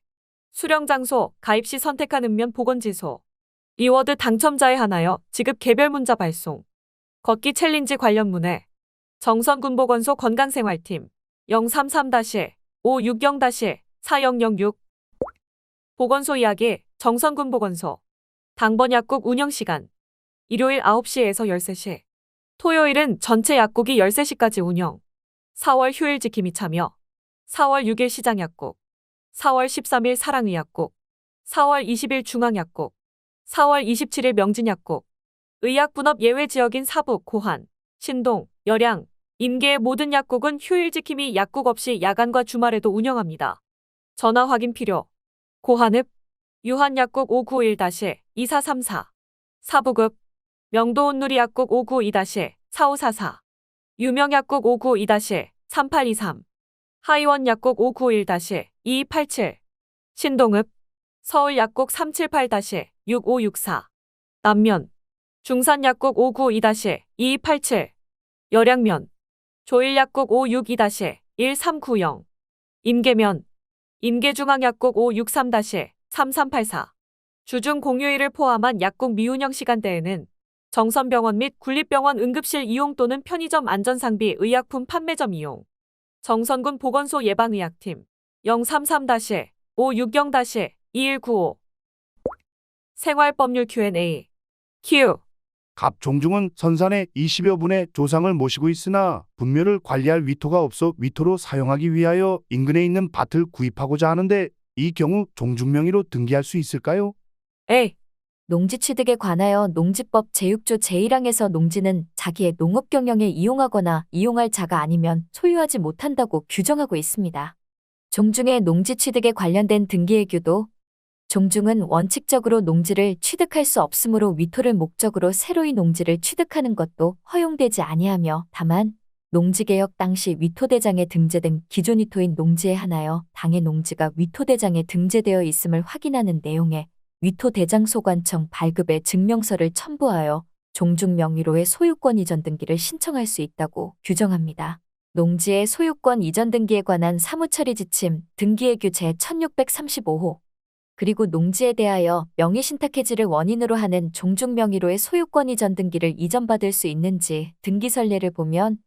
수령 장소 가입 시 선택한 읍면 보건지소. 리워드 당첨자에 한하여 지급 개별 문자 발송. 걷기 챌린지 관련 문의. 정선군보건소 건강생활팀 033-560-4006. 보건소 이야기 정선군보건소. 당번 약국 운영 시간. 일요일 9시에서 13시. 토요일은 전체 약국이 13시까지 운영. 4월 휴일 지킴이 참여. 4월 6일 시장약국. 4월 13일 사랑의약국. 4월 20일 중앙약국. 4월 27일 명진약국. 의약분업 예외 지역인 사북, 고한, 신동, 열양, 임계의 모든 약국은 휴일 지킴이 약국 없이 야간과 주말에도 운영합니다. 전화 확인 필요. 고한읍, 유한약국 591-2434. 사북읍, 명도온누리약국 592-4544. 유명약국 592-3823. 하이원약국 591-2287. 신동읍, 서울약국 378-6564. 남면, 중산약국 592-2287. 열양면, 조일약국 562-1390. 임계면, 임계중앙약국 563-3384. 주중 공휴일을 포함한 약국 미운영 시간대에는 정선병원 및 군립병원 응급실 이용 또는 편의점 안전상비 의약품 판매점 이용. 정선군 보건소 예방의학팀 033-560-2195. 생활법률 Q&A. Q. 갑 종중은 선산에 20여 분의 조상을 모시고 있으나 분묘를 관리할 위토가 없어 위토로 사용하기 위하여 인근에 있는 밭을 구입하고자 하는데 이 경우 종중명의로 등기할 수 있을까요? A. 농지 취득에 관하여 농지법 제6조 제1항에서 농지는 자기의 농업 경영에 이용하거나 이용할 자가 아니면 소유하지 못한다고 규정하고 있습니다. 종중의 농지 취득에 관련된 등기의규도 종중은 원칙적으로 농지를 취득할 수 없으므로 위토를 목적으로 새로이 농지를 취득하는 것도 허용되지 아니하며 다만 농지개혁 당시 위토대장에 등재된 기존 위토인 농지에 한하여 당의 농지가 위토대장에 등재되어 있음을 확인하는 내용의 위토대장소관청 발급의 증명서를 첨부하여 종중 명의로의 소유권 이전 등기를 신청할 수 있다고 규정합니다. 농지의 소유권 이전 등기에 관한 사무처리 지침 등기의규 제1635호. 그리고 농지에 대하여 명의신탁해지를 원인으로 하는 종중 명의로의 소유권 이전 등기를 이전받을 수 있는지 등기 선례를 보면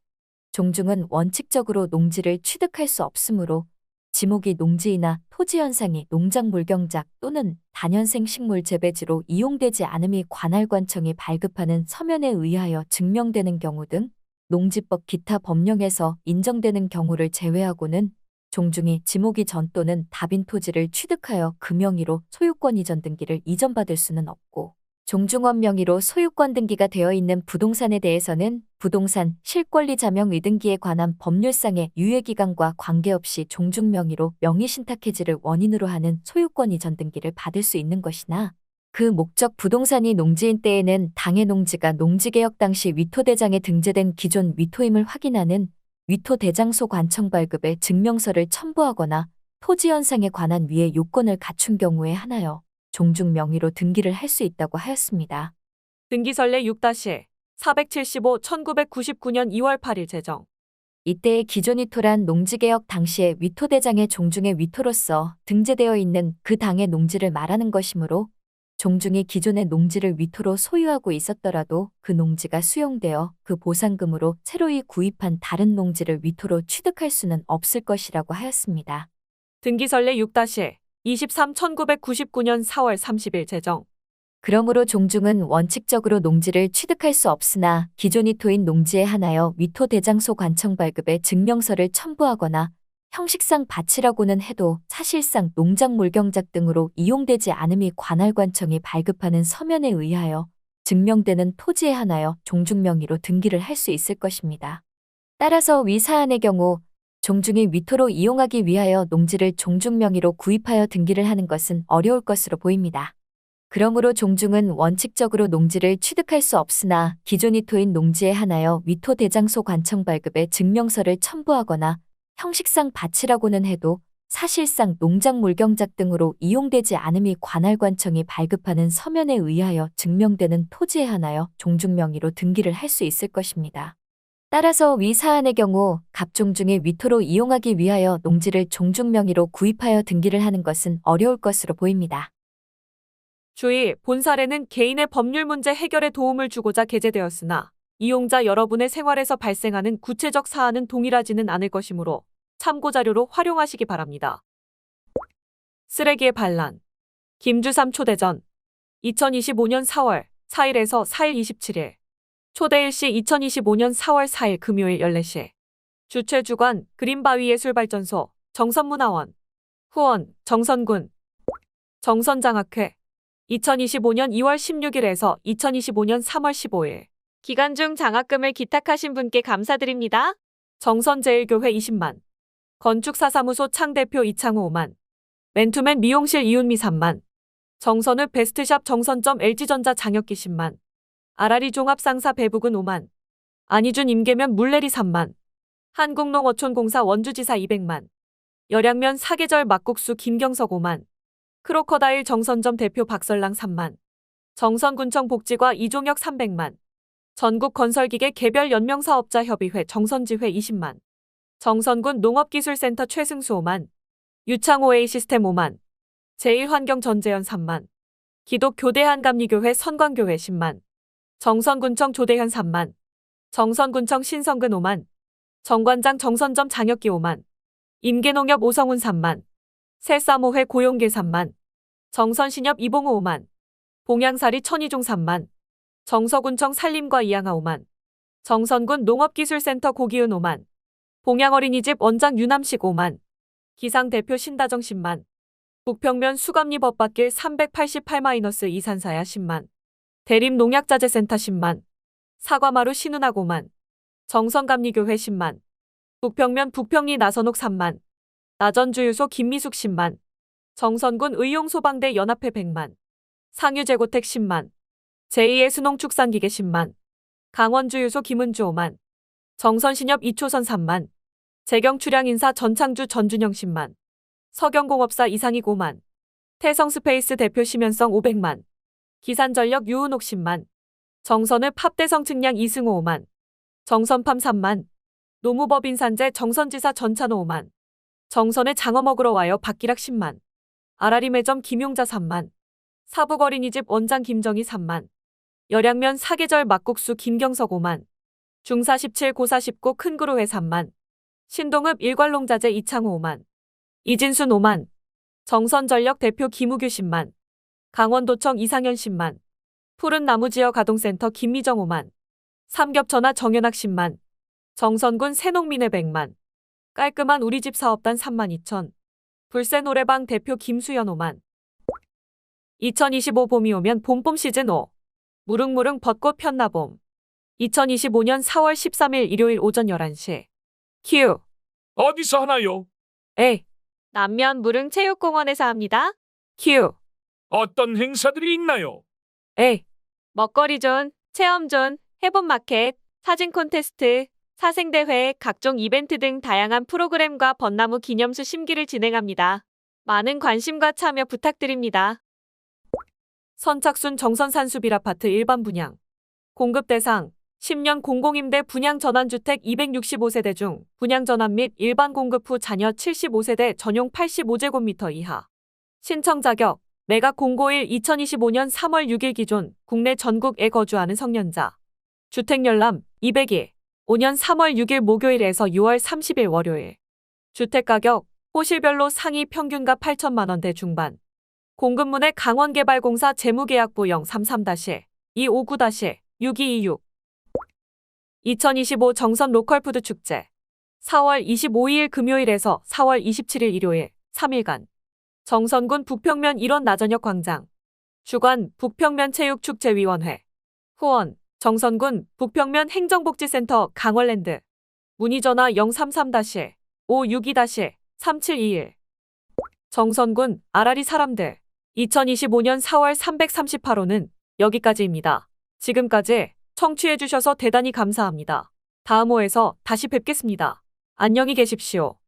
종중은 원칙적으로 농지를 취득할 수 없으므로 지목이 농지이나 토지 현상이 농작 물경작 또는 단연생 식물 재배지로 이용되지 않음이 관할관청이 발급하는 서면에 의하여 증명되는 경우 등 농지법 기타 법령에서 인정되는 경우를 제외하고는 종중이 지목이 전 또는 다빈 토지를 취득하여 그 명의로 소유권 이전 등기를 이전받을 수는 없고 종중원 명의로 소유권 등기가 되어 있는 부동산에 대해서는 부동산 실권리 자명 의등기에 관한 법률상의 유예기간과 관계없이 종중 명의로 명의신탁해지를 원인으로 하는 소유권 이전 등기를 받을 수 있는 것이나 그 목적 부동산이 농지인 때에는 당의 농지가 농지개혁 당시 위토대장에 등재된 기존 위토임을 확인하는 위토대장소 관청 발급의 증명서를 첨부하거나 토지 현상에 관한 위의 요건을 갖춘 경우에 한하여 종중 명의로 등기를 할 수 있다고 하였습니다. 등기선례 6-475 1999년 2월 8일 제정. 이때의 기존 위토란 농지개혁 당시의 위토대장의 종중의 위토로서 등재되어 있는 그 당의 농지를 말하는 것이므로 종중이 기존의 농지를 위토로 소유하고 있었더라도 그 농지가 수용되어 그 보상금으로 새로이 구입한 다른 농지를 위토로 취득할 수는 없을 것이라고 하였습니다. 등기설례 6-23 1999년 4월 30일 제정. 그러므로 종중은 원칙적으로 농지를 취득할 수 없으나 기존 위토인 농지에 한하여 위토 대장소 관청 발급의 증명서를 첨부하거나 형식상 밭이라고는 해도 사실상 농작물 경작 등으로 이용되지 않음이 관할관청이 발급하는 서면에 의하여 증명되는 토지에 한하여 종중 명의로 등기를 할 수 있을 것입니다. 따라서 위 사안의 경우 종중이 위토로 이용하기 위하여 농지를 종중 명의로 구입하여 등기를 하는 것은 어려울 것으로 보입니다. 그러므로 종중은 원칙적으로 농지를 취득할 수 없으나 기존 위토인 농지에 한하여 위토 대장소 관청 발급의 증명서를 첨부하거나 형식상 밭이라고는 해도 사실상 농작물 경작 등으로 이용되지 않음이 관할관청이 발급하는 서면에 의하여 증명되는 토지에 한하여 종중 명의로 등기를 할 수 있을 것입니다. 따라서 위 사안의 경우 갑종중의 위토로 이용하기 위하여 농지를 종중 명의로 구입하여 등기를 하는 것은 어려울 것으로 보입니다. 주의, 본 사례는 개인의 법률 문제 해결에 도움을 주고자 게재되었으나 이용자 여러분의 생활에서 발생하는 구체적 사안은 동일하지는 않을 것이므로 참고자료로 활용하시기 바랍니다. 쓰레기의 반란. 김주삼 초대전. 2025년 4월 4일에서 4일 27일. 초대일시 2025년 4월 4일 금요일 14시. 주최 주관 그린바위예술발전소 정선문화원. 후원 정선군. 정선장학회. 2025년 2월 16일에서 2025년 3월 15일. 기간 중 장학금을 기탁하신 분께 감사드립니다. 정선제일교회 20만. 건축사사무소 창대표 이창호 5만. 맨투맨 미용실 이윤미 3만. 정선우 베스트샵 정선점 LG전자 장혁기 10만. 아라리 종합상사 배북은 5만. 안희준 임계면 물레리 3만. 한국농어촌공사 원주지사 200만. 열양면 사계절 막국수 김경석 5만. 크로커다일 정선점 대표 박설랑 3만. 정선군청 복지과 이종혁 300만. 전국건설기계 개별 연명사업자협의회 정선지회 20만. 정선군 농업기술센터 최승수 5만. 유창호A 시스템 5만. 제1환경 전재현 3만. 기독교대 한감리교회 선광교회 10만. 정선군청 조대현 3만. 정선군청 신성근 5만. 정관장 정선점 장혁기 5만. 임계농협 오성훈 3만. 새사모회 고용계 3만. 정선신협 이봉우 5만. 봉양사리 천희종 3만. 정서군청 산림과 이양아 5만. 정선군 농업기술센터 고기은 5만. 봉양어린이집 원장 유남식 5만. 기상대표 신다정 10만. 북평면 수감리 법밭길 388-이산사야 10만. 대림농약자재센터 10만. 사과마루 신운학 5만. 정선감리교회 10만. 북평면 북평리 나선옥 3만. 나전주유소 김미숙 10만. 정선군 의용소방대 연합회 100만. 상유재고택 10만. 제2의 수농축산기계 10만. 강원주유소 김은주 5만. 정선신협 이초선 3만. 재경출양인사 전창주 전준영 10만. 서경공업사 이상익 5만. 태성스페이스 대표 심연성 500만. 기산전력 유은옥 10만. 정선의 팝대성 측량 이승호 5만. 정선팜 3만. 노무법인산재 정선지사 전찬호 5만. 정선의 장어 먹으러 와요 박기락 10만. 아라리 매점 김용자 3만. 사북어린이집 원장 김정희 3만. 열양면 사계절 막국수 김경석 5만. 중사 17 고사 19 큰그루회 3만. 신동읍 일괄농자재 이창호 5만. 이진순 5만. 정선전력 대표 김우규 10만. 강원도청 이상현 10만. 푸른나무지역 가동센터 김미정 5만. 삼겹전화 정연학 10만. 정선군 새농민회 100만. 깔끔한 우리집 사업단 3만 2천. 불새 노래방 대표 김수연 5만. 2025 봄이 오면 봄봄 시즌 5. 무릉무릉 벚꽃 폈나 봄. 2025년 4월 13일 일요일 오전 11시. 큐. 어디서 하나요? A. 남면 무릉 체육공원에서 합니다. 큐. 어떤 행사들이 있나요? A. 먹거리존, 체험존, 해본마켓, 사진 콘테스트, 사생대회, 각종 이벤트 등 다양한 프로그램과 벚나무 기념수 심기를 진행합니다. 많은 관심과 참여 부탁드립니다. 선착순 정선산수빌아파트 일반 분양. 공급 대상 10년 공공임대 분양 전환주택 265세대 중 분양 전환 및 일반 공급 후 자녀 75세대 전용 85제곱미터 이하. 신청 자격 내각 공고일 2025년 3월 6일 기준 국내 전국에 거주하는 성년자. 주택열람 202. 5년 3월 6일 목요일에서 6월 30일 월요일. 주택가격 호실별로 상위 평균가 8천만 원대 중반. 공급문의 강원개발공사 재무계약부 033-259-6226. 2025 정선 로컬푸드 축제. 4월 25일 금요일에서 4월 27일 일요일 3일간. 정선군 북평면 1원 나저녁 광장. 주관 북평면체육축제위원회. 후원 정선군 북평면 행정복지센터 강월랜드. 문의전화 033-562-3721. 정선군 아라리 사람들. 2025년 4월 338호는 여기까지입니다. 지금까지 청취해주셔서 대단히 감사합니다. 다음 호에서 다시 뵙겠습니다. 안녕히 계십시오.